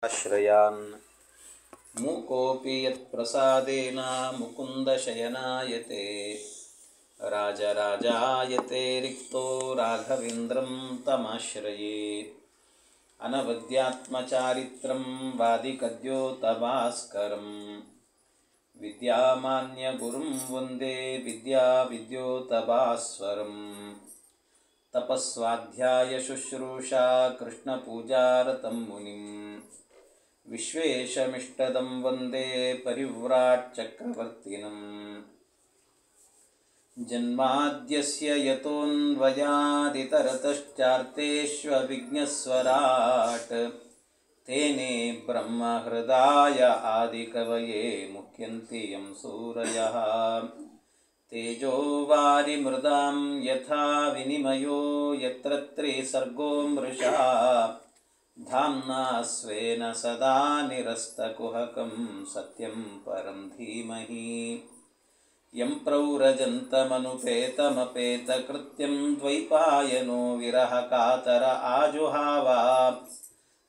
ಆಶ್ರಯಾನ್ ಮೂಕೋಪಿ ಯತ್ಪ್ರಸಾದೇನ ಮುಕುಂದಶಯನಾಯತೆ ರಾಜರಾಜಾಯತೆ ರಿಕ್ತೋ ರಾಘವೇಂದ್ರಂ ತಮಾಶ್ರಯೇ ಅನವದ್ಯಾತ್ಮಚಾರಿತ್ರಂ ವಾದಿಕದ್ಯೋತಭಾಸ್ಕರಂ ವಿದ್ಯಾಮಾನ್ಯಗುರುಂ ವಂದೇ ವಿದ್ಯಾವಿದ್ಯೋತಭಾಸ್ವರಂ ತಪಸ್ವಾಧ್ಯಾಯ ಶುಶ್ರೂಷಾ ಕೃಷ್ಣಪೂಜಾರತಂ ಮುನಿಂ ವಿಶ್ವೇಶಮಿಷ್ಟದಂ ವಂದೇ ಪರಿವ್ರಾಟ್ ಚಕ್ರವರ್ತಿನಂ ಜನ್ಮಾದ್ಯಸ್ಯ ಯತೋನ್ವಯಾದಿತರತಶ್ಚಾರ್ತೇಷ್ವವಿಘ್ನಸ್ವರಾಟ್ ತೇನೇ ಬ್ರಹ್ಮಹೃದಾಯ ಆದಿಕವಯೇ ಮುಹ್ಯಂತಿ M ಸೂರಯಃ ತೇಜೋ ವಾರಿಮೃದಾಂ ಯಥಾ ವಿನಿಮಯೋ ಯತ್ರ ತ್ರಿಸರ್ಗೋ ಮೃಷಾ ಧಾಮ್ನಾ ಸ್ವೇನ ಸದಾ ನಿರಸ್ತಕುಹಕಂ ಸತ್ಯಂ ಪರಂ ಧೀಮಹಿ ಯಂ ಪ್ರವ್ರಜಂತಮನುಪೇತಮಪೇತಕೃತ್ಯಂ ದ್ವೈಪಾಯನೋ ವಿರಹ ಕಾತರ ಆಜುಹಾವ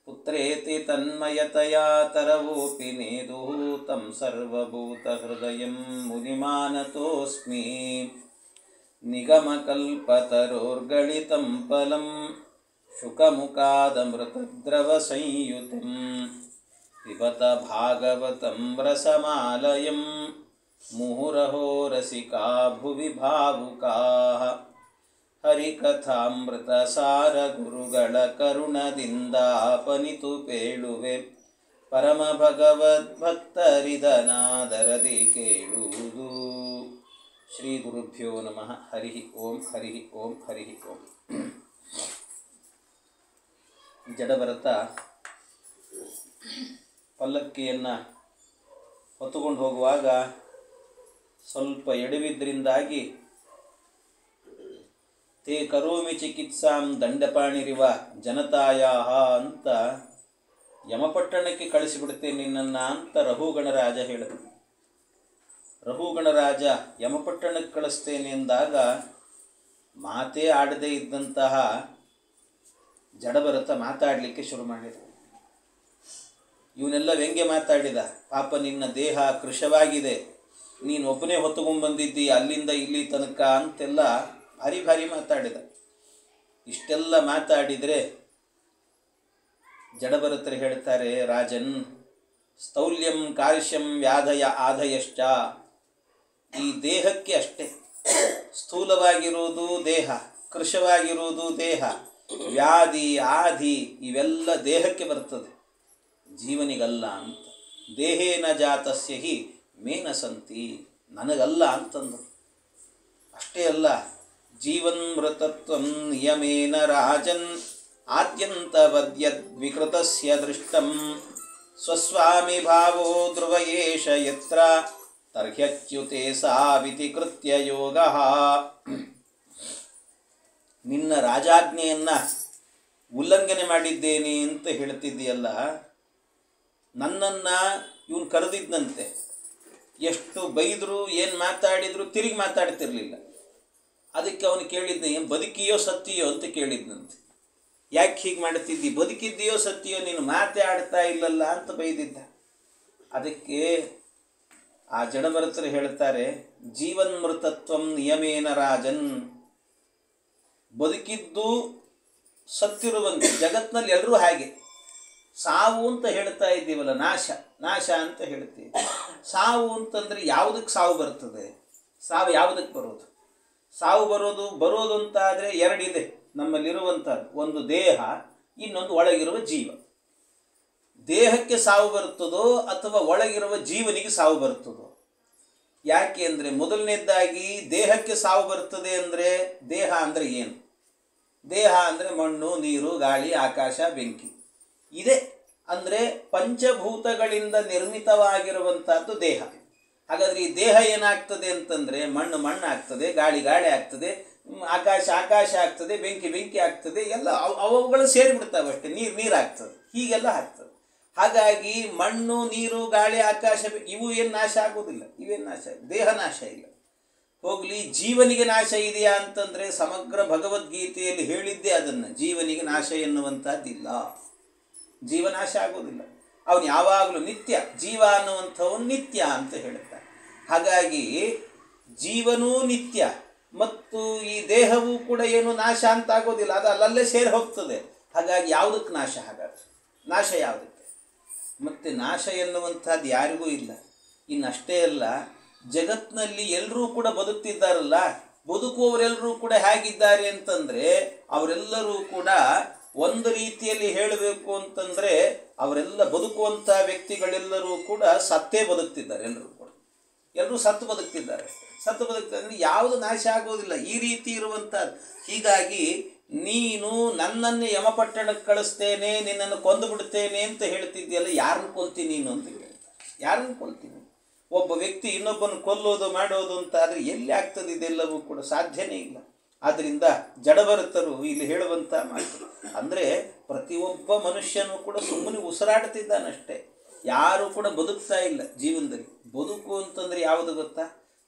ಪುತ್ರೇತಿ ತನ್ಮಯತಯಾ ತರವೋಪಿ ನೇದುಃ तं ಸರ್ವಭೂತಹೃದಯಂ ಮುನಿಮಾನತೋಸ್ಮಿ ನಿಗಮಕಲ್ಪತರೋರ್ಗಲಿತಂ ಫಲಂ ಶುಕಮುಖಾದಮೃತದ್ರವಸಂಯುತಂ ಪಿಬತ ಭಾಗವತಂ ರಸಮಾಲಯಂ ಮುಹುರಹೋ ರಸಿಕಾ ಭುವಿ ಭಾವುಕಾಃ ಹರಿಕಥಾಮೃತಸಾರ ಗುರುಗಳ ಕರುಣದಿಂದಾಪನಿತು ಪೇಳುವೆ ಪರಮ ಭಗವದ್ಭಕ್ತರಿದನಾದರದಿ ಕೇಳುವುದು. ಶ್ರೀ ಗುರುಭ್ಯೋ ನಮಃ. ಹರಿ ಓಂ ಹರಿ ಓಂ ಹರಿ ಓಂ. ಜಡಭರತ ಪಲ್ಲಕ್ಕಿಯನ್ನು ಹೊತ್ತುಕೊಂಡು ಹೋಗುವಾಗ ಸ್ವಲ್ಪ ಎಡವಿದ್ರಿಂದಾಗಿ ತೇ ಕರೋಮಿ ಚಿಕಿತ್ಸಾಂ ದಂಡಪಾಣಿರಿವ ಜನತಾಯಾಹ ಅಂತ ಯಮಪಟ್ಟಣಕ್ಕೆ ಕಳಿಸಿಬಿಡ್ತೇನೆ ನಿನ್ನನ್ನು ಅಂತ ರಘುಗಣರಾಜ ಹೇಳಿದರು. ರಘುಗಣರಾಜ ಯಮಪಟ್ಟಣಕ್ಕೆ ಕಳಿಸ್ತೇನೆ ಎಂದಾಗ ಮಾತೇ ಆಡದೇ ಇದ್ದಂತಹ ಜಡಭರತ ಮಾತಾಡಲಿಕ್ಕೆ ಶುರು ಮಾಡಿದ. ಇವನೆಲ್ಲ ವ್ಯಂಗ್ಯ ಮಾತಾಡಿದ. ಪಾಪ ನಿನ್ನ ದೇಹ ಕೃಶವಾಗಿದೆ, ನೀನು ಒಬ್ಬನೇ ಹೊತ್ತುಕೊಂಡ್ಬಂದಿದ್ದಿ ಅಲ್ಲಿಂದ ಇಲ್ಲಿ ತನಕ ಅಂತೆಲ್ಲ ಭಾರಿ ಭಾರಿ ಮಾತಾಡಿದ. ಇಷ್ಟೆಲ್ಲ ಮಾತಾಡಿದರೆ ಜಡಭರತರು ಹೇಳ್ತಾರೆ, ರಾಜನ್ ಸ್ಥೌಲ್ಯಂ ಕಾರ್ಶ್ಯಂ ವ್ಯಾಧಯ ಆಧಯಶ್ಚ. ಈ ದೇಹಕ್ಕೆ ಅಷ್ಟೇ, ಸ್ಥೂಲವಾಗಿರುವುದು ದೇಹ, ಕೃಶವಾಗಿರುವುದು ದೇಹ, ವ್ಯಾಧಿ ಆಧಿ ಇವೆಲ್ಲ ದೇಹಕ್ಕೆ ಬರ್ತದೆ, ಜೀವನಿಗಲ್ಲ ಅಂತ. ದೇಹೇನ ಜಾತಸ್ಯ ಹಿ ಮೇನ ಸಂತಿ, ನನಗಲ್ಲ ಅಂತಂದರು. ಅಷ್ಟೇ ಅಲ್ಲ, ಜೀವನ್ಮೃತತ್ವಂ ನಿಯಮೇನ ರಾಜನ್ ಆದ್ಯಂತವದ್ಯದ್ವಿಕೃತಸ್ಯ ದೃಷ್ಟಂ ಸ್ವಸ್ವಾಮಿ ಭಾವೋ ಧ್ರುವಯೇಷ ಯತ್ರ ತರ್ಹ್ಯಚ್ಯುತೆ ಸಾವಿತಿ ಕೃತ್ಯ ಯೋಗಃ. ನಿನ್ನ ರಾಜಾಜ್ಞೆಯನ್ನು ಉಲ್ಲಂಘನೆ ಮಾಡಿದ್ದೇನೆ ಅಂತ ಹೇಳ್ತಿದ್ದೀಯಲ್ಲ, ನನ್ನನ್ನು ಇವನು ಕರೆದಿದ್ದಂತೆ, ಎಷ್ಟು ಬೈದರೂ ಏನು ಮಾತಾಡಿದರೂ ತಿರುಗಿ ಮಾತಾಡ್ತಿರ್ಲಿಲ್ಲ. ಅದಕ್ಕೆ ಅವನು ಕೇಳಿದ್ನ, ಏನು ಬದುಕಿಯೋ ಸತ್ತಿಯೋ ಅಂತ ಕೇಳಿದ್ನಂತೆ. ಯಾಕೆ ಹೀಗೆ ಮಾಡ್ತಿದ್ದಿ, ಬದುಕಿದ್ದೀಯೋ ಸತ್ತಿಯೋ, ನೀನು ಮಾತೇ ಆಡ್ತಾ ಇಲ್ಲಲ್ಲ ಅಂತ ಬೈದಿದ್ದ. ಅದಕ್ಕೆ ಆ ಜಡಭರತರು ಹೇಳ್ತಾರೆ, ಜೀವನ್ಮೃತತ್ವಂ ನಿಯಮೇನ ರಾಜನ್. ಬದುಕಿದ್ದು ಸತ್ತಿರುವಂತೆ, ಜಗತ್ತಿನಲ್ಲಿ ಎಲ್ಲರೂ ಹಾಗೆ. ಸಾವು ಅಂತ ಹೇಳ್ತಾ ಇದ್ದೀವಲ್ಲ, ನಾಶ ನಾಶ ಅಂತ ಹೇಳ್ತೀವಿ. ಸಾವು ಅಂತಂದರೆ ಯಾವುದಕ್ಕೆ ಸಾವು ಬರ್ತದೆ? ಸಾವು ಯಾವುದಕ್ಕೆ ಬರೋದು? ಸಾವು ಬರೋದು ಅಂತಾದರೆ ಎರಡಿದೆ ನಮ್ಮಲ್ಲಿರುವಂಥದ್ದು. ಒಂದು ದೇಹ, ಇನ್ನೊಂದು ಒಳಗಿರುವ ಜೀವ. ದೇಹಕ್ಕೆ ಸಾವು ಬರ್ತದೋ ಅಥವಾ ಒಳಗಿರುವ ಜೀವನಿಗೆ ಸಾವು ಬರ್ತದೋ? ಯಾಕೆ ಅಂದರೆ, ಮೊದಲನೇದಾಗಿ ದೇಹಕ್ಕೆ ಸಾವು ಬರ್ತದೆ ಅಂದರೆ, ದೇಹ ಅಂದರೆ ಏನು? ದೇಹ ಅಂದರೆ ಮಣ್ಣು, ನೀರು, ಗಾಳಿ, ಆಕಾಶ, ಬೆಂಕಿ ಇದೆ. ಅಂದರೆ ಪಂಚಭೂತಗಳಿಂದ ನಿರ್ಮಿತವಾಗಿರುವಂಥದ್ದು ದೇಹ. ಹಾಗಾದರೆ ಈ ದೇಹ ಏನಾಗ್ತದೆ ಅಂತಂದರೆ, ಮಣ್ಣು ಮಣ್ಣು ಆಗ್ತದೆ, ಗಾಳಿ ಗಾಳಿ ಆಗ್ತದೆ, ಆಕಾಶ ಆಕಾಶ ಆಗ್ತದೆ, ಬೆಂಕಿ ಬೆಂಕಿ ಆಗ್ತದೆ, ಎಲ್ಲ ಅವುಗಳು ಸೇರಿಬಿಡ್ತಾವೆ ಅಷ್ಟೇ. ನೀರು ಆಗ್ತದೆ, ಹೀಗೆಲ್ಲ ಆಗ್ತದೆ. ಹಾಗಾಗಿ ಮಣ್ಣು, ನೀರು, ಗಾಳಿ, ಆಕಾಶ ಇವು ಏನು ನಾಶ ಆಗೋದಿಲ್ಲ. ಇವೇನು ನಾಶ, ದೇಹ ನಾಶ ಇಲ್ಲ. ಹೋಗಲಿ, ಜೀವನಿಗೆ ನಾಶ ಇದೆಯಾ ಅಂತಂದರೆ ಸಮಗ್ರ ಭಗವದ್ಗೀತೆಯಲ್ಲಿ ಹೇಳಿದ್ದೇ ಅದನ್ನು. ಜೀವನಿಗೆ ನಾಶ ಎನ್ನುವಂಥದ್ದಿಲ್ಲ, ಜೀವನಾಶ ಆಗೋದಿಲ್ಲ. ಅವನು ಯಾವಾಗಲೂ ನಿತ್ಯ, ಜೀವ ಅನ್ನುವಂಥವನು ನಿತ್ಯ ಅಂತ ಹೇಳ್ತಾರೆ. ಹಾಗಾಗಿ ಜೀವನೂ ನಿತ್ಯ ಮತ್ತು ಈ ದೇಹವೂ ಕೂಡ ಏನು ನಾಶ ಅಂತ ಆಗೋದಿಲ್ಲ, ಅದು ಅಲ್ಲಲ್ಲೇ ಸೇರಿ ಹೋಗ್ತದೆ. ಹಾಗಾಗಿ ಯಾವುದಕ್ಕೆ ನಾಶ? ಹಾಗಾದ್ರೆ ನಾಶ ಯಾವುದಕ್ಕೆ? ಮತ್ತು ನಾಶ ಎನ್ನುವಂಥದ್ದು ಯಾರಿಗೂ ಇಲ್ಲ. ಇನ್ನಷ್ಟೇ ಅಲ್ಲ, ಜಗತ್ತಿನಲ್ಲಿ ಎಲ್ಲರೂ ಕೂಡ ಬದುಕ್ತಿದ್ದಾರಲ್ಲ, ಬದುಕುವವರೆಲ್ಲರೂ ಕೂಡ ಹೇಗಿದ್ದಾರೆ ಅಂತಂದರೆ ಅವರೆಲ್ಲರೂ ಕೂಡ ಒಂದು ರೀತಿಯಲ್ಲಿ ಹೇಳಬೇಕು ಅಂತಂದರೆ ಅವರೆಲ್ಲ ಬದುಕುವಂಥ ವ್ಯಕ್ತಿಗಳೆಲ್ಲರೂ ಕೂಡ ಸತ್ತೇ ಬದುಕ್ತಿದ್ದಾರೆ. ಎಲ್ಲರೂ ಸತ್ತು ಬದುಕ್ತಿದ್ದಾರೆ. ಸತ್ತು ಬದುಕ್ತಿದ್ದಾರೆ, ಯಾವುದು ನಾಶ ಆಗೋದಿಲ್ಲ, ಈ ರೀತಿ ಇರುವಂಥದ್ದು. ಹೀಗಾಗಿ ನೀನು ನನ್ನನ್ನೇ ಯಮಪಟ್ಟಣಕ್ಕೆ ಕಳಿಸ್ತೇನೆ, ನಿನ್ನನ್ನು ಕೊಂದು ಬಿಡ್ತೇನೆ ಅಂತ ಹೇಳ್ತಿದ್ದೀಯಲ್ಲ, ಯಾರನ್ನು ಕೊಲ್ತೀನಿ ನೀನು ಅಂತ ಕೇಳ್ತಾರೆ. ಯಾರನ್ನು ಕೊಲ್ತೀನಿ? ಒಬ್ಬ ವ್ಯಕ್ತಿ ಇನ್ನೊಬ್ಬನ ಕೊಲ್ಲೋದು ಮಾಡೋದು ಅಂತ ಆದರೆ ಎಲ್ಲಿ ಆಗ್ತದೆ? ಇದೆಲ್ಲವೂ ಕೂಡ ಸಾಧ್ಯನೇ ಇಲ್ಲ. ಆದ್ದರಿಂದ ಜಡಭರತರು ಇಲ್ಲಿ ಹೇಳುವಂಥ ಮಾತು ಅಂದರೆ ಪ್ರತಿಯೊಬ್ಬ ಮನುಷ್ಯನೂ ಕೂಡ ಸುಮ್ಮನೆ ಉಸಿರಾಡ್ತಿದ್ದಾನಷ್ಟೇ, ಯಾರೂ ಕೂಡ ಬದುಕ್ತಾ ಇಲ್ಲ ಜೀವನದಲ್ಲಿ. ಬದುಕು ಅಂತಂದರೆ ಯಾವುದು ಗೊತ್ತಾ?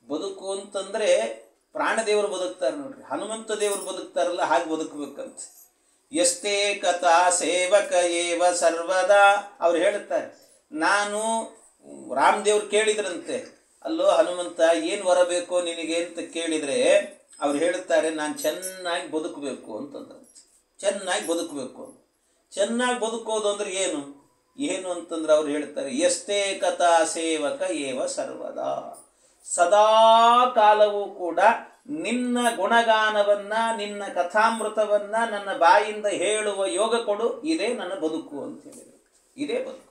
ಬದುಕು ಅಂತಂದರೆ ಪ್ರಾಣದೇವರು ಬದುಕ್ತಾರೆ ನೋಡ್ರಿ, ಹನುಮಂತ ದೇವರು ಬದುಕ್ತಾರಲ್ಲ, ಹಾಗೆ ಬದುಕಬೇಕಂತ. ಎಷ್ಟೇ ಕಥಾ ಸೇವಕ ಏವ ಸರ್ವದಾ ಅವ್ರು ಹೇಳುತ್ತಾರೆ. ನಾನು ರಾಮದೇವ್ರು ಕೇಳಿದ್ರಂತೆ, ಅಲ್ಲೋ ಹನುಮಂತ ಏನು ವರ ಬೇಕೋ ನಿನಗೆ ಅಂತ ಕೇಳಿದರೆ ಅವ್ರು ಹೇಳುತ್ತಾರೆ, ನಾನು ಚೆನ್ನಾಗಿ ಬದುಕಬೇಕು ಅಂತಂದ್ರಂತೆ. ಚೆನ್ನಾಗಿ ಬದುಕಬೇಕು ಅಂತ. ಚೆನ್ನಾಗಿ ಬದುಕೋದು ಅಂದ್ರೆ ಏನು ಏನು ಅಂತಂದ್ರೆ ಅವ್ರು ಹೇಳ್ತಾರೆ, ಎಷ್ಟೇ ಕಥಾ ಸೇವಕ ಏವ ಸರ್ವದಾ, ಸದಾ ಕಾಲವೂ ಕೂಡ ನಿನ್ನ ಗುಣಗಾನವನ್ನ, ನಿನ್ನ ಕಥಾಮೃತವನ್ನ ನನ್ನ ಬಾಯಿಂದ ಹೇಳುವ ಯೋಗ ಕೊಡು, ಇದೇ ನನ್ನ ಬದುಕು ಅಂತ ಹೇಳಿದರು. ಇದೇ ಬದುಕು.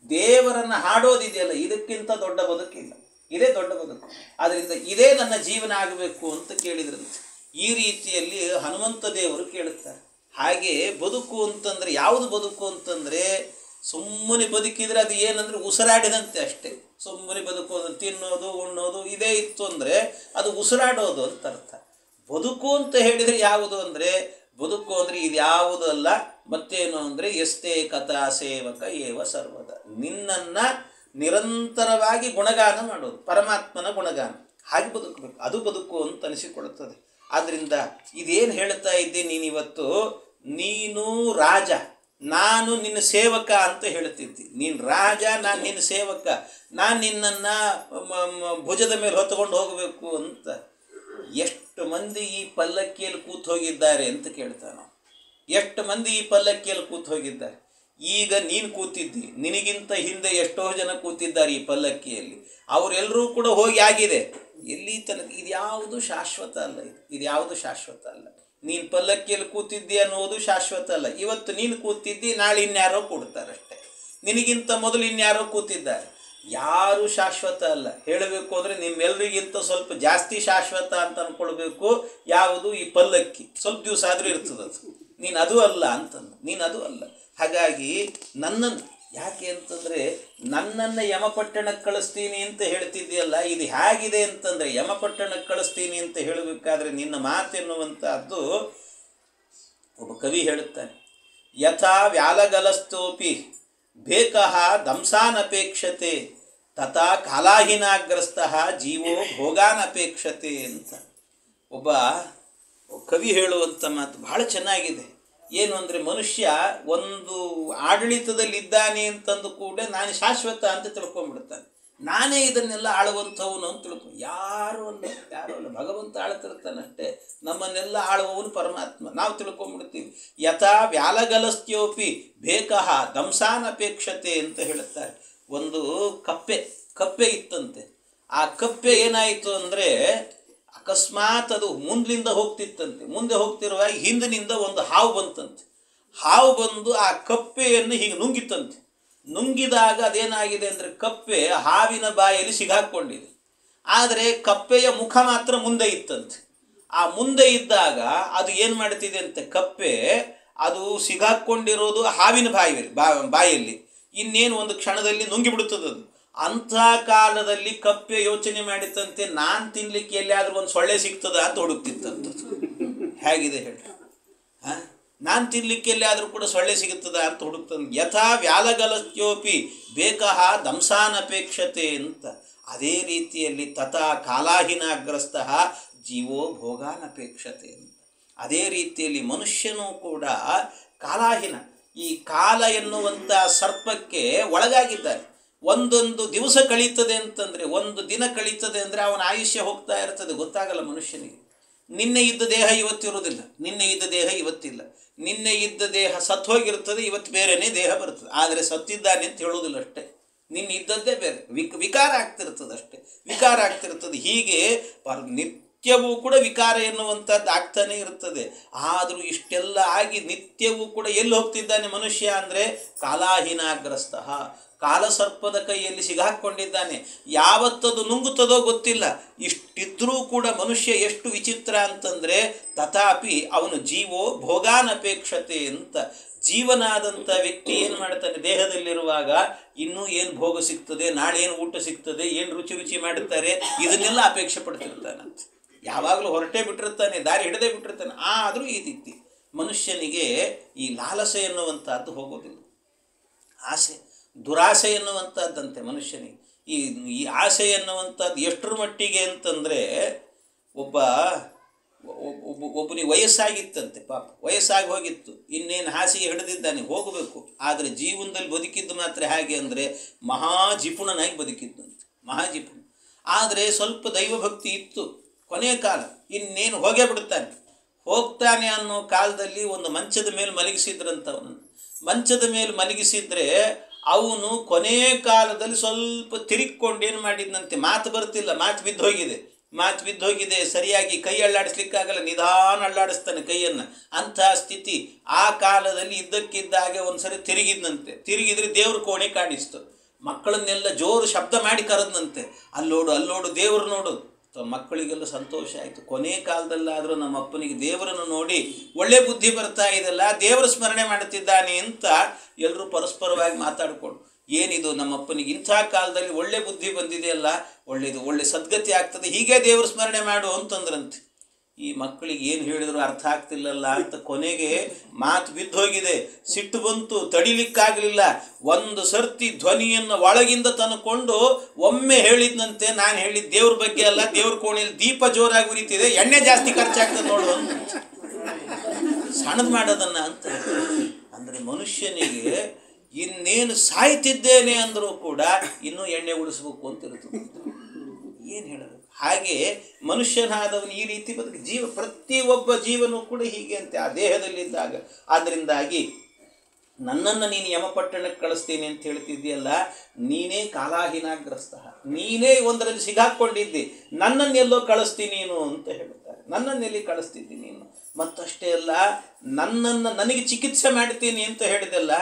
ದೇವರನ್ನು ಹಾಡೋದಿದೆಯಲ್ಲ, ಇದಕ್ಕಿಂತ ದೊಡ್ಡ ಬದುಕಿಲ್ಲ, ಇದೇ ದೊಡ್ಡ ಬದುಕು. ಆದ್ದರಿಂದ ಇದೇ ನನ್ನ ಜೀವನ ಆಗಬೇಕು ಅಂತ ಕೇಳಿದ್ರಂತೆ. ಈ ರೀತಿಯಲ್ಲಿ ಹನುಮಂತ ದೇವರು ಕೇಳುತ್ತಾರೆ. ಹಾಗೆ ಬದುಕು ಅಂತಂದರೆ ಯಾವುದು ಬದುಕು ಅಂತಂದರೆ, ಸುಮ್ಮನೆ ಬದುಕಿದರೆ ಅದು ಏನಂದರೆ ಉಸಿರಾಡಿದಂತೆ ಅಷ್ಟೇ. ಸುಮ್ಮನೆ ಬದುಕೋದು, ತಿನ್ನೋದು, ಉಣ್ಣೋದು ಇದೇ ಇತ್ತು ಅಂದರೆ ಅದು ಉಸಿರಾಡೋದು ಅಂತ ಅರ್ಥ. ಬದುಕು ಅಂತ ಹೇಳಿದರೆ ಯಾವುದು ಅಂದರೆ, ಬದುಕು ಅಂದರೆ ಇದು ಯಾವುದು ಅಲ್ಲ, ಮತ್ತೇನು ಅಂದರೆ ಎಷ್ಟೇ ಕಥಾ ಸೇವಕ ಏವ ಸರ್ವದ, ನಿನ್ನನ್ನು ನಿರಂತರವಾಗಿ ಗುಣಗಾನ ಮಾಡೋದು, ಪರಮಾತ್ಮನ ಗುಣಗಾನ, ಹಾಗೆ ಬದುಕಬೇಕು, ಅದು ಬದುಕು ಅಂತ ಅನಿಸಿಕೊಳ್ಳುತ್ತದೆ. ಆದ್ದರಿಂದ ಇದೇನು ಹೇಳ್ತಾ ಇದ್ದೆ ನೀನಿವತ್ತು, ನೀನು ರಾಜ, ನಾನು ನಿನ್ನ ಸೇವಕ ಅಂತ ಹೇಳ್ತಿದ್ದಿ. ನೀನು ರಾಜ, ನಾನು ನಿನ್ನ ಸೇವಕ, ನಾನು ನಿನ್ನನ್ನು ಭುಜದ ಮೇಲೆ ಹೊತ್ತುಕೊಂಡು ಹೋಗಬೇಕು ಅಂತ. ಎಷ್ಟು ಮಂದಿ ಈ ಪಲ್ಲಕ್ಕಿಯಲ್ಲಿ ಕೂತು ಹೋಗಿದ್ದಾರೆ ಅಂತ ಕೇಳ್ತಾನೆ. ಎಷ್ಟು ಮಂದಿ ಈ ಪಲ್ಲಕ್ಕಿಯಲ್ಲಿ ಕೂತು ಹೋಗಿದ್ದಾರೆ? ಈಗ ನೀನು ಕೂತಿದ್ದಿ, ನಿನಗಿಂತ ಹಿಂದೆ ಎಷ್ಟೋ ಜನ ಕೂತಿದ್ದಾರೆ ಈ ಪಲ್ಲಕ್ಕಿಯಲ್ಲಿ, ಅವರೆಲ್ಲರೂ ಕೂಡ ಹೋಗಿ ಆಗಿದೆ. ಎಲ್ಲಿ ತನಕ? ಇದ್ಯಾವುದು ಶಾಶ್ವತ ಅಲ್ಲ, ಇದ್ಯಾವುದು ಶಾಶ್ವತ ಅಲ್ಲ. ನೀನು ಪಲ್ಲಕ್ಕಿಯಲ್ಲಿ ಕೂತಿದ್ದಿ ಅನ್ನೋದು ಶಾಶ್ವತ ಅಲ್ಲ. ಇವತ್ತು ನೀನು ಕೂತಿದ್ದಿ, ನಾಳೆ ಇನ್ಯಾರೋ ಕೂಡ್ತಾರಷ್ಟೆ. ನಿನಗಿಂತ ಮೊದಲು ಇನ್ಯಾರೋ ಕೂತಿದ್ದಾರೆ, ಯಾರು ಶಾಶ್ವತ ಅಲ್ಲ. ಹೇಳಬೇಕು ಅಂದರೆ ನಿಮ್ಮೆಲ್ಲರಿಗಿಂತ ಸ್ವಲ್ಪ ಜಾಸ್ತಿ ಶಾಶ್ವತ ಅಂತ ಅಂದ್ಕೊಳ್ಬೇಕು. ಯಾವುದು? ಈ ಪಲ್ಲಕ್ಕಿ. ಸ್ವಲ್ಪ ದಿವಸ ಆದರೂ ಇರ್ತದದು. ನೀನು ಅದು ಅಲ್ಲ ಅಂತಂದು, ನೀನು ಅದು ಅಲ್ಲ. ಹಾಗಾಗಿ ನನ್ನನ್ನು ಯಾಕೆ ಅಂತಂದರೆ, ನನ್ನನ್ನು ಯಮಪಟ್ಟಣಕ್ಕೆ ಕಳಿಸ್ತೀನಿ ಅಂತ ಹೇಳ್ತಿದ್ದೀಯಲ್ಲ, ಇದು ಹೇಗಿದೆ ಅಂತಂದರೆ, ಯಮಪಟ್ಟಣಕ್ಕೆ ಕಳಿಸ್ತೀನಿ ಅಂತ ಹೇಳಬೇಕಾದ್ರೆ ನಿನ್ನ ಮಾತೆನ್ನುವಂಥದ್ದು ಒಬ್ಬ ಕವಿ ಹೇಳುತ್ತಾನೆ, ಯಥಾ ವ್ಯಾಲಗಲಸ್ತೋಪಿ ಬೇಕಃ ದಂಸಾನಪೇಕ್ಷತೆ ತಥಾ ಕಾಲಾಹೀನಾಗ್ರಸ್ತಃ ಜೀವೋ ಭೋಗಾನಪೇಕ್ಷತೆ ಅಂತ ಒಬ್ಬ ಕವಿ ಹೇಳುವಂಥ ಮಾತು ಬಹಳ ಚೆನ್ನಾಗಿದೆ. ಏನು ಅಂದರೆ, ಮನುಷ್ಯ ಒಂದು ಆಡಳಿತದಲ್ಲಿದ್ದಾನೆ ಅಂತಂದು ಕೂಡ ನಾನು ಶಾಶ್ವತ ಅಂತ ತಿಳ್ಕೊಂಡ್ಬಿಡ್ತಾನೆ. ನಾನೇ ಇದನ್ನೆಲ್ಲ ಆಳುವಂಥವನು ಅಂತ ಯಾರೂ ಅಲ್ಲ, ಭಗವಂತ ಆಳ್ತಿರ್ತಾನಷ್ಟೇ. ನಮ್ಮನ್ನೆಲ್ಲ ಆಳುವವನು ಪರಮಾತ್ಮ, ನಾವು ತಿಳ್ಕೊಂಡ್ಬಿಡ್ತೀವಿ. ಯಥಾ ವ್ಯಾಲಗಲಸ್ತ್ಯೋಪಿ ಬೇಕಃ ದಂಸಾನಪೇಕ್ಷತೆ ಅಂತ ಹೇಳುತ್ತಾರೆ. ಒಂದು ಕಪ್ಪೆ ಇತ್ತಂತೆ. ಆ ಕಪ್ಪೆ ಏನಾಯಿತು ಅಂದರೆ, ಅಕಸ್ಮಾತ್ ಅದು ಮುಂದಿನಿಂದ ಹೋಗ್ತಿತ್ತಂತೆ. ಮುಂದೆ ಹೋಗ್ತಿರುವಾಗ ಹಿಂದಿನಿಂದ ಒಂದು ಹಾವು ಬಂತಂತೆ. ಹಾವು ಬಂದು ಆ ಕಪ್ಪೆಯನ್ನು ಹೀಗೆ ನುಂಗಿತ್ತಂತೆ. ನುಂಗಿದಾಗ ಅದೇನಾಗಿದೆ ಅಂದರೆ, ಕಪ್ಪೆ ಹಾವಿನ ಬಾಯಲ್ಲಿ ಸಿಗಾಕೊಂಡಿದೆ. ಆದರೆ ಕಪ್ಪೆಯ ಮುಖ ಮಾತ್ರ ಮುಂದೆ ಇತ್ತಂತೆ. ಆ ಮುಂದೆ ಇದ್ದಾಗ ಅದು ಏನು ಮಾಡ್ತಿದೆ ಅಂತೆ, ಕಪ್ಪೆ ಅದು ಸಿಗಾಕೊಂಡಿರೋದು ಹಾವಿನ ಬಾಯಲ್ಲಿ ಇನ್ನೇನು ಒಂದು ಕ್ಷಣದಲ್ಲಿ ನುಂಗಿಬಿಡುತ್ತದೆ. ಅಂಥ ಕಾಲದಲ್ಲಿ ಕಪ್ಪೆ ಯೋಚನೆ ಮಾಡಿತ್ತಂತೆ, ನಾನು ತಿನ್ಲಿಕ್ಕೆ ಎಲ್ಲಿಯಾದರೂ ಒಂದು ಸೊಳ್ಳೆ ಸಿಗ್ತದ ಅಂತ ಹುಡುಕ್ತಿತ್ತಂಥದ್ದು. ಹೇಗಿದೆ ಹೇಳಿ? ನಾನು ತಿನ್ಲಿಕ್ಕೆ ಎಲ್ಲಿಯಾದರೂ ಕೂಡ ಸೊಳ್ಳೆ ಸಿಗುತ್ತದ ಅಂತ ಹುಡುಕ್ತಂದು. ಯಥಾ ವ್ಯಾಲಗಲಸ್ತ್ಯೋಪಿ ಬೇಕಃ ದಂಸಾನಪೇಕ್ಷತೆ ಅಂತ. ಅದೇ ರೀತಿಯಲ್ಲಿ ತಥಾ ಕಾಲಾಹೀನಾಗ್ರಸ್ತಃ ಜೀವೋ ಭೋಗಾನಪೇಕ್ಷತೆ ಅಂತ. ಅದೇ ರೀತಿಯಲ್ಲಿ ಮನುಷ್ಯನೂ ಕೂಡ ಕಾಲಾಹೀನ, ಈ ಕಾಲ ಎನ್ನುವಂಥ ಸರ್ಪಕ್ಕೆ ಒಳಗಾಗಿದ್ದಾನೆ. ಒಂದೊಂದು ದಿವಸ ಕಳೀತದೆ ಅಂತಂದರೆ, ಒಂದು ದಿನ ಕಳೀತದೆ ಅಂದರೆ ಅವನ ಆಯುಷ್ಯ ಹೋಗ್ತಾ ಇರ್ತದೆ, ಗೊತ್ತಾಗಲ್ಲ ಮನುಷ್ಯನಿಗೆ. ನಿನ್ನೆ ಇದ್ದ ದೇಹ ಇವತ್ತಿರುವುದಿಲ್ಲ, ನಿನ್ನೆ ಇದ್ದ ದೇಹ ಇವತ್ತಿಲ್ಲ, ನಿನ್ನೆ ಇದ್ದ ದೇಹ ಸತ್ತೋಗಿರ್ತದೆ, ಇವತ್ತು ಬೇರೆಯೇ ದೇಹ ಬರ್ತದೆ. ಆದರೆ ಸತ್ತಿದ್ದಾನೆ ಅಂತ ಹೇಳೋದಿಲ್ಲ ಅಷ್ಟೇ, ನಿನ್ನೆ ಇದ್ದದ್ದೇ ಬೇರೆ, ವಿಕಾರ ಆಗ್ತಿರ್ತದೆ ಅಷ್ಟೇ, ವಿಕಾರ ಆಗ್ತಿರ್ತದೆ. ಹೀಗೆ ನಿತ್ಯವೂ ಕೂಡ ವಿಕಾರ ಎನ್ನುವಂಥದ್ದು ಆಗ್ತಾನೆ ಇರ್ತದೆ. ಆದರೂ ಇಷ್ಟೆಲ್ಲ ಆಗಿ ನಿತ್ಯವೂ ಕೂಡ ಎಲ್ಲಿ ಹೋಗ್ತಿದ್ದಾನೆ ಮನುಷ್ಯ ಅಂದರೆ ಕಾಲಾಹೀನಾಗ್ರಸ್ತ, ಕಾಲಸರ್ಪದ ಕೈಯಲ್ಲಿ ಸಿಗಾಕೊಂಡಿದ್ದಾನೆ. ಯಾವತ್ತದು ನುಂಗುತ್ತದೋ ಗೊತ್ತಿಲ್ಲ. ಇಷ್ಟಿದ್ರೂ ಕೂಡ ಮನುಷ್ಯ ಎಷ್ಟು ವಿಚಿತ್ರ ಅಂತಂದರೆ, ತಥಾಪಿ ಅವನು ಜೀವೋ ಭೋಗಾನಪೇಕ್ಷತೆ ಅಂತ. ಜೀವನಾದಂಥ ವ್ಯಕ್ತಿ ಏನು ಮಾಡ್ತಾನೆ, ದೇಹದಲ್ಲಿರುವಾಗ ಇನ್ನೂ ಏನು ಭೋಗ ಸಿಗ್ತದೆ, ನಾಳೆ ಏನು ಊಟ ಸಿಗ್ತದೆ, ಏನು ರುಚಿ ರುಚಿ ಮಾಡುತ್ತಾರೆ, ಇದನ್ನೆಲ್ಲ ಅಪೇಕ್ಷೆ ಪಡ್ತಿರ್ತಾನಂತ. ಯಾವಾಗಲೂ ಹೊರಟೇ ಬಿಟ್ಟಿರ್ತಾನೆ, ದಾರಿ ಹಿಡದೇ ಬಿಟ್ಟಿರ್ತಾನೆ. ಆದರೂ ಈ ರೀತಿ ಮನುಷ್ಯನಿಗೆ ಈ ಲಾಲಸೆ ಎನ್ನುವಂಥದ್ದು ಹೋಗೋದಿಲ್ಲ. ಆಸೆ, ದುರಾಸೆ ಎನ್ನುವಂಥದ್ದಂತೆ ಮನುಷ್ಯನಿಗೆ. ಈ ಆಸೆ ಎನ್ನುವಂಥದ್ದು ಎಷ್ಟರ ಮಟ್ಟಿಗೆ ಅಂತಂದರೆ, ಒಬ್ಬನಿಗೆ ವಯಸ್ಸಾಗಿತ್ತಂತೆ, ಪಾಪ ವಯಸ್ಸಾಗಿ ಹೋಗಿತ್ತು, ಇನ್ನೇನು ಹಾಸಿಗೆ ಹಿಡಿದಿದ್ದಾನೆ, ಹೋಗಬೇಕು. ಆದರೆ ಜೀವನದಲ್ಲಿ ಬದುಕಿದ್ದು ಮಾತ್ರ ಹೇಗೆ ಅಂದರೆ ಮಹಾಜಿಪುಣನಾಗಿ ಬದುಕಿದ್ದಂತೆ, ಮಹಾಜಿಪುಣ. ಆದರೆ ಸ್ವಲ್ಪ ದೈವಭಕ್ತಿ ಇತ್ತು. ಕೊನೆಯ ಕಾಲ ಇನ್ನೇನು ಹೋಗೇ ಬಿಡುತ್ತಾನೆ, ಹೋಗ್ತಾನೆ ಅನ್ನೋ ಕಾಲದಲ್ಲಿ ಒಂದು ಮಂಚದ ಮೇಲೆ ಮಲಗಿಸಿದ್ರಂಥವನನ್ನು. ಮಂಚದ ಮೇಲೆ ಮಲಗಿಸಿದ್ರೆ ಅವನು ಕೊನೆಯ ಕಾಲದಲ್ಲಿ ಸ್ವಲ್ಪ ತಿರುಗಿಕೊಂಡೇನು ಮಾಡಿದ್ನಂತೆ, ಮಾತು ಬರ್ತಿಲ್ಲ, ಮಾತು ಬಿದ್ದೋಗಿದೆ, ಸರಿಯಾಗಿ ಕೈ ಅಲ್ಲಾಡಿಸ್ಲಿಕ್ಕಾಗಲ್ಲ, ನಿಧಾನ ಅಲ್ಲಾಡಿಸ್ತಾನೆ ಕೈಯನ್ನು. ಅಂಥ ಸ್ಥಿತಿ. ಆ ಕಾಲದಲ್ಲಿ ಇದ್ದಕ್ಕಿದ್ದಾಗೆ ಒಂದ್ಸರಿ ತಿರುಗಿದ್ರೆ ದೇವ್ರ ಕೋಣೆ ಕಾಣಿಸ್ತು. ಮಕ್ಕಳನ್ನೆಲ್ಲ ಜೋರು ಶಬ್ದ ಮಾಡಿ ಕರೆದ್ನಂತೆ, ಅಲ್ಲೋಡು ದೇವ್ರು ನೋಡು. ಮಕ್ಕಳಿಗೆಲ್ಲ ಸಂತೋಷ ಆಯಿತು. ಕೊನೆ ಕಾಲದಲ್ಲಾದರೂ ನಮ್ಮ ಅಪ್ಪನಿಗೆ ದೇವರನ್ನು ನೋಡಿ ಒಳ್ಳೆ ಬುದ್ಧಿ ಬರ್ತಾ ಇದೆಲ್ಲ, ದೇವರ ಸ್ಮರಣೆ ಮಾಡುತ್ತಿದ್ದಾನೆ ಅಂತ ಎಲ್ಲರೂ ಪರಸ್ಪರವಾಗಿ ಮಾತಾಡಿಕೊಂಡು, ಏನಿದು ನಮ್ಮಪ್ಪನಿಗೆ ಇಂಥ ಕಾಲದಲ್ಲಿ ಒಳ್ಳೆ ಬುದ್ಧಿ ಬಂದಿದೆಯಲ್ಲ, ಒಳ್ಳೆ ಸದ್ಗತಿ ಆಗ್ತದೆ, ಹೀಗೆ ದೇವರ ಸ್ಮರಣೆ ಮಾಡು ಅಂತಂದ್ರಂತೆ. ಈ ಮಕ್ಕಳಿಗೆ ಏನು ಹೇಳಿದ್ರು ಅರ್ಥ ಆಗ್ತಿಲ್ಲಲ್ಲ ಅಂತ ಕೊನೆಗೆ ಮಾತು ಬಿದ್ದೋಗಿದೆ, ಸಿಟ್ಟು ಬಂತು, ತಡಿಲಿಕ್ಕಾಗಲಿಲ್ಲ. ಒಂದು ಸರ್ತಿ ಧ್ವನಿಯನ್ನು ಒಳಗಿಂದ ತಂದುಕೊಂಡು ಒಮ್ಮೆ ಹೇಳಿದ್ನಂತೆ, ನಾನು ಹೇಳಿದ ದೇವ್ರ ಬಗ್ಗೆ ಅಲ್ಲ, ದೇವ್ರ ಕೋಣೆಯಲ್ಲಿ ದೀಪ ಜೋರಾಗಿ ಉರಿತಿದೆ, ಎಣ್ಣೆ ಜಾಸ್ತಿ ಖರ್ಚಾಗ್ತದೆ ನೋಡು ಅಂತ. ಸಣ್ಣದು ಮಾಡೋದನ್ನ ಅಂತ. ಅಂದರೆ ಮನುಷ್ಯನಿಗೆ ಇನ್ನೇನು ಸಾಯ್ತಿದ್ದೇನೆ ಅಂದರೂ ಕೂಡ ಇನ್ನೂ ಎಣ್ಣೆ ಉಳಿಸ್ಬೇಕು ಅಂತ ಇರ್ತದೆ. ಏನು ಹೇಳೋದು? ಹಾಗೆ ಮನುಷ್ಯನಾದವನು ಈ ರೀತಿ ಬದುಕು. ಪ್ರತಿಯೊಬ್ಬ ಜೀವನೂ ಕೂಡ ಹೀಗೆ ಅಂತೆ ಆ ದೇಹದಲ್ಲಿದ್ದಾಗ. ಆದ್ದರಿಂದಾಗಿ ನನ್ನನ್ನು ನೀನು ಯಮಪಟ್ಟಣಕ್ಕೆ ಕಳಿಸ್ತೀನಿ ಅಂತ ಹೇಳ್ತಿದ್ದೀಯಲ್ಲ, ನೀನೇ ಕಾಲಾಹೀನಾಗ್ರಸ್ತ, ನೀನೇ ಒಂದರಲ್ಲಿ ಸಿಗಾಕೊಂಡಿದ್ದಿ, ನನ್ನನ್ನೆಲ್ಲೋ ಕಳಿಸ್ತೀನಿ ನೀನು ಅಂತ ಹೇಳ್ತಾರೆ. ನನ್ನನ್ನೆಲ್ಲಿ ಕಳಿಸ್ತಿದ್ದಿ ನೀನು? ಮತ್ತಷ್ಟೇ ಅಲ್ಲ, ನನಗೆ ಚಿಕಿತ್ಸೆ ಮಾಡ್ತೀನಿ ಅಂತ ಹೇಳಿದೆಲ್ಲ,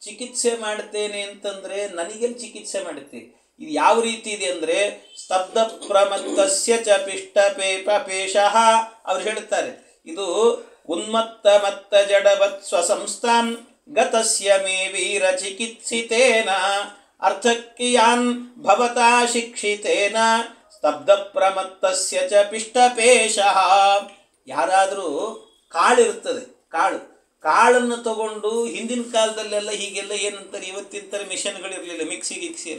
ಚಿಕಿತ್ಸೆ ಮಾಡ್ತೇನೆ ಅಂತಂದರೆ ನನಗೆಲ್ಲಿ ಚಿಕಿತ್ಸೆ ಮಾಡುತ್ತೆ? ಇದು ಯಾವ ರೀತಿ ಇದೆ ಅಂದರೆ, ಸ್ತಬ್ಧ ಪ್ರಮತ್ತಸ್ಯ ಚ ಪಿಷ್ಟಪೇಶಃ ಅವ್ರು ಹೇಳ್ತಾರೆ. ಇದು ಉನ್ಮತ್ತ ಮತ್ತ ಜಡವತ್ ಸ್ವಸಂಸ್ಥಾಂ ಗತಸ್ಯ ಮೇ ವೀರ ಚಿಕಿತ್ಸಿತೇನ ಅರ್ಥಕ್ಕಿಯಾನ್ ಭವತಾ ಶಿಕ್ಷಿತೇನ ಸ್ತಬ್ಧ ಪ್ರಮತ್ತಸ್ಯ ಚ ಪಿಷ್ಟಪೇಶಃ. ಯಾರಾದರೂ ಕಾಳಿರ್ತದೆ, ಕಾಳನ್ನು ತಗೊಂಡು ಹಿಂದಿನ ಕಾಲದಲ್ಲೆಲ್ಲ ಹೀಗೆಲ್ಲ ಏನಂತಾರೆ, ಇವತ್ತಿನ ಮಿಷನ್ಗಳಿರಲಿಲ್ಲ, ಮಿಕ್ಸಿ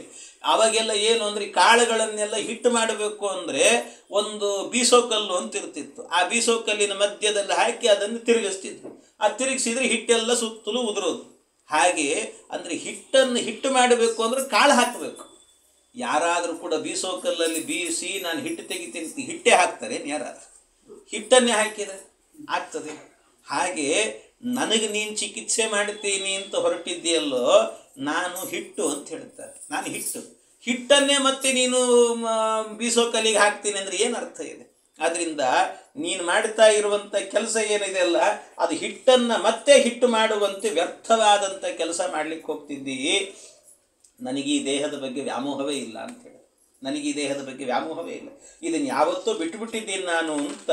ಅವಾಗೆಲ್ಲ ಏನು ಅಂದರೆ ಕಾಳುಗಳನ್ನೆಲ್ಲ ಹಿಟ್ಟು ಮಾಡಬೇಕು ಅಂದರೆ ಒಂದು ಬೀಸೋಕಲ್ಲು ಅಂತ ಇರ್ತಿತ್ತು. ಆ ಬೀಸೋಕಲ್ಲಿನ ಮಧ್ಯದಲ್ಲಿ ಹಾಕಿ ಅದನ್ನು ತಿರುಗಿಸ್ತಿದ್ರು. ಆ ತಿರುಗಿಸಿದ್ರೆ ಹಿಟ್ಟೆಲ್ಲ ಸುತ್ತಲೂ ಉದುರೋದು. ಹಾಗೆ ಅಂದರೆ ಹಿಟ್ಟು ಮಾಡಬೇಕು ಅಂದರೆ ಕಾಳು ಹಾಕಬೇಕು. ಯಾರಾದರೂ ಕೂಡ ಬೀಸೋಕಲ್ಲಲ್ಲಿ ಬೀಸಿ ನಾನು ಹಿಟ್ಟು ತೆಗಿತೀನಿ, ಹಿಟ್ಟೇ ಹಾಕ್ತಾರೆ ಯಾರಾದರೂ? ಹಿಟ್ಟನ್ನೇ ಹಾಕಿದರೆ ಆಗ್ತದೆ. ಹಾಗೆ ನನಗೆ ನೀನು ಚಿಕಿತ್ಸೆ ಮಾಡ್ತೀನಿ ಅಂತ ಹೊರಟಿದ್ದೀಯಲ್ಲೋ, ನಾನು ಹಿಟ್ಟು ಅಂತ ಹೇಳ್ತಾರೆ. ನಾನು ಹಿಟ್ಟನ್ನೇ ಮತ್ತೆ ನೀನು ಬೀಸೋ ಕಲ್ಲಿಗೆ ಹಾಕ್ತೀನಿ ಅಂದರೆ ಏನು ಅರ್ಥ ಇದೆ? ಆದ್ದರಿಂದ ನೀನು ಮಾಡ್ತಾ ಇರುವಂಥ ಕೆಲಸ ಏನಿದೆ ಅಲ್ಲ, ಅದು ಹಿಟ್ಟನ್ನು ಮತ್ತೆ ಹಿಟ್ಟು ಮಾಡುವಂತೆ ವ್ಯರ್ಥವಾದಂಥ ಕೆಲಸ ಮಾಡಲಿಕ್ಕೆ ಹೋಗ್ತಿದ್ದೀ. ನನಗೆ ಈ ದೇಹದ ಬಗ್ಗೆ ವ್ಯಾಮೋಹವೇ ಇಲ್ಲ ಅಂತೇಳಿ, ನನಗೆ ಈ ದೇಹದ ಬಗ್ಗೆ ವ್ಯಾಮೋಹವೇ ಇಲ್ಲ, ಇದನ್ನು ಯಾವತ್ತೂ ಬಿಟ್ಟುಬಿಟ್ಟಿದ್ದೀನಿ ನಾನು ಅಂತ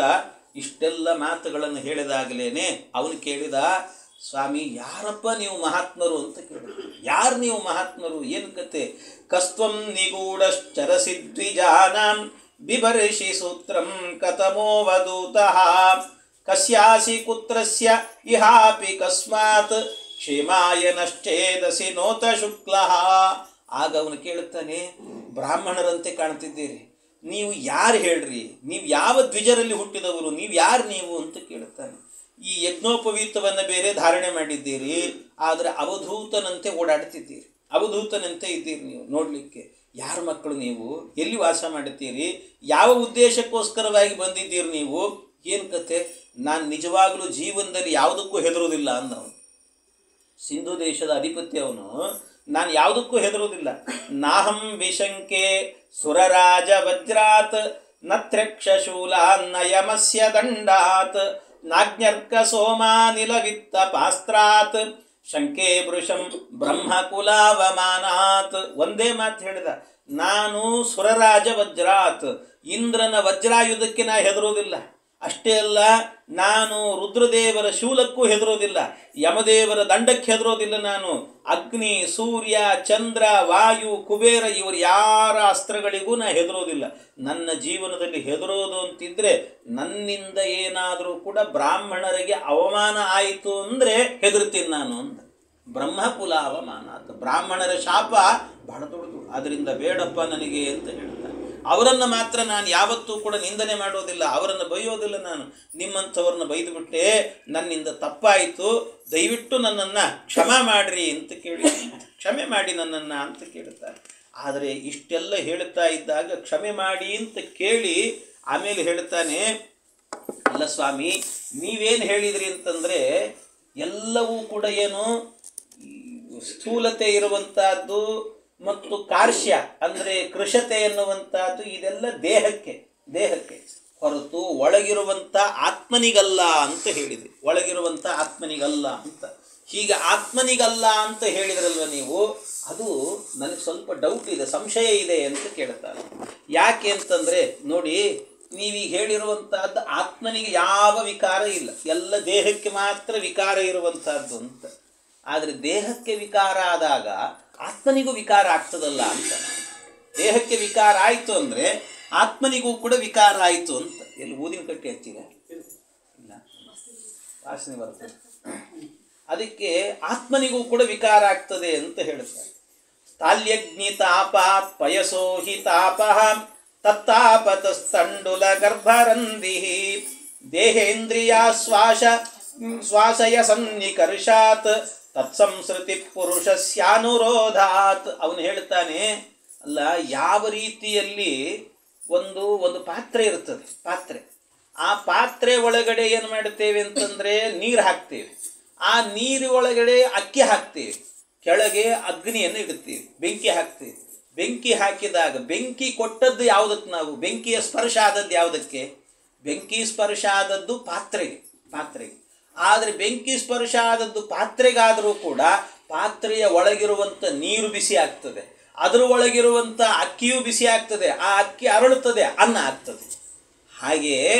ಇಷ್ಟೆಲ್ಲ ಮಾತುಗಳನ್ನು ಹೇಳಿದಾಗಲೇ ಅವನು ಕೇಳಿದ, ಸ್ವಾಮಿ ಯಾರಪ್ಪ ನೀವು ಮಹಾತ್ಮರು ಅಂತ ಕೇಳಿದ್ರು. ಯಾರು ನೀವು ಮಹಾತ್ಮರು, ಏನು ಕತೆ? ಕಸ್ತ್ವಂ ನಿಗೂಢಶ್ಚರಸಿದ್ವಿಜಾನಾಂ ಬಿಭರ್ಷಿ ಸೂತ್ರಂ ಕತಮೋವಧೂತಃ ಕಸ್ಯಾಸಿ ಕುತ್ರಸ್ಯ ಇಹಾಪಿ ಕಸ್ಮಾತ್ ಕ್ಷೇಮಾಯ ನಶ್ಚೇದಸಿ ನೋತ ಶುಕ್ಲಃ. ಆಗ ಅವನು ಕೇಳುತ್ತಾನೆ, ಬ್ರಾಹ್ಮಣರಂತೆ ಕಾಣ್ತಿದ್ದೀರಿ, ನೀವು ಯಾರು ಹೇಳ್ರಿ, ನೀವು ಯಾವ ದ್ವಿಜರಲ್ಲಿ ಹುಟ್ಟಿದವರು, ನೀವು ಯಾರು ನೀವು ಅಂತ ಕೇಳುತ್ತಾನೆ. ಈ ಯಜ್ಞೋಪವೀತವನ್ನು ಬೇರೆ ಧಾರಣೆ ಮಾಡಿದ್ದೀರಿ, ಆದರೆ ಅವಧೂತನಂತೆ ಓಡಾಡ್ತಿದ್ದೀರಿ, ಅವಧೂತನಂತೆ ಇದ್ದೀರಿ. ನೀವು ನೋಡಲಿಕ್ಕೆ ಯಾರ ಮಕ್ಕಳು ನೀವು? ಎಲ್ಲಿ ವಾಸ ಮಾಡುತ್ತೀರಿ? ಯಾವ ಉದ್ದೇಶಕ್ಕೋಸ್ಕರವಾಗಿ ಬಂದಿದ್ದೀರಿ ನೀವು? ಏನು ಕತೆ? ನಾನು ನಿಜವಾಗಲೂ ಜೀವನದಲ್ಲಿ ಯಾವುದಕ್ಕೂ ಹೆದರೋದಿಲ್ಲ ಅಂದವನು. ಸಿಂಧು ದೇಶದ ಅಧಿಪತಿ ಅವನು. ನಾನು ಯಾವುದಕ್ಕೂ ಹೆದರೋದಿಲ್ಲ. ನಾಹಂ ವಿಶಂಕೆ ಸುರರಾಜ ವಜ್ರಾತ್ ನತ್ರಕ್ಷಶೂಲಾನ್ನಯಮಸ್ಯ ದಂಡಾತ್ ನಾಜ್ಞರ್ಕ ಸೋಮಾನಿಲವಿತ್ತ ಪಾಸ್ತ್ರಾತ್ ಶಂಕೆ ವೃಷಂ ಬ್ರಹ್ಮಕುಲಾವಮಾನಾತ್. ಒಂದೇ ಮಾತು ಹೇಳಿದ, ನಾನು ಸುರರಾಜ ವಜ್ರಾತ್, ಇಂದ್ರನ ವಜ್ರಾಯುಧಕ್ಕೆ ನಾ ಹೆದರೋದಿಲ್ಲ. ಅಷ್ಟೇ ಅಲ್ಲ, ನಾನು ರುದ್ರದೇವರ ಶೂಲಕ್ಕೂ ಹೆದರೋದಿಲ್ಲ, ಯಮದೇವರ ದಂಡಕ್ಕೆ ಹೆದರೋದಿಲ್ಲ. ನಾನು ಅಗ್ನಿ, ಸೂರ್ಯ, ಚಂದ್ರ, ವಾಯು, ಕುಬೇರ ಇವರು ಯಾರ ಅಸ್ತ್ರಗಳಿಗೂ ನಾ ಹೆದರೋದಿಲ್ಲ. ನನ್ನ ಜೀವನದಲ್ಲಿ ಹೆದರೋದು ಅಂತಿದ್ರೆ ನನ್ನಿಂದ ಏನಾದರೂ ಕೂಡ ಬ್ರಾಹ್ಮಣರಿಗೆ ಅವಮಾನ ಆಯಿತು ಅಂದರೆ ಹೆದರ್ತೀನಿ ನಾನು ಅಂತ. ಬ್ರಹ್ಮಕುಲ ಅವಮಾನ ಅಂತ, ಬ್ರಾಹ್ಮಣರ ಶಾಪ ಬಹಳ ದೊಡ್ಡದು, ಅದರಿಂದ ಬೇಡಪ್ಪ ನನಗೆ ಅಂತ ಹೇಳ್ತಾರೆ. ಅವರನ್ನು ಮಾತ್ರ ನಾನು ಯಾವತ್ತೂ ಕೂಡ ನಿಂದನೆ ಮಾಡೋದಿಲ್ಲ, ಅವರನ್ನು ಬೈಯೋದಿಲ್ಲ. ನಾನು ನಿಮ್ಮಂಥವ್ರನ್ನ ಬೈದುಬಿಟ್ಟೆ, ನನ್ನಿಂದ ತಪ್ಪಾಯಿತು, ದಯವಿಟ್ಟು ನನ್ನನ್ನು ಕ್ಷಮೆ ಮಾಡಿರಿ ಅಂತ ಕೇಳಿ, ಕ್ಷಮೆ ಮಾಡಿ ನನ್ನನ್ನು ಅಂತ ಕೇಳುತ್ತಾರೆ. ಆದರೆ ಇಷ್ಟೆಲ್ಲ ಹೇಳ್ತಾ ಇದ್ದಾಗ ಕ್ಷಮೆ ಮಾಡಿ ಅಂತ ಕೇಳಿ ಆಮೇಲೆ ಹೇಳ್ತಾನೆ, ಅಲ್ಲ ಸ್ವಾಮಿ, ನೀವೇನು ಹೇಳಿದ್ರಿ ಅಂತಂದರೆ ಎಲ್ಲವೂ ಕೂಡ ಏನು ಸ್ಥೂಲತೆ ಇರುವಂತಹದ್ದು ಮತ್ತು ಕಾರ್ಶ್ಯ ಅಂದರೆ ಕೃಶತೆ ಎನ್ನುವಂತಹದ್ದು ಇದೆಲ್ಲ ದೇಹಕ್ಕೆ ಹೊರತು ಒಳಗಿರುವಂಥ ಆತ್ಮನಿಗಲ್ಲ ಅಂತ ಹೇಳಿದೆ. ಒಳಗಿರುವಂಥ ಆತ್ಮನಿಗಲ್ಲ ಅಂತ. ಹೀಗೆ ಆತ್ಮನಿಗಲ್ಲ ಅಂತ ಹೇಳಿದ್ರಲ್ವ ನೀವು, ಅದು ನನಗೆ ಸ್ವಲ್ಪ ಡೌಟ್ ಇದೆ, ಸಂಶಯ ಇದೆ ಅಂತ ಕೇಳ್ತಾರೆ. ಯಾಕೆ ಅಂತಂದರೆ ನೋಡಿ, ನೀವೀಗ ಹೇಳಿರುವಂತಹದ್ದು ಆತ್ಮನಿಗೆ ಯಾವ ವಿಕಾರ ಇಲ್ಲ, ಎಲ್ಲ ದೇಹಕ್ಕೆ ಮಾತ್ರ ವಿಕಾರ ಇರುವಂತಹದ್ದು ಅಂತ. ಆದರೆ ದೇಹಕ್ಕೆ ವಿಕಾರ ಆದಾಗ ಆತ್ಮನಿಗೂ ವಿಕಾರ ಆಗ್ತದಲ್ಲ ಅಂತ. ದೇಹಕ್ಕೆ ವಿಕಾರ ಆಯಿತು ಅಂದರೆ ಆತ್ಮನಿಗೂ ಕೂಡ ವಿಕಾರ ಆಯಿತು ಅಂತ. ಎಲ್ಲಿ ಊದಿನ ಕಟ್ಟಿ ಹಚ್ಚಿದೆ? ಇಲ್ಲ, ವಾಸನೆ ಬರ್ತದೆ. ಅದಕ್ಕೆ ಆತ್ಮನಿಗೂ ಕೂಡ ವಿಕಾರ ಆಗ್ತದೆ ಅಂತ ಹೇಳ್ತಾರೆ. ತಾಲ್ಯಗ್ನಿ ತಾಪಾತ್ ಪಯಸೋ ಹಿ ತಾಪಃ ತತ್ತಾಪತಸ್ತಂಡುಲ ಗರ್ಭರಂಧಿ ದೇಹೇಂದ್ರಿಯ ಶ್ವಾಸಯ ಸನ್ನಿಕರ್ಷಾತ್ ತತ್ಸಂಸ್ಕೃತಿ ಪುರುಷಸ್ಯಾನುರೋಧಾತ್. ಅವನು ಹೇಳ್ತಾನೆ, ಅಲ್ಲ, ಯಾವ ರೀತಿಯಲ್ಲಿ ಒಂದು ಪಾತ್ರೆ ಇರ್ತದೆ, ಆ ಪಾತ್ರೆ ಒಳಗಡೆ ಏನು ಮಾಡ್ತೇವೆ ಅಂತಂದರೆ ನೀರು ಹಾಕ್ತೇವೆ, ಆ ನೀರು ಒಳಗಡೆ ಅಕ್ಕಿ ಹಾಕ್ತೇವೆ, ಕೆಳಗೆ ಅಗ್ನಿಯನ್ನು ಇಡುತ್ತೇವೆ, ಬೆಂಕಿ ಹಾಕ್ತೇವೆ. ಬೆಂಕಿ ಹಾಕಿದಾಗ ಬೆಂಕಿ ಕೊಟ್ಟದ್ದು ಯಾವುದಕ್ಕೆ? ನಾವು ಬೆಂಕಿಯ ಸ್ಪರ್ಶ ಆದದ್ದು ಯಾವುದಕ್ಕೆ? ಬೆಂಕಿ ಸ್ಪರ್ಶ ಆದದ್ದು ಪಾತ್ರೆಗೆ. ಆದರೆ ಬೆಂಕಿ ಸ್ಪರ್ಶ ಆದದ್ದು ಪಾತ್ರೆಗಾದರೂ ಕೂಡ ಪಾತ್ರೆಯ ಒಳಗಿರುವಂಥ ನೀರು ಬಿಸಿ ಆಗ್ತದೆ, ಅದರ ಒಳಗಿರುವಂಥ ಅಕ್ಕಿಯೂ ಬಿಸಿ ಆಗ್ತದೆ, ಆ ಅಕ್ಕಿ ಅರಳುತ್ತದೆ, ಅನ್ನ ಆಗ್ತದೆ. ಹಾಗೆಯೇ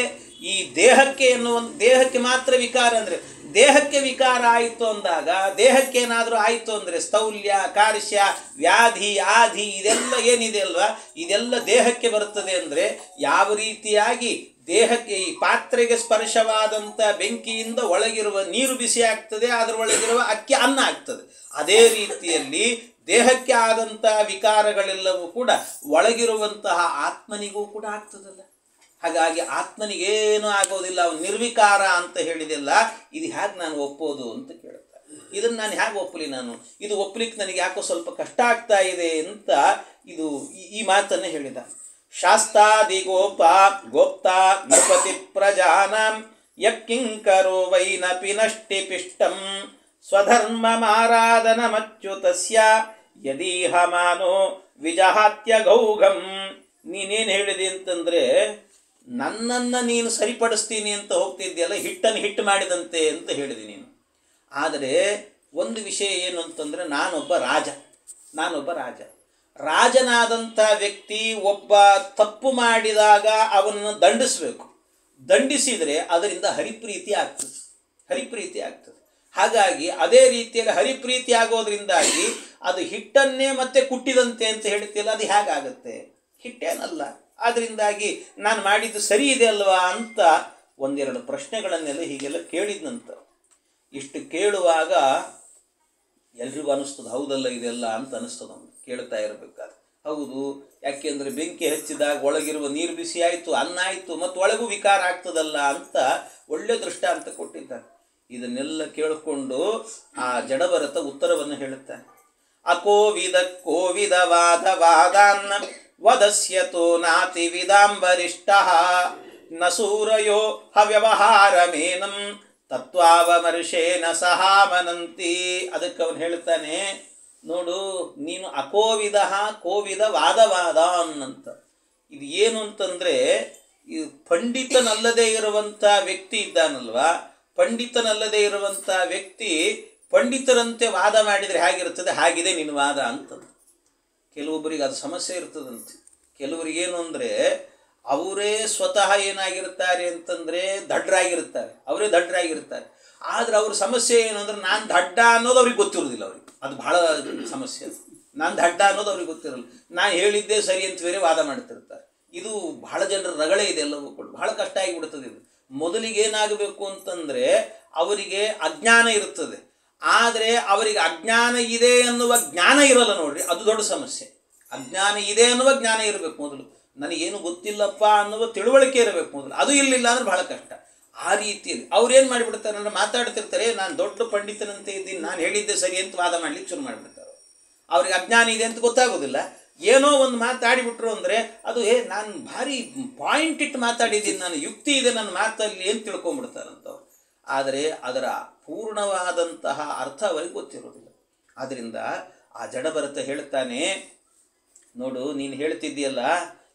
ಈ ದೇಹಕ್ಕೆ ಮಾತ್ರ ವಿಕಾರ ಅಂದರೆ, ದೇಹಕ್ಕೆ ವಿಕಾರ ಆಯಿತು ಅಂದಾಗ, ದೇಹಕ್ಕೆ ಏನಾದರೂ ಆಯಿತು ಅಂದರೆ ಸ್ಥೌಲ್ಯ, ಕಾರ್ಶ್ಯ, ವ್ಯಾಧಿ, ಆಧಿ ಇದೆಲ್ಲ ಏನಿದೆ ಅಲ್ವಾ, ಇದೆಲ್ಲ ದೇಹಕ್ಕೆ ಬರ್ತದೆ. ಅಂದರೆ ಯಾವ ರೀತಿಯಾಗಿ ದೇಹಕ್ಕೆ ಈ ಪಾತ್ರೆಗೆ ಸ್ಪರ್ಶವಾದಂಥ ಬೆಂಕಿಯಿಂದ ಒಳಗಿರುವ ನೀರು ಬಿಸಿ ಆಗ್ತದೆ, ಅದರೊಳಗಿರುವ ಅಕ್ಕಿ ಅನ್ನ ಆಗ್ತದೆ. ಅದೇ ರೀತಿಯಲ್ಲಿ ದೇಹಕ್ಕೆ ಆದಂಥ ವಿಕಾರಗಳೆಲ್ಲವೂ ಕೂಡ ಒಳಗಿರುವಂತಹ ಆತ್ಮನಿಗೂ ಕೂಡ ಆಗ್ತದಲ್ಲ. ಹಾಗಾಗಿ ಆತ್ಮನಿಗೇನು ಆಗೋದಿಲ್ಲ, ಅವನು ನಿರ್ವಿಕಾರ ಅಂತ ಹೇಳಿದೆಲ್ಲ, ಇದು ಹೇಗೆ ನಾನು ಒಪ್ಪೋದು ಅಂತ ಕೇಳ್ತಾರೆ. ಇದನ್ನು ನಾನು ಹೇಗೆ ಒಪ್ಪಲಿ? ಇದು ಒಪ್ಪಲಿಕ್ಕೆ ನನಗೆ ಯಾಕೋ ಸ್ವಲ್ಪ ಕಷ್ಟ ಆಗ್ತಾ ಇದೆ ಅಂತ ಈ ಮಾತನ್ನು ಹೇಳಿದ. ಶಾಸ್ತಾದಿ ಗೋಪ್ತಾ ನೃಪತಿ ಪ್ರಜಾನಾಂ ಯಕ್ಕಿಂಕರೋ ವೈನಪಿ ನಷ್ಟಿ ಪಿಷ್ಟಂ ಸ್ವಧರ್ಮ ಮಾರಾಧನ ಮಚ್ಯುತಸ್ಯ ಯದೀಹ ಮಾನೋ ವಿಜಹಾತ್ಯ ಗೌಘಂ. ನೀನೇನು ಹೇಳಿದೆ ಅಂತಂದರೆ, ನನ್ನನ್ನು ನೀನು ಸರಿಪಡಿಸ್ತೀನಿ ಅಂತ ಹೋಗ್ತಿದ್ದೀಯಲ್ಲ, ಹಿಟ್ಟನ್ನು ಹಿಟ್ಟು ಮಾಡಿದಂತೆ ಅಂತ ಹೇಳಿದೆ ನೀನು. ಆದರೆ ಒಂದು ವಿಷಯ ಏನು ಅಂತಂದರೆ, ನಾನೊಬ್ಬ ರಾಜ. ರಾಜನಾದಂಥ ವ್ಯಕ್ತಿ ಒಬ್ಬ ತಪ್ಪು ಮಾಡಿದಾಗ ಅವನನ್ನು ದಂಡಿಸಿದರೆ ಅದರಿಂದ ಹರಿಪ್ರೀತಿ ಆಗ್ತದೆ. ಹಾಗಾಗಿ ಅದೇ ರೀತಿಯಲ್ಲಿ ಹರಿಪ್ರೀತಿ ಆಗೋದ್ರಿಂದಾಗಿ ಅದು ಹಿಟ್ಟನ್ನೇ ಮತ್ತೆ ಕುಟ್ಟಿದಂತೆ ಅಂತ ಹೇಳ್ತಿಲ್ಲ, ಅದು ಹೇಗಾಗುತ್ತೆ? ಹಿಟ್ಟೇನಲ್ಲ. ಅದರಿಂದಾಗಿ ನಾನು ಮಾಡಿದ್ದು ಸರಿ ಇದೆ ಅಲ್ವಾ ಅಂತ ಒಂದೆರಡು ಪ್ರಶ್ನೆಗಳನ್ನೆಲ್ಲ ಹೀಗೆಲ್ಲ ಕೇಳಿದ ನಂತರ, ಇಷ್ಟು ಕೇಳುವಾಗ ಎಲ್ರಿಗೂ ಅನ್ನಿಸ್ತದೆ, ಹೌದಲ್ಲ ಇದೆಲ್ಲ ಅಂತ ಅನ್ನಿಸ್ತದೆ. ಅವ್ನು ಕೇಳ್ತಾ ಇರಬೇಕಾದ್ರೆ ಹೌದು, ಯಾಕೆಂದರೆ ಬೆಂಕಿ ಹಚ್ಚಿದಾಗ ಒಳಗಿರುವ ನೀರು ಬಿಸಿ ಆಯಿತು, ಅನ್ನ ಆಯಿತು, ಮತ್ತು ಒಳಗೂ ವಿಕಾರ ಆಗ್ತದಲ್ಲ ಅಂತ ಒಳ್ಳೆ ದೃಷ್ಟಾಂತ ಕೊಟ್ಟಿದ್ದಾರೆ. ಇದನ್ನೆಲ್ಲ ಕೇಳಿಕೊಂಡು ಆ ಜಡಭರತ ಉತ್ತರವನ್ನು ಹೇಳುತ್ತಾನೆ. ಅಕೋವಿದ ಕೋವಿದ ವಾದ ವಾದಾನ್ನ ವದಸ್ಯತೋ ನಾತಿ ವಿದಾಂಬರಿಷ್ಟ ನ ಸೂರಯೋ ಹವ್ಯವಹಾರಮೇನಂ ತತ್ವಾವಮರ್ಷೇನ ಸಹಾಮನಂತಿ. ಅದಕ್ಕೆ ಅವನು ಹೇಳ್ತಾನೆ, ನೋಡು, ನೀನು ಅಕೋವಿದ ಕೋವಿದ ವಾದವಾದಾನ್ ಅಂತ. ಇದು ಏನು ಅಂತಂದರೆ, ಈ ಪಂಡಿತನಲ್ಲದೆ ಇರುವಂಥ ವ್ಯಕ್ತಿ ಇದ್ದಾನಲ್ವಾ, ಪಂಡಿತನಲ್ಲದೆ ಇರುವಂಥ ವ್ಯಕ್ತಿ ಪಂಡಿತರಂತೆ ವಾದ ಮಾಡಿದರೆ ಹೇಗಿರ್ತದೆ, ಹಾಗಿದೆ ನಿನ್ನ ವಾದ ಅಂತಂದು. ಕೆಲವೊಬ್ಬರಿಗೆ ಅದು ಸಮಸ್ಯೆ ಇರ್ತದಂತೆ. ಕೆಲವರಿಗೇನು ಅಂದರೆ, ಅವರೇ ಸ್ವತಃ ಏನಾಗಿರ್ತಾರೆ ಅಂತಂದರೆ ದಡ್ಡರಾಗಿರ್ತಾರೆ, ಅವರೇ ದಡ್ಡರಾಗಿರ್ತಾರೆ. ಆದರೆ ಅವ್ರ ಸಮಸ್ಯೆ ಏನು ಅಂದರೆ, ನಾನು ದಡ್ಡ ಅನ್ನೋದು ಅವ್ರಿಗೆ ಗೊತ್ತಿರೋದಿಲ್ಲ. ಅವ್ರಿಗೆ ಅದು ಭಾಳ ಸಮಸ್ಯೆ. ಅದು ನಾನು ದಡ್ಡ ಅನ್ನೋದು ಅವ್ರಿಗೆ ಗೊತ್ತಿರಲ್ಲ. ನಾನು ಹೇಳಿದ್ದೇ ಸರಿ ಅಂತ ಬೇರೆ ವಾದ ಮಾಡ್ತಿರ್ತಾರೆ. ಇದು ಬಹಳ ಜನರ ರಗಳೆ ಇದೆ, ಎಲ್ಲವೂ ಕೂಡ ಬಹಳ ಕಷ್ಟ ಆಗಿಬಿಡ್ತದೆ. ಇದು ಮೊದಲಿಗೆ ಏನಾಗಬೇಕು ಅಂತಂದರೆ, ಅವರಿಗೆ ಅಜ್ಞಾನ ಇರ್ತದೆ, ಆದರೆ ಅವರಿಗೆ ಅಜ್ಞಾನ ಇದೆ ಅನ್ನುವ ಜ್ಞಾನ ಇರಲ್ಲ. ನೋಡ್ರಿ, ಅದು ದೊಡ್ಡ ಸಮಸ್ಯೆ. ಅಜ್ಞಾನ ಇದೆ ಅನ್ನುವ ಜ್ಞಾನ ಇರಬೇಕು ಮೊದಲು. ನನಗೇನು ಗೊತ್ತಿಲ್ಲಪ್ಪ ಅನ್ನುವ ತಿಳುವಳಿಕೆ ಇರಬೇಕು ಮೊದಲು. ಅದು ಇರಲಿಲ್ಲ ಅಂದ್ರೆ ಬಹಳ ಕಷ್ಟ. ಆ ರೀತಿಯಲ್ಲಿ ಅವ್ರೇನು ಮಾಡಿಬಿಡ್ತಾರೆ ಅಂದರೆ, ಮಾತಾಡ್ತಿರ್ತಾರೆ, ನಾನು ದೊಡ್ಡ ಪಂಡಿತನಂತೆ ಇದ್ದೀನಿ, ನಾನು ಹೇಳಿದ್ದೆ ಸರಿ ಅಂತ ವಾದ ಮಾಡ್ಲಿಕ್ಕೆ ಶುರು ಮಾಡಿಬಿಡ್ತಾರೆ. ಅವ್ರಿಗೆ ಅಜ್ಞಾನ ಇದೆ ಅಂತ ಗೊತ್ತಾಗೋದಿಲ್ಲ. ಏನೋ ಒಂದು ಮಾತಾಡಿಬಿಟ್ರು ಅಂದರೆ ಅದು ನಾನು ಭಾರಿ ಪಾಯಿಂಟ್ ಇಟ್ಟು ಮಾತಾಡಿದ್ದೀನಿ, ನಾನು ಯುಕ್ತಿ ಇದೆ ನನ್ನ ಮಾತಲ್ಲಿ ಏನು ತಿಳ್ಕೊಂಬಿಡ್ತಾರಂತವ್ರು. ಆದರೆ ಅದರ ಪೂರ್ಣವಾದಂತಹ ಅರ್ಥ ಅವರಿಗೆ ಗೊತ್ತಿರೋದಿಲ್ಲ. ಆದ್ದರಿಂದ ಆ ಜಡಭರತ ಹೇಳ್ತಾನೆ, ನೋಡು, ನೀನು ಹೇಳ್ತಿದ್ದೀಯಲ್ಲ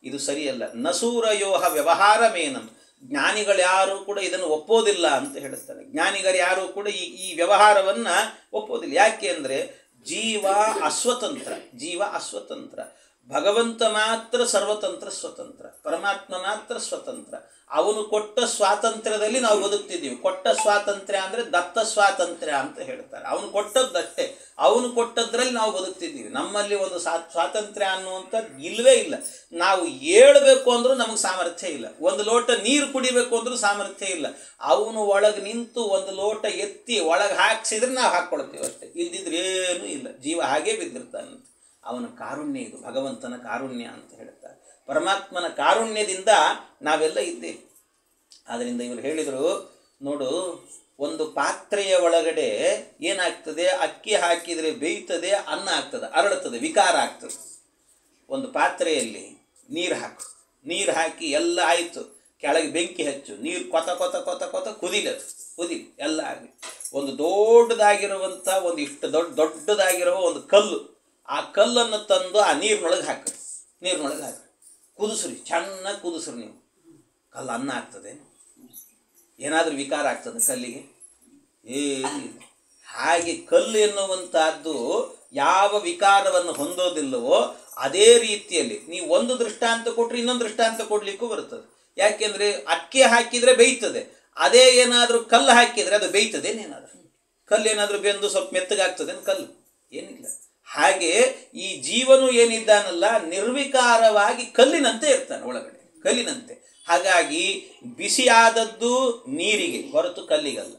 ಇದು ಸರಿಯಲ್ಲ. ನಸೂರಯೋಹ ವ್ಯವಹಾರ ಮೇನಂ, ಜ್ಞಾನಿಗಳು ಯಾರೂ ಕೂಡ ಇದನ್ನು ಒಪ್ಪೋದಿಲ್ಲ ಅಂತ ಹೇಳ್ತಾನೆ. ಜ್ಞಾನಿಗಳು ಯಾರೂ ಕೂಡ ಈ ವ್ಯವಹಾರವನ್ನು ಒಪ್ಪೋದಿಲ್ಲ. ಯಾಕೆ ಅಂದರೆ, ಜೀವ ಅಸ್ವತಂತ್ರ, ಜೀವ ಅಸ್ವತಂತ್ರ. ಭಗವಂತ ಮಾತ್ರ ಸರ್ವತಂತ್ರ ಸ್ವತಂತ್ರ, ಪರಮಾತ್ಮ ಮಾತ್ರ ಸ್ವತಂತ್ರ. ಅವನು ಕೊಟ್ಟ ಸ್ವಾತಂತ್ರ್ಯದಲ್ಲಿ ನಾವು ಬದುಕ್ತಿದ್ದೀವಿ. ಕೊಟ್ಟ ಸ್ವಾತಂತ್ರ್ಯ ಅಂದರೆ ದತ್ತ ಸ್ವಾತಂತ್ರ್ಯ ಅಂತ ಹೇಳ್ತಾರೆ. ಅವನು ಕೊಟ್ಟದ್ದಷ್ಟೇ, ಅವನು ಕೊಟ್ಟದ್ರಲ್ಲಿ ನಾವು ಬದುಕ್ತಿದ್ದೀವಿ. ನಮ್ಮಲ್ಲಿ ಒಂದು ಸ್ವಾತಂತ್ರ್ಯ ಅನ್ನುವಂಥದ್ದು ಇಲ್ಲವೇ ಇಲ್ಲ. ನಾವು ಏಳಬೇಕು ಅಂದರೂ ನಮಗೆ ಸಾಮರ್ಥ್ಯ ಇಲ್ಲ. ಒಂದು ಲೋಟ ನೀರು ಕುಡಿಬೇಕು ಅಂದರೂ ಸಾಮರ್ಥ್ಯ ಇಲ್ಲ. ಅವನು ಒಳಗೆ ನಿಂತು ಒಂದು ಲೋಟ ಎತ್ತಿ ಒಳಗೆ ಹಾಕಿಸಿದ್ರೆ ನಾವು ಹಾಕ್ಕೊಳ್ತೀವಿ ಅಷ್ಟೇ, ಇಲ್ದಿದ್ರೆ ಏನೂ ಇಲ್ಲ. ಜೀವ ಹಾಗೇ ಬಿದ್ದಿರ್ತಾನಂತೆ. ಅವನ ಕಾರುಣ್ಯ ಇದು, ಭಗವಂತನ ಕಾರುಣ್ಯ ಅಂತ ಹೇಳ್ತಾರೆ. ಪರಮಾತ್ಮನ ಕಾರುಣ್ಯದಿಂದ ನಾವೆಲ್ಲ ಇದ್ದೇವೆ. ಆದ್ದರಿಂದ ಇವರು ಹೇಳಿದರು, ನೋಡು, ಒಂದು ಪಾತ್ರೆಯ ಒಳಗಡೆ ಏನಾಗ್ತದೆ, ಅಕ್ಕಿ ಹಾಕಿದರೆ ಬೇಯ್ತದೆ, ಅನ್ನ ಆಗ್ತದೆ, ಅರಳುತ್ತದೆ, ವಿಕಾರ ಆಗ್ತದೆ. ಒಂದು ಪಾತ್ರೆಯಲ್ಲಿ ನೀರು ಹಾಕು, ನೀರು ಹಾಕಿ ಎಲ್ಲ ಆಯಿತು, ಕೆಳಗೆ ಬೆಂಕಿ ಹಚ್ಚು, ನೀರು ಕೊತ ಕೊತ ಕೊತ ಕೊತ ಕುದಿಲಿ ಎಲ್ಲ ಆಗಲಿ. ಒಂದು ದೊಡ್ಡದಾಗಿರುವಂಥ ಒಂದು ಇಷ್ಟು ದೊಡ್ಡದಾಗಿರುವ ಒಂದು ಕಲ್ಲು, ಆ ಕಲ್ಲನ್ನು ತಂದು ಆ ನೀರಿನೊಳಗೆ ಹಾಕ್ರಿ, ಕುದಿಸ್ರಿ, ಚೆನ್ನಾಗಿ ಕುದಿಸ್ರಿ. ನೀವು ಕಲ್ಲು ಅನ್ನ ಆಗ್ತದೆ? ಏನಾದರೂ ವಿಕಾರ ಆಗ್ತದೆ ಕಲ್ಲಿಗೆ? ಏನಿಲ್ಲ. ಹಾಗೆ ಕಲ್ಲು ಎನ್ನುವಂಥದ್ದು ಯಾವ ವಿಕಾರವನ್ನು ಹೊಂದೋದಿಲ್ಲವೋ ಅದೇ ರೀತಿಯಲ್ಲಿ ನೀವು ಒಂದು ದೃಷ್ಟಾಂತ ಕೊಟ್ಟರೆ ಇನ್ನೊಂದು ದೃಷ್ಟಾಂತ ಕೊಡಲಿಕ್ಕೂ ಬರ್ತದೆ. ಯಾಕೆಂದರೆ ಅಕ್ಕಿ ಹಾಕಿದರೆ ಬೇಯ್ತದೆ, ಅದೇ ಏನಾದರೂ ಕಲ್ಲು ಹಾಕಿದರೆ ಅದು ಬೇಯ್ತದೇನೇನಾದರೂ? ಕಲ್ಲು ಏನಾದರೂ ಬೆಂದು ಸ್ವಲ್ಪ ಮೆತ್ತಗಾಗ್ತದೆ ಕಲ್ಲು? ಏನಿಲ್ಲ. ಹಾಗೆ ಈ ಜೀವನು ಏನಿದ್ದಾನಲ್ಲ, ನಿರ್ವಿಕಾರವಾಗಿ ಕಲ್ಲಿನಂತೆ ಇರ್ತಾನೆ, ಒಳಗಡೆ ಕಲ್ಲಿನಂತೆ. ಹಾಗಾಗಿ ಬಿಸಿಯಾದದ್ದು ನೀರಿಗೆ ಹೊರತು ಕಲ್ಲಿಗಲ್ಲ.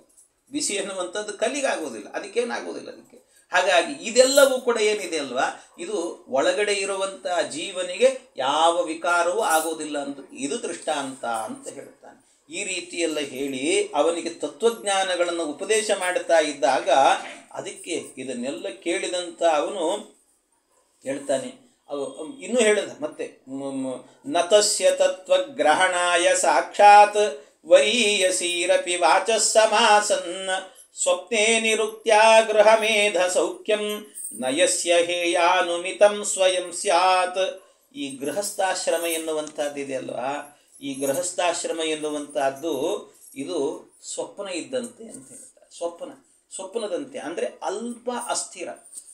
ಬಿಸಿ ಎನ್ನುವಂಥದ್ದು ಕಲ್ಲಿಗಾಗೋದಿಲ್ಲ, ಅದಕ್ಕೇನಾಗೋದಿಲ್ಲ ಅದಕ್ಕೆ. ಹಾಗಾಗಿ ಇದೆಲ್ಲವೂ ಕೂಡ ಏನಿದೆ ಅಲ್ವಾ, ಇದು ಒಳಗಡೆ ಇರುವಂಥ ಜೀವನಿಗೆ ಯಾವ ವಿಕಾರವೂ ಆಗೋದಿಲ್ಲ ಅಂತ ಇದು ದೃಷ್ಟಾಂತ ಅಂತ ಹೇಳ್ತಾನೆ. ಈ ರೀತಿಯೆಲ್ಲ ಹೇಳಿ ಅವನಿಗೆ ತತ್ವಜ್ಞಾನಗಳನ್ನು ಉಪದೇಶ ಮಾಡ್ತಾ ಇದ್ದಾಗ ಅದಕ್ಕೆ ಇದನ್ನೆಲ್ಲ ಕೇಳಿದಂಥ ಅವನು ಹೇಳ್ತಾನೆ, ಇನ್ನೂ ಹೇಳಿದ ಮತ್ತೆ, ನತಸ್ಯ ತತ್ವಗ್ರಹಣಾಯ ಸಾಕ್ಷಾತ್ ವರೀಯಸೀರಪಿ ವಾಚಸ್ಸಮಾಸನ್ನ ಸ್ವಪ್ನೇ ನಿರುಕ್ತ್ಯಾ ಗೃಹಮೇಧ ಸೌಖ್ಯಂ ನಯಸ್ಯ ಹೇಯಾನುಮಿತಂ ಸ್ವಯಂ ಸ್ಯಾತ್. ಈ ಗೃಹಸ್ಥಾಶ್ರಮ ಎನ್ನುವಂಥದ್ದು ಇದೆಯಲ್ವಾ, ಈ ಗೃಹಸ್ಥಾಶ್ರಮ ಎನ್ನುವಂಥದ್ದು ಇದು ಸ್ವಪ್ನ ಇದ್ದಂತೆ ಅಂತ ಹೇಳ್ತಾರೆ. ಸ್ವಪ್ನದಂತೆ ಅಂದರೆ ಅಲ್ಪ ಅಸ್ಥಿರ.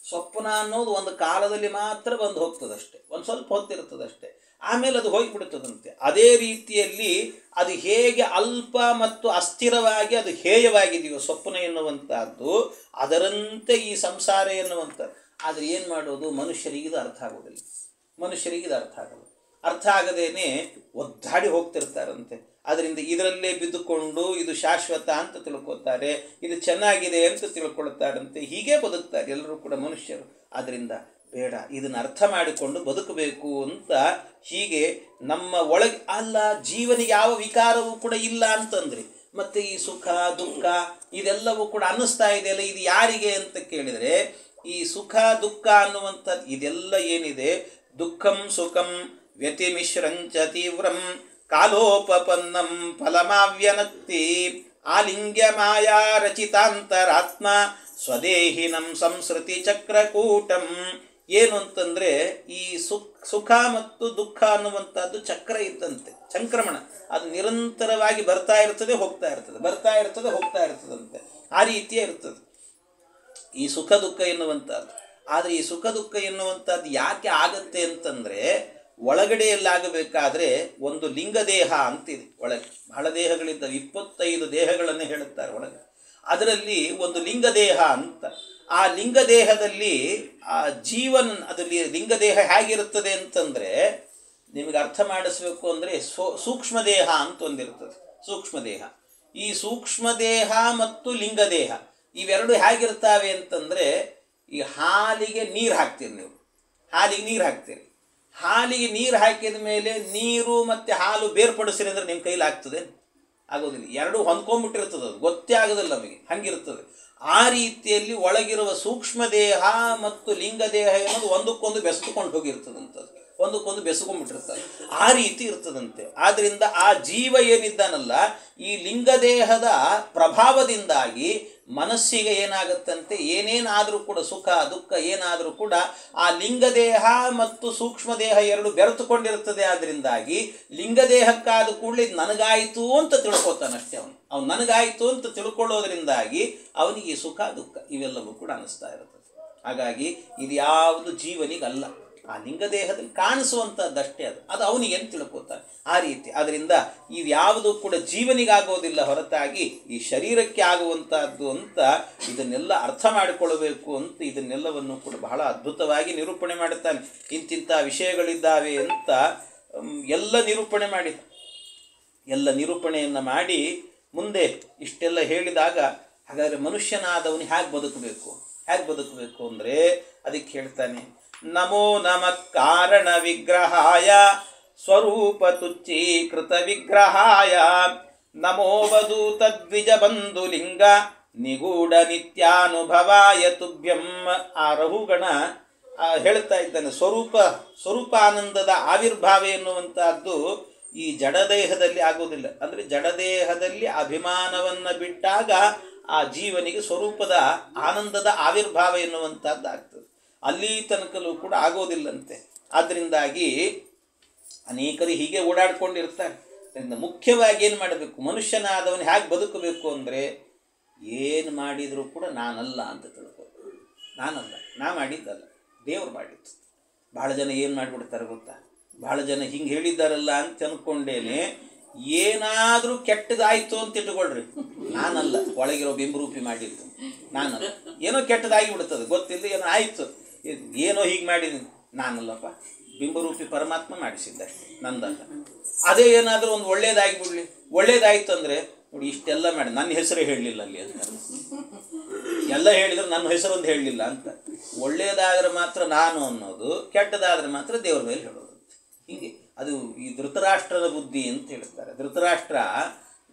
ಸ್ವಪ್ನ ಅನ್ನೋದು ಒಂದು ಕಾಲದಲ್ಲಿ ಮಾತ್ರ ಬಂದು ಹೋಗ್ತದಷ್ಟೆ, ಒಂದು ಸ್ವಲ್ಪ ಹೊತ್ತಿರ್ತದಷ್ಟೆ, ಆಮೇಲೆ ಅದು ಹೋಗಿಬಿಡ್ತದಂತೆ. ಅದೇ ರೀತಿಯಲ್ಲಿ ಅದು ಹೇಗೆ ಅಲ್ಪ ಮತ್ತು ಅಸ್ಥಿರವಾಗಿ ಅದು ಹೇಯವಾಗಿದೆಯೋ ಸ್ವಪ್ನ ಎನ್ನುವಂಥದ್ದು, ಅದರಂತೆ ಈ ಸಂಸಾರ ಎನ್ನುವಂಥದ್ದು. ಆದರೆ ಏನು ಮಾಡೋದು, ಮನುಷ್ಯರಿಗಿದು ಅರ್ಥ ಆಗೋದಿಲ್ಲ. ಮನುಷ್ಯರಿಗಿದು ಅರ್ಥ ಆಗಲ್ಲ. ಅರ್ಥ ಆಗದೇನೆ ಒದ್ದಾಡಿ ಹೋಗ್ತಿರ್ತಾರಂತೆ. ಅದರಿಂದ ಇದರಲ್ಲೇ ಬಿದ್ದುಕೊಂಡು ಇದು ಶಾಶ್ವತ ಅಂತ ತಿಳ್ಕೊತಾರೆ, ಇದು ಚೆನ್ನಾಗಿದೆ ಅಂತ ತಿಳ್ಕೊಳ್ತಾರಂತೆ. ಹೀಗೆ ಬದುಕ್ತಾರೆ ಎಲ್ಲರೂ ಕೂಡ ಮನುಷ್ಯರು. ಆದ್ದರಿಂದ ಬೇಡ, ಇದನ್ನು ಅರ್ಥ ಮಾಡಿಕೊಂಡು ಬದುಕಬೇಕು ಅಂತ ಹೀಗೆ ನಮ್ಮ ಒಳಗೆ ಅಲ್ಲ ಜೀವನಿಗೆ ಯಾವ ವಿಕಾರವೂ ಕೂಡ ಇಲ್ಲ ಅಂತಂದ್ರಿ, ಮತ್ತೆ ಈ ಸುಖ ದುಃಖ ಇದೆಲ್ಲವೂ ಕೂಡ ಅನ್ನಿಸ್ತಾ ಇದೆಯಲ್ಲ, ಇದು ಯಾರಿಗೆ ಅಂತ ಕೇಳಿದರೆ ಈ ಸುಖ ದುಃಖ ಅನ್ನುವಂಥದ್ದು ಇದೆಲ್ಲ ಏನಿದೆ, ದುಃಖಂ ಸುಖಂ ವ್ಯತಿಮಿಶ್ರಂಚ ತೀವ್ರಂ ಕಾಲೋಪಪನ್ನಂ ಫಲಮಾವ್ಯನಕ್ತಿ ಆಲಿಂಗ್ಯ ಮಾಯಾ ರಚಿತಾಂತರಾತ್ಮ ಸ್ವದೇಹಿನಂ ಸಂಸ್ಕೃತಿ ಚಕ್ರಕೂಟಂ. ಏನು ಅಂತಂದರೆ ಈ ಸುಖ ಮತ್ತು ದುಃಖ ಅನ್ನುವಂಥದ್ದು ಚಕ್ರ ಇದ್ದಂತೆ, ಸಂಕ್ರಮಣ, ಅದು ನಿರಂತರವಾಗಿ ಬರ್ತಾ ಇರ್ತದೆ ಹೋಗ್ತಾ ಇರ್ತದೆ, ಬರ್ತಾ ಇರ್ತದೆ ಹೋಗ್ತಾ ಇರ್ತದಂತೆ, ಆ ರೀತಿಯೇ ಇರ್ತದೆ ಈ ಸುಖ ದುಃಖ ಎನ್ನುವಂಥದ್ದು. ಆದರೆ ಈ ಸುಖ ದುಃಖ ಎನ್ನುವಂಥದ್ದು ಯಾಕೆ ಆಗತ್ತೆ ಅಂತಂದರೆ, ಒಳಗಡೆಯಲ್ಲಾಗಬೇಕಾದ್ರೆ ಒಂದು ಲಿಂಗದೇಹ ಅಂತಿದೆ ಒಳಗೆ, ಬಹಳ ದೇಹಗಳಿದ್ದ 25 ದೇಹಗಳನ್ನು ಹೇಳುತ್ತಾರೆ ಒಳಗೆ, ಅದರಲ್ಲಿ ಒಂದು ಲಿಂಗದೇಹ ಅಂತ. ಆ ಲಿಂಗದೇಹದಲ್ಲಿ ಆ ಜೀವನ, ಅದರಲ್ಲಿ ಲಿಂಗದೇಹ ಹೇಗಿರುತ್ತದೆ ಅಂತಂದರೆ ನಿಮಗೆ ಅರ್ಥ ಮಾಡಿಸ್ಬೇಕು ಅಂದರೆ ಸೂಕ್ಷ್ಮ ದೇಹ ಅಂತ ಒಂದಿರ್ತದೆ, ಸೂಕ್ಷ್ಮ ದೇಹ. ಈ ಸೂಕ್ಷ್ಮ ದೇಹ ಮತ್ತು ಲಿಂಗದೇಹ ಇವೆರಡು ಹೇಗಿರ್ತಾವೆ ಅಂತಂದರೆ, ಈ ಹಾಲಿಗೆ ನೀರು ಹಾಕ್ತೀರಿ ನೀವು, ಹಾಲಿಗೆ ನೀರು ಹಾಕ್ತೀರಿ, ಹಾಲಿಗೆ ನೀರು ಹಾಕಿದ ಮೇಲೆ ನೀರು ಮತ್ತು ಹಾಲು ಬೇರ್ಪಡಿಸಿರಿ ಅಂದರೆ ನಿಮ್ಮ ಕೈಲಿ ಆಗ್ತದೆ? ಆಗೋದಿಲ್ಲ, ಎರಡೂ ಹೊಂದ್ಕೊಂಡ್ಬಿಟ್ಟಿರ್ತದೆ, ಅದು ಗೊತ್ತೇ ಆಗೋದಿಲ್ಲ ನಮಗೆ, ಹಂಗಿರ್ತದೆ. ಆ ರೀತಿಯಲ್ಲಿ ಒಳಗಿರುವ ಸೂಕ್ಷ್ಮ ದೇಹ ಮತ್ತು ಲಿಂಗದೇಹ ಅನ್ನೋದು ಒಂದಕ್ಕೊಂದು ಬೆಸೆದುಕೊಂಡು ಹೋಗಿರ್ತದಂಥದ್ದು, ಒಂದಕ್ಕೊಂದು ಬೆಸೆಕೊಂಡ್ಬಿಟ್ಟಿರ್ತದೆ, ಆ ರೀತಿ ಇರ್ತದಂತೆ. ಆದ್ದರಿಂದ ಆ ಜೀವ ಏನಿದ್ದಾನಲ್ಲ, ಈ ಲಿಂಗದೇಹದ ಪ್ರಭಾವದಿಂದಾಗಿ ಮನಸ್ಸಿಗೆ ಏನಾಗುತ್ತಂತೆ, ಏನೇನಾದರೂ ಕೂಡ ಸುಖ ದುಃಖ ಏನಾದರೂ ಕೂಡ ಆ ಲಿಂಗದೇಹ ಮತ್ತು ಸೂಕ್ಷ್ಮ ದೇಹ ಎರಡು ಬೆರೆತುಕೊಂಡಿರ್ತದೆ. ಆದ್ದರಿಂದಾಗಿ ಲಿಂಗದೇಹಕ್ಕಾದ ಕೂಡಲೇ ಇದು ನನಗಾಯಿತು ಅಂತ ತಿಳ್ಕೊತಾನಷ್ಟೇ ಅವನು ನನಗಾಯಿತು ಅಂತ ತಿಳ್ಕೊಳ್ಳೋದ್ರಿಂದಾಗಿ ಅವನಿಗೆ ಸುಖ ದುಃಖ ಇವೆಲ್ಲವೂ ಕೂಡ ಅನ್ನಿಸ್ತಾ ಇರ್ತದೆ. ಹಾಗಾಗಿ ಇದು ಯಾವುದು ಜೀವನಿಗಲ್ಲ, ಆ ಲಿಂಗದೇಹದಲ್ಲಿ ಕಾಣಿಸುವಂಥದ್ದಷ್ಟೇ, ಅದು ಅವನಿಗೆ ಅಂತ ತಿಳ್ಕೊತಾನೆ ಆ ರೀತಿ. ಆದ್ದರಿಂದ ಇವ್ಯಾವುದೂ ಕೂಡ ಜೀವನಿಗಾಗೋದಿಲ್ಲ, ಹೊರತಾಗಿ ಈ ಶರೀರಕ್ಕೆ ಆಗುವಂಥದ್ದು ಅಂತ ಇದನ್ನೆಲ್ಲ ಅರ್ಥ ಮಾಡಿಕೊಳ್ಳಬೇಕು ಅಂತ ಇದನ್ನೆಲ್ಲವನ್ನು ಕೂಡ ಬಹಳ ಅದ್ಭುತವಾಗಿ ನಿರೂಪಣೆ ಮಾಡುತ್ತಾನೆ. ಇಂತಿಂಥ ವಿಷಯಗಳಿದ್ದಾವೆ ಅಂತ ಎಲ್ಲ ನಿರೂಪಣೆ ಮಾಡಿದ, ಎಲ್ಲ ನಿರೂಪಣೆಯನ್ನು ಮಾಡಿ ಮುಂದೆ ಇಷ್ಟೆಲ್ಲ ಹೇಳಿದಾಗ, ಹಾಗಾದರೆ ಮನುಷ್ಯನಾದವನು ಹೇಗೆ ಬದುಕಬೇಕು ಅಂದರೆ ಅದಕ್ಕೆ ಹೇಳ್ತಾನೆ, ನಮೋ ನಮಃ ಕಾರಣ ವಿಗ್ರಹಾಯ ಸ್ವರೂಪ ತುಚ್ಛೀಕೃತ ವಿಗ್ರಹಾಯ ನಮೋ ವಧೂತ ದ್ವಿಜ ಬಂಧು ಲಿಂಗ ನಿಗೂಢ ನಿತ್ಯಾನುಭವಾಯ ತುಭ್ಯಂ. ಆ ರಹುಗಣ ಹೇಳ್ತಾ ಇದ್ದಾನೆ, ಸ್ವರೂಪಾನಂದದ ಆವಿರ್ಭಾವ ಎನ್ನುವಂತಹದ್ದು ಈ ಜಡದೇಹದಲ್ಲಿ ಆಗೋದಿಲ್ಲ. ಅಂದರೆ ಜಡದೇಹದಲ್ಲಿ ಅಭಿಮಾನವನ್ನು ಬಿಟ್ಟಾಗ ಆ ಜೀವನಿಗೆ ಸ್ವರೂಪದ ಆನಂದದ ಆವಿರ್ಭಾವ ಎನ್ನುವಂಥದ್ದು ಆಗ್ತದೆ, ಅಲ್ಲಿ ತನಕಲೂ ಕೂಡ ಆಗೋದಿಲ್ಲಂತೆ. ಆದ್ದರಿಂದಾಗಿ ಅನೇಕರು ಹೀಗೆ ಓಡಾಡ್ಕೊಂಡಿರ್ತಾರೆ. ಅದರಿಂದ ಮುಖ್ಯವಾಗಿ ಏನು ಮಾಡಬೇಕು, ಮನುಷ್ಯನಾದವನು ಹೇಗೆ ಬದುಕಬೇಕು ಅಂದರೆ, ಏನು ಮಾಡಿದರೂ ಕೂಡ ನಾನಲ್ಲ ಅಂತ ತಿಳ್ಕೊಬೇಕು. ನಾನಲ್ಲ, ನಾ ಮಾಡಿದ್ದಲ್ಲ, ದೇವರು ಮಾಡಿದ್ದು. ಭಾಳ ಜನ ಏನು ಮಾಡಿಬಿಡ್ತಾರೆ ಗೊತ್ತಾ, ಭಾಳ ಜನ ಹಿಂಗೆ ಹೇಳಿದ್ದಾರಲ್ಲ ಅಂತ ಅಂದ್ಕೊಂಡೇನೆ ಏನಾದರೂ ಕೆಟ್ಟದಾಯಿತು ಅಂತ ಇಟ್ಕೊಳ್ರಿ, ನಾನಲ್ಲ, ಒಳಗಿರೋ ಬಿಂಬರೂಪಿ ಮಾಡಿದ್ದು ನಾನಲ್ಲ. ಏನೋ ಕೆಟ್ಟದಾಗಿ ಬಿಡ್ತದೆ ಗೊತ್ತಿಲ್ಲ, ಏನೋ ಆಯಿತು, ಏನೋ ಹೀಗೆ ಮಾಡಿದ್ದೀನಿ, ನಾನಲ್ಲಪ್ಪ, ಬಿಂಬರೂಪಿ ಪರಮಾತ್ಮ ಮಾಡಿಸಿದ್ದೆ, ನಂದಲ್ಲ. ಅದೇ ಏನಾದರೂ ಒಂದು ಒಳ್ಳೇದಾಗಿ ಬಿಡಲಿ, ಒಳ್ಳೇದಾಯಿತು ಅಂದರೆ ನೋಡಿ ಇಷ್ಟೆಲ್ಲ ಮಾಡಿ ನನ್ನ ಹೆಸರೇ ಹೇಳಲಿಲ್ಲ ಅಲ್ಲಿ ಅಂತ, ಎಲ್ಲ ಹೇಳಿದ್ರು ನನ್ನ ಹೆಸರೊಂದು ಹೇಳಲಿಲ್ಲ ಅಂತ. ಒಳ್ಳೇದಾದರೆ ಮಾತ್ರ ನಾನು ಅನ್ನೋದು, ಕೆಟ್ಟದಾದರೆ ಮಾತ್ರ ದೇವ್ರ ಮೇಲೆ ಹೇಳೋದು. ಹೀಗೆ ಅದು ಈ ಧೃತರಾಷ್ಟ್ರದ ಬುದ್ಧಿ ಅಂತ ಹೇಳ್ತಾರೆ.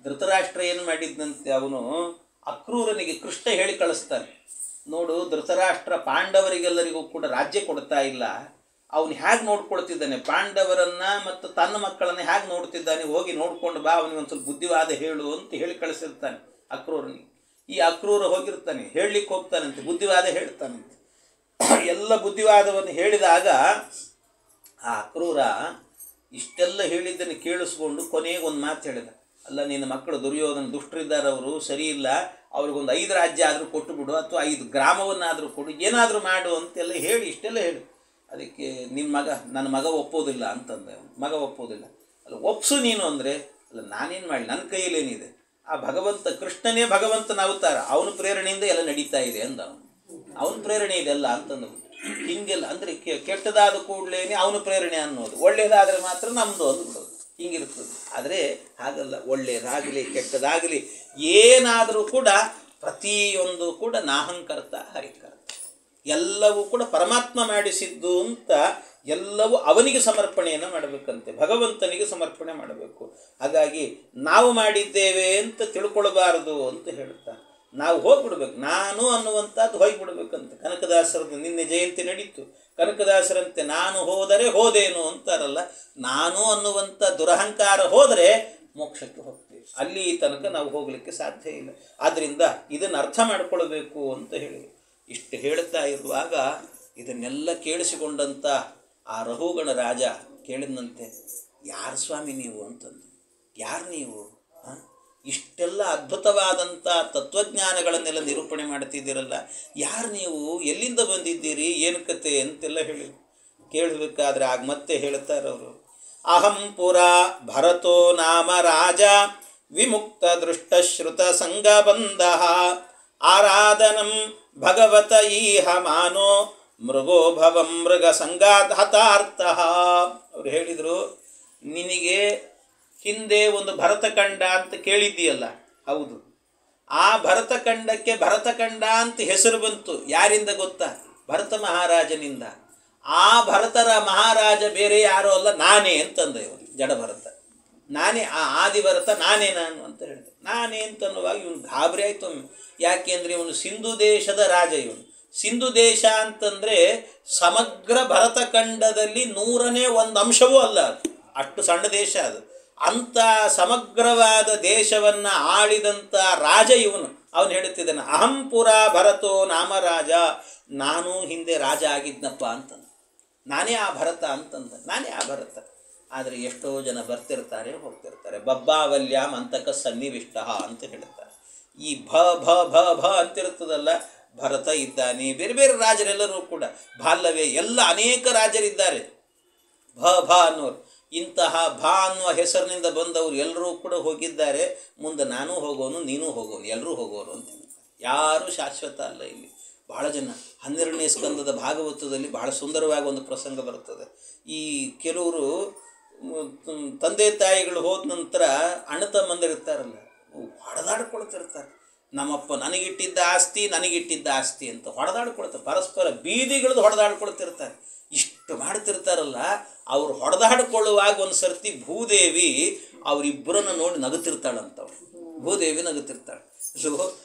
ಧೃತರಾಷ್ಟ್ರ ಏನು ಮಾಡಿದ್ದಂತೆ, ಅವನು ಅಕ್ರೂರನಿಗೆ ಕೃಷ್ಣ ಹೇಳಿ ಕಳಿಸ್ತಾನೆ, ನೋಡು ಧೃತರಾಷ್ಟ್ರ ಪಾಂಡವರಿಗೆಲ್ಲರಿಗೂ ಕೂಡ ರಾಜ್ಯ ಕೊಡ್ತಾ ಇಲ್ಲ, ಅವನು ಹೇಗೆ ನೋಡ್ಕೊಳ್ತಿದ್ದಾನೆ, ಪಾಂಡವರನ್ನು ಮತ್ತು ತನ್ನ ಮಕ್ಕಳನ್ನು ಹೇಗೆ ನೋಡ್ತಿದ್ದಾನೆ, ಹೋಗಿ ನೋಡ್ಕೊಂಡು ಬಾ, ಅವನಿಗೆ ಒಂದು ಸ್ವಲ್ಪ ಬುದ್ಧಿವಾದ ಹೇಳು ಅಂತ ಹೇಳಿ ಕಳಿಸಿರ್ತಾನೆ ಅಕ್ರೂರನಿಗೆ. ಈ ಅಕ್ರೂರ ಹೋಗಿರ್ತಾನೆ, ಹೇಳಲಿಕ್ಕೆ ಹೋಗ್ತಾನಂತೆ, ಬುದ್ಧಿವಾದ ಹೇಳ್ತಾನಂತೆ. ಎಲ್ಲ ಬುದ್ಧಿವಾದವನ್ನು ಹೇಳಿದಾಗ ಆ ಅಕ್ರೂರ ಇಷ್ಟೆಲ್ಲ ಹೇಳಿದ್ದನ್ನು ಕೇಳಿಸ್ಕೊಂಡು ಕೊನೆಗೆ ಒಂದು ಮಾತು ಹೇಳಿದ, ಅಲ್ಲ ನಿನ್ನ ಮಕ್ಕಳು ದುರ್ಯೋಧನ ದುಷ್ಟರಿದ್ದಾರೆ, ಅವರು ಸರಿ ಇಲ್ಲ, ಅವ್ರಿಗೊಂದು 5 ರಾಜ್ಯ ಆದರೂ ಕೊಟ್ಟು ಬಿಡು, ಅಥವಾ 5 ಗ್ರಾಮವನ್ನಾದರೂ ಕೊಡು, ಏನಾದರೂ ಮಾಡು ಅಂತೆಲ್ಲ ಹೇಳಿ ಇಷ್ಟೆಲ್ಲ ಹೇಳಿ. ಅದಕ್ಕೆ ನನ್ನ ಮಗ ಒಪ್ಪೋದಿಲ್ಲ ಅಂತಂದೆ. ಮಗ ಒಪ್ಪೋದಿಲ್ಲ, ಅಲ್ಲ ಒಪ್ಸು ನೀನು ಅಂದರೆ, ಅಲ್ಲ ನಾನೇನು ಮಾಡಿ, ನನ್ನ ಕೈಯಲ್ಲೇನಿದೆ, ಆ ಭಗವಂತ ಕೃಷ್ಣನೇ ಭಗವಂತನ ಅವತಾರ, ಅವನ ಪ್ರೇರಣೆಯಿಂದ ಎಲ್ಲ ನಡೀತಾ ಇದೆ ಅಂದ. ಅವನ ಪ್ರೇರಣೆ ಇದೆಲ್ಲ ಅಂತಂದು ಹಿಂಗೆಲ್ಲ ಅಂದರೆ ಕೆಟ್ಟದಾದ ಕೂಡಲೇ ಅವನ ಪ್ರೇರಣೆ ಅನ್ನೋದು, ಒಳ್ಳೇದಾದರೆ ಮಾತ್ರ ನಮ್ಮದು ಅಂದ್ಬಿಡೋದು, ಹಿಂಗಿರ್ತದೆ. ಆದರೆ ಹಾಗಲ್ಲ, ಒಳ್ಳೆಯದಾಗಲಿ ಕೆಟ್ಟದಾಗಲಿ ಏನಾದರೂ ಕೂಡ ಪ್ರತಿಯೊಂದು ಕೂಡ ನಾಹಂಕರ್ತ ಹರಿಕರ್ತ, ಎಲ್ಲವೂ ಕೂಡ ಪರಮಾತ್ಮ ಮಾಡಿಸಿದ್ದು ಅಂತ ಎಲ್ಲವೂ ಅವನಿಗೆ ಸಮರ್ಪಣೆಯನ್ನು ಮಾಡಬೇಕಂತೆ, ಭಗವಂತನಿಗೆ ಸಮರ್ಪಣೆ ಮಾಡಬೇಕು. ಹಾಗಾಗಿ ನಾವು ಮಾಡಿದ್ದೇವೆ ಅಂತ ತಿಳ್ಕೊಳ್ಬಾರದು ಅಂತ ಹೇಳ್ತಾರೆ. ನಾವು ಹೋಗ್ಬಿಡ್ಬೇಕು, ನಾನು ಅನ್ನುವಂಥದ್ದು ಹೋಗಿಬಿಡ್ಬೇಕಂತೆ. ಕನಕದಾಸರದ್ದು ನಿನ್ನೆ ಜಯಂತಿ ನಡೀತು. ಕನಕದಾಸರಂತೆ ನಾನು ಹೋದರೆ ಹೋದೇನು ಅಂತಾರಲ್ಲ, ನಾನು ಅನ್ನುವಂಥ ದುರಹಂಕಾರ ಹೋದರೆ ಮೋಕ್ಷಕ್ಕೆ ಹೋಗ್ತೀವಿ. ಅಲ್ಲಿ ತನಕ ನಾವು ಹೋಗಲಿಕ್ಕೆ ಸಾಧ್ಯ ಇಲ್ಲ. ಆದ್ದರಿಂದ ಇದನ್ನು ಅರ್ಥ ಮಾಡಿಕೊಳ್ಬೇಕು ಅಂತ ಹೇಳಿ ಇಷ್ಟು ಹೇಳ್ತಾ ಇರುವಾಗ ಇದನ್ನೆಲ್ಲ ಕೇಳಿಸಿಕೊಂಡಂಥ ಆ ರಹುಗಣ ರಾಜ ಕೇಳಿದಂತೆ, ಯಾರು ಸ್ವಾಮಿ ನೀವು ಅಂತಂದು, ಯಾರು ನೀವು? ಇಷ್ಟೆಲ್ಲ ಅದ್ಭುತವಾದಂಥ ತತ್ವಜ್ಞಾನಗಳನ್ನೆಲ್ಲ ನಿರೂಪಣೆ ಮಾಡ್ತಿದ್ದೀರಲ್ಲ, ಯಾರು ನೀವು? ಎಲ್ಲಿಂದ ಬಂದಿದ್ದೀರಿ? ಏನು ಕತೆ ಅಂತೆಲ್ಲ ಹೇಳಿ ಕೇಳಬೇಕಾದ್ರೆ ಆಗ ಮತ್ತೆ ಹೇಳ್ತಾರವರು, ಅಹಂ ಪುರ ಭರತೋ ನಾಮ ರಾಜ ವಿಮುಕ್ತ ದೃಷ್ಟಶ್ರುತ ಸಂಗಬಂಧ ಆರಾಧನಂ ಭಗವತ ಈಹ ಮಾನೋ ಮೃಗೋ ಭವಂ ಮೃಗ ಸಂಗಾಧಾತಾರ್ಥ. ಅವ್ರು ಹೇಳಿದರು, ನಿನಗೆ ಹಿಂದೆ ಒಂದು ಭರತಖಂಡ ಅಂತ ಕೇಳಿದ್ದೀಯಲ್ಲ, ಹೌದು. ಆ ಭರತಖಂಡಕ್ಕೆ ಭರತಖಂಡ ಅಂತ ಹೆಸರು ಬಂತು. ಯಾರಿಂದ ಗೊತ್ತಾ? ಭರತ ಮಹಾರಾಜನಿಂದ. ಆ ಭರತರ ಮಹಾರಾಜ ಬೇರೆ ಯಾರೋ ಅಲ್ಲ, ನಾನೇ ಅಂತಂದೆ. ಇವನು ಜಡ ಭರತ, ನಾನೇ ಆ ಆದಿಭರತ, ನಾನೇ ನಾನು ಅಂತ ಹೇಳಿದೆ. ನಾನೇ ಅಂತನ್ನುವಾಗ ಇವನು ಗಾಬರಿ ಆಯ್ತು ಒಮ್ಮೆ. ಯಾಕೆಂದರೆ ಇವನು ಸಿಂಧು ದೇಶದ ರಾಜ. ಇವನು ಸಿಂಧು ದೇಶ ಅಂತಂದರೆ ಸಮಗ್ರ ಭರತಖಂಡದಲ್ಲಿ 100ನೇ ಒಂದು ಅಂಶವೂ ಅಲ್ಲ, ಅದು ಅಷ್ಟು ಸಣ್ಣ ದೇಶ ಅದು. ಅಂಥ ಸಮಗ್ರವಾದ ದೇಶವನ್ನು ಆಳಿದಂಥ ರಾಜ ಇವನು. ಅವನು ಹೇಳುತ್ತಿದ್ದಾನೆ, ಅಹಂ ಪುರ ಭರತೋ ನಾಮ ರಾಜ, ನಾನು ಹಿಂದೆ ರಾಜ ಆಗಿದ್ನಪ್ಪ ಅಂತಂದ. ನಾನೇ ಆ ಭರತ ಅಂತಂದ, ನಾನೇ ಆ ಭರತ. ಆದರೆ ಎಷ್ಟೋ ಜನ ಬರ್ತಿರ್ತಾರೆ ಹೋಗ್ತಿರ್ತಾರೆ. ಬಬ್ಬಾವಲ್ಯಾಮ್ ಅಂತಕ ಸನ್ನಿವಿಷ್ಟ ಅಂತ ಹೇಳ್ತಾರೆ. ಈ ಭ ಭ ಭ ಭ ಅಂತಿರ್ತದಲ್ಲ, ಭರತ ಇದ್ದಾನೆ, ಬೇರೆ ಬೇರೆ ರಾಜರೆಲ್ಲರೂ ಕೂಡ, ಬಾಲ್ಲವೇ ಎಲ್ಲ ಅನೇಕ ರಾಜರಿದ್ದಾರೆ. ಭ ಭ ಅನ್ನೋರು, ಇಂತಹ ಭಾ ಅನ್ನುವ ಹೆಸರಿನಿಂದ ಬಂದವರು ಎಲ್ಲರೂ ಕೂಡ ಹೋಗಿದ್ದಾರೆ. ಮುಂದೆ ನಾನು ಹೋಗೋನು, ನೀನು ಹೋಗೋನು, ಎಲ್ಲರೂ ಹೋಗೋರು ಅಂತ. ಯಾರೂ ಶಾಶ್ವತ ಅಲ್ಲ ಇಲ್ಲಿ. ಬಹಳ ಜನ 12ನೇ ಸ್ಕಂದದ ಭಾಗವತದಲ್ಲಿ ಬಹಳ ಸುಂದರವಾಗಿ ಒಂದು ಪ್ರಸಂಗ ಬರ್ತದೆ. ಈ ಕೆಲವರು ತಂದೆ ತಾಯಿಗಳು ಹೋದ ನಂತರ ಅಣ್ಣ ತಮ್ಮಂದಿರ್ತಾರಲ್ಲ, ಹೊಡೆದಾಡ್ಕೊಳ್ತಿರ್ತಾರೆ. ನಮ್ಮಪ್ಪ ನನಗಿಟ್ಟಿದ್ದ ಆಸ್ತಿ, ನನಗಿಟ್ಟಿದ್ದ ಆಸ್ತಿ ಅಂತ ಹೊಡೆದಾಡ್ಕೊಳ್ತಾರೆ. ಪರಸ್ಪರ ಬೀದಿಗಳದ್ದು ಹೊಡೆದಾಡ್ಕೊಳ್ತಿರ್ತಾರೆ. ಇಷ್ಟು ಮಾಡ್ತಿರ್ತಾರಲ್ಲ, ಅವ್ರು ಹೊಡೆದಾಡ್ಕೊಳ್ಳುವಾಗ ಒಂದು ಸರ್ತಿ ಭೂದೇವಿ ಅವರಿಬ್ಬರನ್ನು ನೋಡಿ ನಗುತ್ತಿರ್ತಾಳಂತವ್ರು. ಭೂದೇವಿ ನಗುತ್ತಿರ್ತಾಳೆ. ಸೊ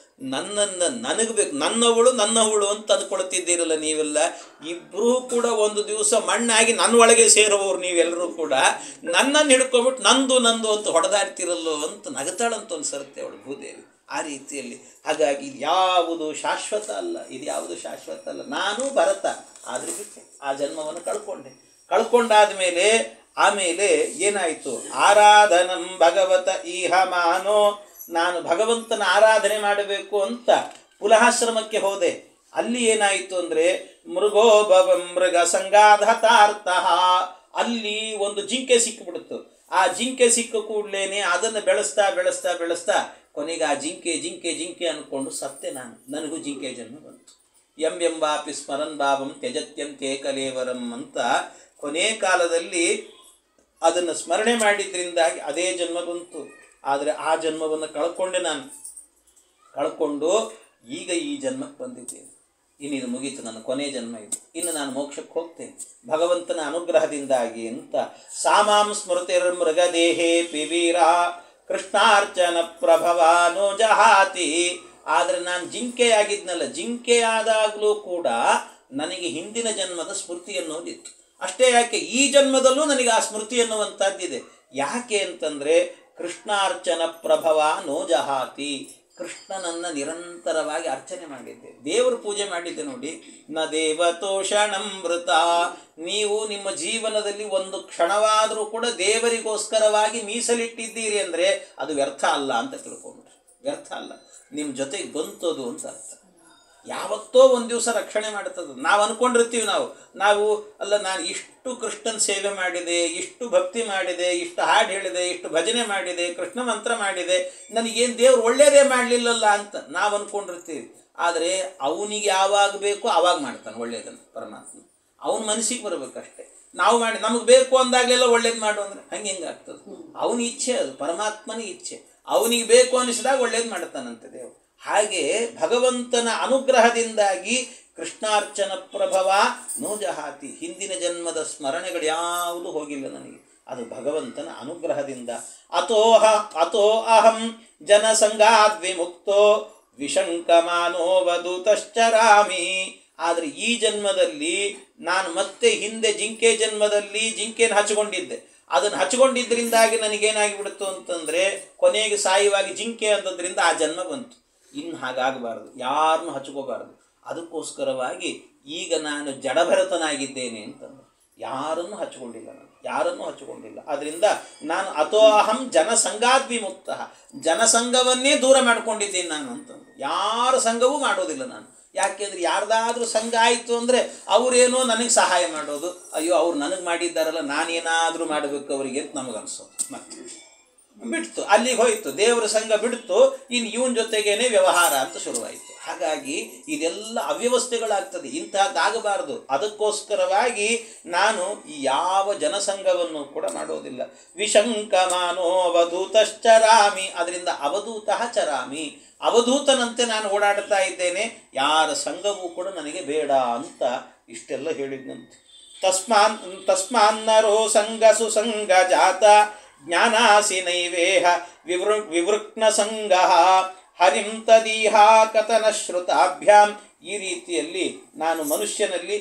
ನನ್ನನ್ನು ನನಗೆ ಬೇಕು, ನನ್ನವಳು ಅಂತ ಅಂದ್ಕೊಳ್ತಿದ್ದೀರಲ್ಲ ನೀವೆಲ್ಲ, ಇಬ್ಬರೂ ಕೂಡ ಒಂದು ದಿವಸ ಮಣ್ಣಾಗಿ ನನ್ನ ಒಳಗೆ ಸೇರುವವರು ನೀವೆಲ್ಲರೂ ಕೂಡ. ನನ್ನನ್ನು ಹಿಡ್ಕೊಂಬಿಟ್ಟು ನಂದು ಅಂತ ಹೊಡೆದಾಡ್ತಿರಲ್ಲೋ ಅಂತ ನಗುತ್ತಾಳಂತ ಒಂದು ಸರ್ತಿ ಅವಳು ಭೂದೇವಿ. ಆ ರೀತಿಯಲ್ಲಿ ಹಾಗಾಗಿ ಯಾವುದು ಶಾಶ್ವತ ಅಲ್ಲ, ಇದು ಯಾವುದು ಶಾಶ್ವತ ಅಲ್ಲ. ನಾನು ಭರತ, ಆದರೆ ಬಿಟ್ಟೆ, ಆ ಜನ್ಮವನ್ನು ಕಳ್ಕೊಂಡಾದ ಮೇಲೆ ಆಮೇಲೆ ಏನಾಯಿತು? ಆರಾಧನಂ ಭಗವತ ಈಹ ಮಾನೋ, ನಾನು ಭಗವಂತನ ಆರಾಧನೆ ಮಾಡಬೇಕು ಅಂತ ಪುಲಹಾಶ್ರಮಕ್ಕೆ ಹೋದೆ. ಅಲ್ಲಿ ಏನಾಯಿತು ಅಂದರೆ ಮೃಗೋ ಭವಂ ಮೃಗ ಸಂಗಾಧಾತಾರ್ಥ, ಅಲ್ಲಿ ಒಂದು ಜಿಂಕೆ ಸಿಕ್ಕಿಬಿಡ್ತು. ಆ ಜಿಂಕೆ ಸಿಕ್ಕ ಕೂಡಲೇ ಅದನ್ನು ಬೆಳೆಸ್ತಾ ಕೊನೆಗೆ ಆ ಜಿಂಕೆ ಅಂದ್ಕೊಂಡು ಸತ್ತೆ ನಾನು. ನನಗೂ ಜಿಂಕೆ ಜನ್ಮ ಬಂತು. ಎಂಬಾಪಿ ಸ್ಮರನ್ ಭಾವಂ ತ್ಯಜತ್ಯಂತೆ ಕಲೇವರಂ ಅಂತ ಕೊನೆ ಕಾಲದಲ್ಲಿ ಅದನ್ನು ಸ್ಮರಣೆ ಮಾಡಿದ್ರಿಂದಾಗಿ ಅದೇ ಜನ್ಮ ಬಂತು. ಆದರೆ ಆ ಜನ್ಮವನ್ನು ಕಳ್ಕೊಂಡು ಈಗ ಈ ಜನ್ಮಕ್ಕೆ ಬಂದಿದ್ದೇನೆ. ಇನ್ನಿದು ಮುಗೀತು, ನನ್ನ ಕೊನೆ ಜನ್ಮ ಇದು, ಇನ್ನು ನಾನು ಮೋಕ್ಷಕ್ಕೆ ಹೋಗ್ತೇನೆ ಭಗವಂತನ ಅನುಗ್ರಹದಿಂದಾಗಿ ಅಂತ. ಸಾಮಾಂ ಸ್ಮೃತಿರ್ ಮೃಗದೇಹೇ ಪಿವೀರ ಕೃಷ್ಣಾರ್ಚನ ಪ್ರಭವಾನೋ ಜಹಾತಿ. ಆದರೆ ನಾನು ಜಿಂಕೆಯಾಗಿದ್ನಲ್ಲ, ಜಿಂಕೆಯಾದಾಗಲೂ ಕೂಡ ನನಗೆ ಹಿಂದಿನ ಜನ್ಮದ ಸ್ಮೃತಿ ಅನ್ನೋದಿತ್ತು. ಅಷ್ಟೇ ಯಾಕೆ, ಈ ಜನ್ಮದಲ್ಲೂ ನನಗೆ ಆ ಸ್ಮೃತಿ ಅನ್ನುವಂಥದ್ದಿದೆ. ಯಾಕೆ ಅಂತಂದರೆ ಕೃಷ್ಣಾರ್ಚನ ಪ್ರಭವ ನೋ ಜಹಾತಿ, ಕೃಷ್ಣನನ್ನು ನಿರಂತರವಾಗಿ ಅರ್ಚನೆ ಮಾಡಿದ್ದೆ, ದೇವರ ಪೂಜೆ ಮಾಡಿದ್ದೆ. ನೋಡಿ, ನ ದೇವತೋಷಣಮೃತ, ನೀವು ನಿಮ್ಮ ಜೀವನದಲ್ಲಿ ಒಂದು ಕ್ಷಣವಾದರೂ ಕೂಡ ದೇವರಿಗೋಸ್ಕರವಾಗಿ ಮೀಸಲಿಟ್ಟಿದ್ದೀರಿ ಅಂದರೆ ಅದು ವ್ಯರ್ಥ ಅಲ್ಲ ಅಂತ ತಿಳ್ಕೊಂಡ್ರೆ. ವ್ಯರ್ಥ ಅಲ್ಲ, ನಿಮ್ಮ ಜೊತೆಗೆ ಬಂತದು ಅಂತ ಅರ್ಥ. ಯಾವತ್ತೋ ಒಂದು ದಿವಸ ರಕ್ಷಣೆ ಮಾಡ್ತದೆ. ನಾವು ಅಂದ್ಕೊಂಡಿರ್ತೀವಿ, ನಾವು ಅಲ್ಲ, ನಾನು ಇಷ್ಟು ಕೃಷ್ಣನ ಸೇವೆ ಮಾಡಿದೆ, ಇಷ್ಟು ಭಕ್ತಿ ಮಾಡಿದೆ, ಇಷ್ಟು ಹಾಡು ಹೇಳಿದೆ, ಇಷ್ಟು ಭಜನೆ ಮಾಡಿದೆ, ಕೃಷ್ಣ ಮಂತ್ರ ಮಾಡಿದೆ, ನನಗೇನು ದೇವ್ರು ಒಳ್ಳೆಯದೇ ಮಾಡಲಿಲ್ಲಲ್ಲ ಅಂತ ನಾವು ಅಂದ್ಕೊಂಡಿರ್ತೀವಿ. ಆದರೆ ಅವನಿಗೆ ಯಾವಾಗ ಬೇಕೋ ಆವಾಗ ಮಾಡ್ತಾನೆ ಒಳ್ಳೆಯದನ್ನು ಪರಮಾತ್ಮ. ಅವನ ಮನಸ್ಸಿಗೆ ಬರಬೇಕಷ್ಟೆ. ನಾವು ನಮಗೆ ಬೇಕು ಅಂದಾಗಲೆಲ್ಲ ಒಳ್ಳೇದು ಮಾಡು ಅಂದರೆ ಹೆಂಗಾಗ್ತದೆ? ಅವನ ಇಚ್ಛೆ ಅದು, ಪರಮಾತ್ಮನ ಇಚ್ಛೆ. ಅವನಿಗೆ ಬೇಕು ಅನ್ನಿಸಿದಾಗ ಒಳ್ಳೇದು ಮಾಡ್ತಾನಂತೆ ದೇವರು. ಹಾಗೆ ಭಗವಂತನ ಅನುಗ್ರಹದಿಂದಾಗಿ ಕೃಷ್ಣಾರ್ಚನ ಪ್ರಭವ ನೋ ಜಹಾತಿ. ಹಿಂದಿನ ಜನ್ಮದ ಸ್ಮರಣೆಗಳು ಯಾವುದು ಹೋಗಿಲ್ಲ ನನಗೆ, ಅದು ಭಗವಂತನ ಅನುಗ್ರಹದಿಂದ. ಅತೋ ಅಹಂ ಜನಸಂಗಾದ್ ವಿಮುಕ್ತೋ ವಿಶಂಕಮಾನೋವಧೂತಶ್ಚರಾಮಿ. ಆದರೆ ಈ ಜನ್ಮದಲ್ಲಿ ನಾನು ಮತ್ತೆ ಹಿಂದೆ ಜಿಂಕೆ ಜನ್ಮದಲ್ಲಿ ಜಿಂಕೆಯನ್ನು ಹಚ್ಚಿಕೊಂಡಿದ್ದೆ. ಅದನ್ನು ಹಚ್ಚಿಕೊಂಡಿದ್ದರಿಂದಾಗಿ ನನಗೇನಾಗಿಬಿಡ್ತು ಅಂತಂದರೆ ಕೊನೆಗೆ ಸಾಯುವಾಗಿ ಜಿಂಕೆ ಅಂದದ್ರಿಂದ ಆ ಜನ್ಮ ಬಂತು. ಇನ್ನು ಹಾಗಾಗಬಾರ್ದು, ಯಾರನ್ನು ಹಚ್ಕೋಬಾರ್ದು. ಅದಕ್ಕೋಸ್ಕರವಾಗಿ ಈಗ ನಾನು ಜಡಭರತನಾಗಿದ್ದೇನೆ ಅಂತಂದು ಯಾರನ್ನು ಹಚ್ಚಿಕೊಂಡಿಲ್ಲ, ಆದ್ದರಿಂದ ನಾನು ಅಥೋ ಅಹಂ ಜನಸಂಗಾದ್ ವಿಮುಕ್ತ, ಜನಸಂಘವನ್ನೇ ದೂರ ಮಾಡ್ಕೊಂಡಿದ್ದೀನಿ ನಾನು ಅಂತಂದು. ಯಾರ ಸಂಘವೂ ಮಾಡೋದಿಲ್ಲ ನಾನು. ಯಾಕೆಂದರೆ ಯಾರ್ದಾದ್ರೂ ಸಂಘ ಆಯಿತು ಅಂದರೆ ಅವರೇನೋ ನನಗೆ ಸಹಾಯ ಮಾಡೋದು, ಅಯ್ಯೋ ಅವ್ರು ನನಗೆ ಮಾಡಿದ್ದಾರಲ್ಲ ನಾನೇನಾದರೂ ಮಾಡಬೇಕು ಅವರಿಗೆ ಅಂತ ನಮಗನ್ಸೋದು. ಮತ್ತೆ ಬಿಡ್ತು, ಅಲ್ಲಿಗೆ ಹೋಯಿತು, ದೇವರ ಸಂಘ ಬಿಡ್ತು, ಇನ್ನು ಇವನ ಜೊತೆಗೇನೆ ವ್ಯವಹಾರ ಅಂತ ಶುರುವಾಯಿತು. ಹಾಗಾಗಿ ಇದೆಲ್ಲ ಅವ್ಯವಸ್ಥೆಗಳಾಗ್ತದೆ, ಇಂಥದ್ದಾಗಬಾರ್ದು. ಅದಕ್ಕೋಸ್ಕರವಾಗಿ ನಾನು ಈ ಯಾವ ಜನಸಂಘವನ್ನು ಕೂಡ ಮಾಡೋದಿಲ್ಲ. ವಿಶಂಕಮಾನೋ ಅವಧೂತಶ್ಚರಾಮಿ, ಅದರಿಂದ ಅವಧೂತಃ ಚರಾಮಿ, ಅವಧೂತನಂತೆ ನಾನು ಓಡಾಡ್ತಾ ಇದ್ದೇನೆ, ಯಾರ ಸಂಘವೂ ಕೂಡ ನನಗೆ ಬೇಡ ಅಂತ ಇಷ್ಟೆಲ್ಲ ಹೇಳಿದ್ನಂತೆ. ತಸ್ಮಾನ್ನರೋ ಸಂಘ ಸುಸಂಗ ಜಾತ ಜ್ಞಾನಾಸಿ ನೈವೇಹ ವಿವೃಕ್ನ ಸಂಘ ಹರಿಂ ತದೀಹಾ ಕಥನ ಶ್ರುತಾಭ್ಯಾಂ. ಈ ರೀತಿಯಲ್ಲಿ ನಾನು ಮನುಷ್ಯನಲ್ಲಿ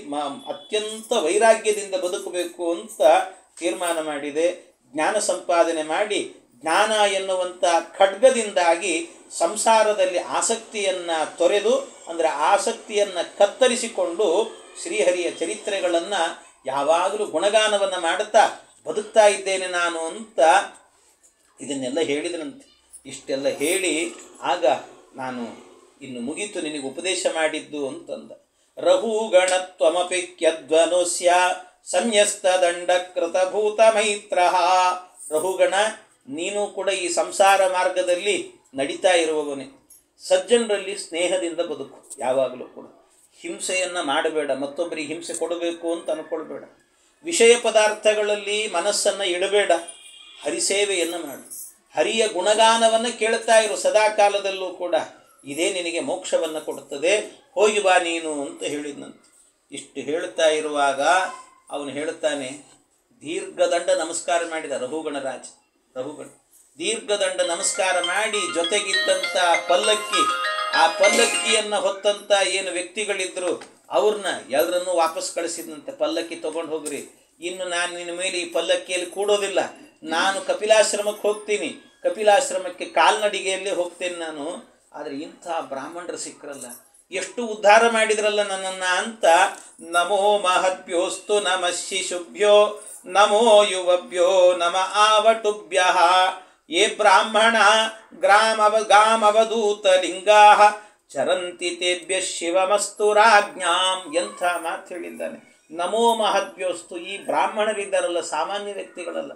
ಅತ್ಯಂತ ವೈರಾಗ್ಯದಿಂದ ಬದುಕಬೇಕು ಅಂತ ತೀರ್ಮಾನ ಮಾಡಿದೆ. ಜ್ಞಾನ ಸಂಪಾದನೆ ಮಾಡಿ ಜ್ಞಾನ ಎನ್ನುವಂಥ ಖಡ್ಗದಿಂದಾಗಿ ಸಂಸಾರದಲ್ಲಿ ಆಸಕ್ತಿಯನ್ನು ತೊರೆದು, ಅಂದರೆ ಆಸಕ್ತಿಯನ್ನು ಕತ್ತರಿಸಿಕೊಂಡು ಶ್ರೀಹರಿಯ ಚರಿತ್ರೆಗಳನ್ನು ಯಾವಾಗಲೂ ಗುಣಗಾನವನ್ನು ಮಾಡುತ್ತಾ ಬದುಕ್ತಾ ಇದ್ದೇನೆ ನಾನು ಅಂತ ಇದನ್ನೆಲ್ಲ ಹೇಳಿದನಂತೆ. ಇಷ್ಟೆಲ್ಲ ಹೇಳಿ ಆಗ ನಾನು ಇನ್ನು ಮುಗೀತು ನಿನಗೆ ಉಪದೇಶ ಮಾಡಿದ್ದು ಅಂತಂದ. ರಹುಗಣತ್ವಮಪಿ ಕ್ಯಧ್ವನೋಸ್ಯ ಸಂನ್ಯಸ್ತದಂಡಕೃತಭೂತ ಮೈತ್ರ. ರಹುಗಣ, ನೀನು ಕೂಡ ಈ ಸಂಸಾರ ಮಾರ್ಗದಲ್ಲಿ ನಡೀತಾ ಇರುವವನೇ. ಸಜ್ಜನರಲ್ಲಿ ಸ್ನೇಹದಿಂದ ಬದುಕು, ಯಾವಾಗಲೂ ಕೂಡ ಹಿಂಸೆಯನ್ನು ಮಾಡಬೇಡ, ಮತ್ತೊಬ್ಬರಿಗೆ ಹಿಂಸೆ ಕೊಡಬೇಕು ಅಂತ ಅನ್ಕೊಳ್ಬೇಡ. ವಿಷಯ ಪದಾರ್ಥಗಳಲ್ಲಿ ಮನಸ್ಸನ್ನು ಇಡಬೇಡ, ಹರಿಸೇವೆಯನ್ನು ಮಾಡು, ಹರಿಯ ಗುಣಗಾನವನ್ನು ಕೇಳ್ತಾ ಇರು ಸದಾಕಾಲದಲ್ಲೂ ಕೂಡ. ಇದೇ ನಿನಗೆ ಮೋಕ್ಷವನ್ನು ಕೊಡುತ್ತದೆ, ಹೋಗಿ ಬಾ ನೀನು ಅಂತ ಹೇಳಿದ್ನಂತೆ. ಇಷ್ಟು ಹೇಳ್ತಾ ಇರುವಾಗ ಅವನು ಹೇಳ್ತಾನೆ, ದೀರ್ಘದಂಡ ನಮಸ್ಕಾರ ಮಾಡಿದ ರಹುಗಣ ದೀರ್ಘದಂಡ ನಮಸ್ಕಾರ ಮಾಡಿ ಜೊತೆಗಿದ್ದಂಥ ಪಲ್ಲಕ್ಕಿ, ಆ ಪಲ್ಲಕ್ಕಿಯನ್ನು ಹೊತ್ತಂಥ ಏನು ವ್ಯಕ್ತಿಗಳಿದ್ದರು ಅವ್ರನ್ನ ಎಲ್ಲರನ್ನೂ ವಾಪಸ್ ಕಳಿಸಿದಂತೆ. ಪಲ್ಲಕ್ಕಿ ತೊಗೊಂಡು ಹೋಗ್ರಿ, ಇನ್ನು ನಾನು ನಿನ್ನ ಮೇಲೆ ಈ ಪಲ್ಲಕ್ಕಿಯಲ್ಲಿ ಕೂಡೋದಿಲ್ಲ, ನಾನು ಕಪಿಲಾಶ್ರಮಕ್ಕೆ ಹೋಗ್ತೀನಿ, ಕಪಿಲಾಶ್ರಮಕ್ಕೆ ಕಾಲ್ನಡಿಗೆಯಲ್ಲೇ ಹೋಗ್ತೇನೆ ನಾನು. ಆದರೆ ಇಂಥ ಬ್ರಾಹ್ಮಣರು ಸಿಕ್ಕರಲ್ಲ, ಎಷ್ಟು ಉದ್ಧಾರ ಮಾಡಿದ್ರಲ್ಲ ನನ್ನನ್ನು ಅಂತ. ನಮೋ ಮಹದ್ಭ್ಯೋಸ್ತು ನಮಃ ಶಿಶುಭ್ಯೋ ನಮೋ ಯುವಭ್ಯೋ ನಮ ಆವಟುಭ್ಯ ಯೇ ಬ್ರಾಹ್ಮಣ ಗಾಮವಧೂತ ಲಿಂಗಾ ಚರಂತಿ ತೇಭ್ಯ ಶಿವಮಸ್ತು ರಾಜ್ಞಾಂ. ಎಂಥ ಮಾತು ಹೇಳಿದ್ದಾನೆ. ನಮೋ ಮಹದ್ಭ್ಯೋಸ್ತು, ಈ ಬ್ರಾಹ್ಮಣರಿದ್ದಾರಲ್ಲ ಸಾಮಾನ್ಯ ವ್ಯಕ್ತಿಗಳಲ್ಲ,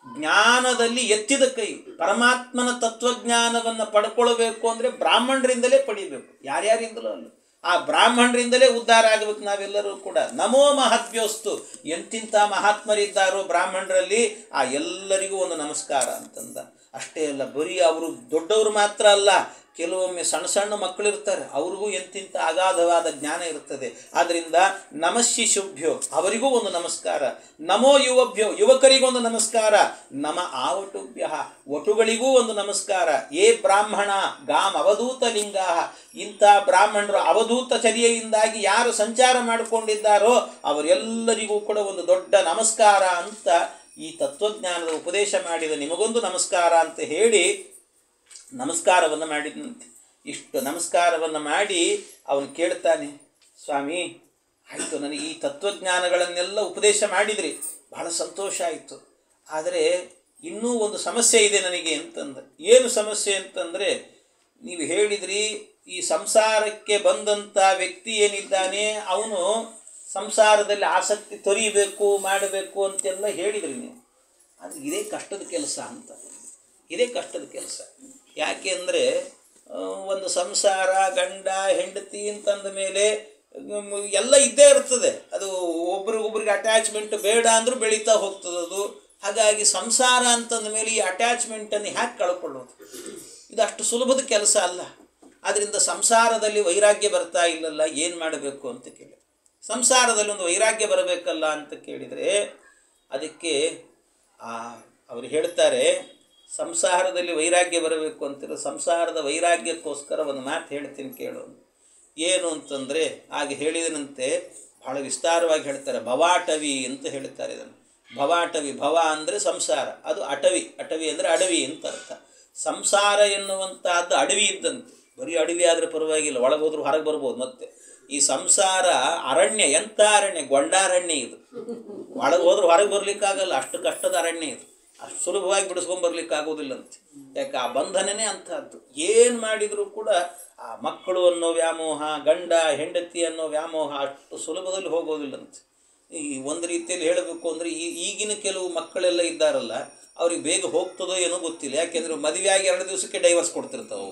ಜ್ಞಾನದಲ್ಲಿ ಎತ್ತಿದ ಕೈ. ಪರಮಾತ್ಮನ ತತ್ವಜ್ಞಾನವನ್ನು ಪಡ್ಕೊಳ್ಬೇಕು ಅಂದರೆ ಬ್ರಾಹ್ಮಣರಿಂದಲೇ ಪಡಿಬೇಕು, ಯಾರ್ಯಾರಿಂದಲೂ ಅಲ್ಲ, ಆ ಬ್ರಾಹ್ಮಣರಿಂದಲೇ ಉದ್ಧಾರ ಆಗಬೇಕು ನಾವೆಲ್ಲರೂ ಕೂಡ. ನಮೋ ಮಹದ್ಭ್ಯೋಸ್ತು, ಎಂತಿಂಥ ಮಹಾತ್ಮರಿದ್ದಾರೋ ಬ್ರಾಹ್ಮಣರಲ್ಲಿ ಆ ಎಲ್ಲರಿಗೂ ಒಂದು ನಮಸ್ಕಾರ ಅಂತಂದ. ಅಷ್ಟೇ ಅಲ್ಲ, ಬರೀ ಅವರು ದೊಡ್ಡವರು ಮಾತ್ರ ಅಲ್ಲ, ಕೆಲವೊಮ್ಮೆ ಸಣ್ಣ ಸಣ್ಣ ಮಕ್ಕಳಿರ್ತಾರೆ, ಅವ್ರಿಗೂ ಎಂತಿಂಥ ಅಗಾಧವಾದ ಜ್ಞಾನ ಇರ್ತದೆ. ಆದ್ದರಿಂದ ನಮಃ ಶಿಶುಭ್ಯೋ, ಅವರಿಗೂ ಒಂದು ನಮಸ್ಕಾರ. ನಮೋ ಯುವಭ್ಯೋ, ಯುವಕರಿಗೊಂದು ನಮಸ್ಕಾರ. ನಮ ಆವಟುಭ್ಯ, ವಟುಗಳಿಗೂ ಒಂದು ನಮಸ್ಕಾರ. ಏ ಬ್ರಾಹ್ಮಣ ಗಾಮ್ ಅವಧೂತ ಲಿಂಗಾ, ಇಂಥ ಬ್ರಾಹ್ಮಣರು ಅವಧೂತ ಚರ್ಯೆಯಿಂದಾಗಿ ಯಾರು ಸಂಚಾರ ಮಾಡಿಕೊಂಡಿದ್ದಾರೋ ಅವರೆಲ್ಲರಿಗೂ ಕೂಡ ಒಂದು ದೊಡ್ಡ ನಮಸ್ಕಾರ ಅಂತ ಈ ತತ್ವಜ್ಞಾನದ ಉಪದೇಶ ಮಾಡಿದ ನಿಮಗೊಂದು ನಮಸ್ಕಾರ ಅಂತ ಹೇಳಿ ನಮಸ್ಕಾರವನ್ನು ಮಾಡಿದಂತೆ. ಇಷ್ಟು ನಮಸ್ಕಾರವನ್ನು ಮಾಡಿ ಅವನು ಕೇಳ್ತಾನೆ, ಸ್ವಾಮಿ ಆಯಿತು, ನನಗೆ ಈ ತತ್ವಜ್ಞಾನಗಳನ್ನೆಲ್ಲ ಉಪದೇಶ ಮಾಡಿದ್ರಿ, ಬಹಳ ಸಂತೋಷ ಆಯಿತು, ಆದರೆ ಇನ್ನೂ ಒಂದು ಸಮಸ್ಯೆ ಇದೆ ನನಗೆ ಅಂತಂದ. ಏನು ಸಮಸ್ಯೆ ಅಂತಂದರೆ, ನೀವು ಹೇಳಿದ್ರಿ ಈ ಸಂಸಾರಕ್ಕೆ ಬಂದಂಥ ವ್ಯಕ್ತಿ ಏನಿದ್ದಾನೆ ಅವನು ಸಂಸಾರದಲ್ಲಿ ಆಸಕ್ತಿ ತೊರೀಬೇಕು ಮಾಡಬೇಕು ಅಂತೆಲ್ಲ ಹೇಳಿದ್ರಿ ನೀವು. ಅದು ಇದೇ ಕಷ್ಟದ ಕೆಲಸ ಅಂತ, ಇದೇ ಕಷ್ಟದ ಕೆಲಸ. ಯಾಕೆ ಅಂದರೆ ಒಂದು ಸಂಸಾರ, ಗಂಡ ಹೆಂಡತಿ ಅಂತಂದ ಮೇಲೆ ಎಲ್ಲ ಇದ್ದೇ ಇರ್ತದೆ. ಅದು ಒಬ್ರಿಗೊಬ್ರಿಗೆ ಅಟ್ಯಾಚ್ಮೆಂಟ್ ಬೇಡ ಅಂದರೂ ಬೆಳೀತಾ ಹೋಗ್ತದದು. ಹಾಗಾಗಿ ಸಂಸಾರ ಅಂತಂದ ಮೇಲೆ ಈ ಅಟ್ಯಾಚ್ಮೆಂಟನ್ನು ಹ್ಯಾಕೆ ಕಳ್ಕೊಳ್ಳೋದು, ಇದು ಅಷ್ಟು ಸುಲಭದ ಕೆಲಸ ಅಲ್ಲ. ಅದರಿಂದ ಸಂಸಾರದಲ್ಲಿ ವೈರಾಗ್ಯ ಬರ್ತಾ ಇಲ್ಲಲ್ಲ, ಏನು ಮಾಡಬೇಕು ಅಂತ ಕೇಳಿ. ಸಂಸಾರದಲ್ಲಿ ಒಂದು ವೈರಾಗ್ಯ ಬರಬೇಕಲ್ಲ ಅಂತ ಕೇಳಿದರೆ ಅದಕ್ಕೆ ಅವರು ಹೇಳ್ತಾರೆ, ಸಂಸಾರದಲ್ಲಿ ವೈರಾಗ್ಯ ಬರಬೇಕು ಅಂತಿರೋ ಸಂಸಾರದ ವೈರಾಗ್ಯಕ್ಕೋಸ್ಕರ ಒಂದು ಮಾತು ಹೇಳ್ತೀನಿ ಕೇಳು. ಏನು ಅಂತಂದರೆ ಹಾಗೆ ಹೇಳಿದನಂತೆ ಭಾಳ ವಿಸ್ತಾರವಾಗಿ ಹೇಳ್ತಾರೆ. ಭವಾಟವಿ ಅಂತ ಹೇಳ್ತಾರೆ ಇದನ್ನು. ಭವಾಟವಿ, ಭವ ಅಂದರೆ ಸಂಸಾರ, ಅದು ಅಟವಿ, ಅಟವಿ ಅಂದರೆ ಅಡವಿ ಅಂತ ಅರ್ಥ. ಸಂಸಾರ ಎನ್ನುವಂಥದ್ದು ಅಡವಿ ಇದ್ದಂತೆ. ಬರೀ ಅಡವಿ ಆದರೆ ಪರವಾಗಿಲ್ಲ, ಒಳಗೆ ಹೋದ್ರೂ ಹೊರಗೆ ಬರ್ಬೋದು. ಮತ್ತೆ ಈ ಸಂಸಾರ ಅರಣ್ಯ, ಎಂಥ ಅರಣ್ಯ, ಗೊಂಡಾರಣ್ಯ ಇದು. ಒಳಗೆ ಹೋದ್ರೂ ಹೊರಗೆ ಬರ್ಲಿಕ್ಕಾಗಲ್ಲ, ಅಷ್ಟು ಕಷ್ಟದ ಅರಣ್ಯ ಇದು. ಅಷ್ಟು ಸುಲಭವಾಗಿ ಬಿಡಿಸ್ಕೊಂಬರ್ಲಿಕ್ಕಾಗೋದಿಲ್ಲಂತೆ. ಯಾಕೆ ಆ ಬಂಧನನೇ ಅಂಥದ್ದು. ಏನು ಮಾಡಿದರೂ ಕೂಡ ಆ ಮಕ್ಕಳು ಅನ್ನೋ ವ್ಯಾಮೋಹ, ಗಂಡ ಹೆಂಡತಿ ಅನ್ನೋ ವ್ಯಾಮೋಹ ಅಷ್ಟು ಸುಲಭದಲ್ಲಿ ಹೋಗೋದಿಲ್ಲಂತೆ. ಈ ಒಂದು ರೀತಿಯಲ್ಲಿ ಹೇಳಬೇಕು ಅಂದರೆ ಈಗಿನ ಕೆಲವು ಮಕ್ಕಳೆಲ್ಲ ಇದ್ದಾರಲ್ಲ, ಅವ್ರಿಗೆ ಬೇಗ ಹೋಗ್ತದೋ ಏನೋ ಗೊತ್ತಿಲ್ಲ. ಯಾಕೆಂದರೆ ಮದುವೆಯಾಗಿ 2 ದಿವಸಕ್ಕೆ ಡೈವರ್ಸ್ ಕೊಡ್ತಿರ್ತಾವೆ,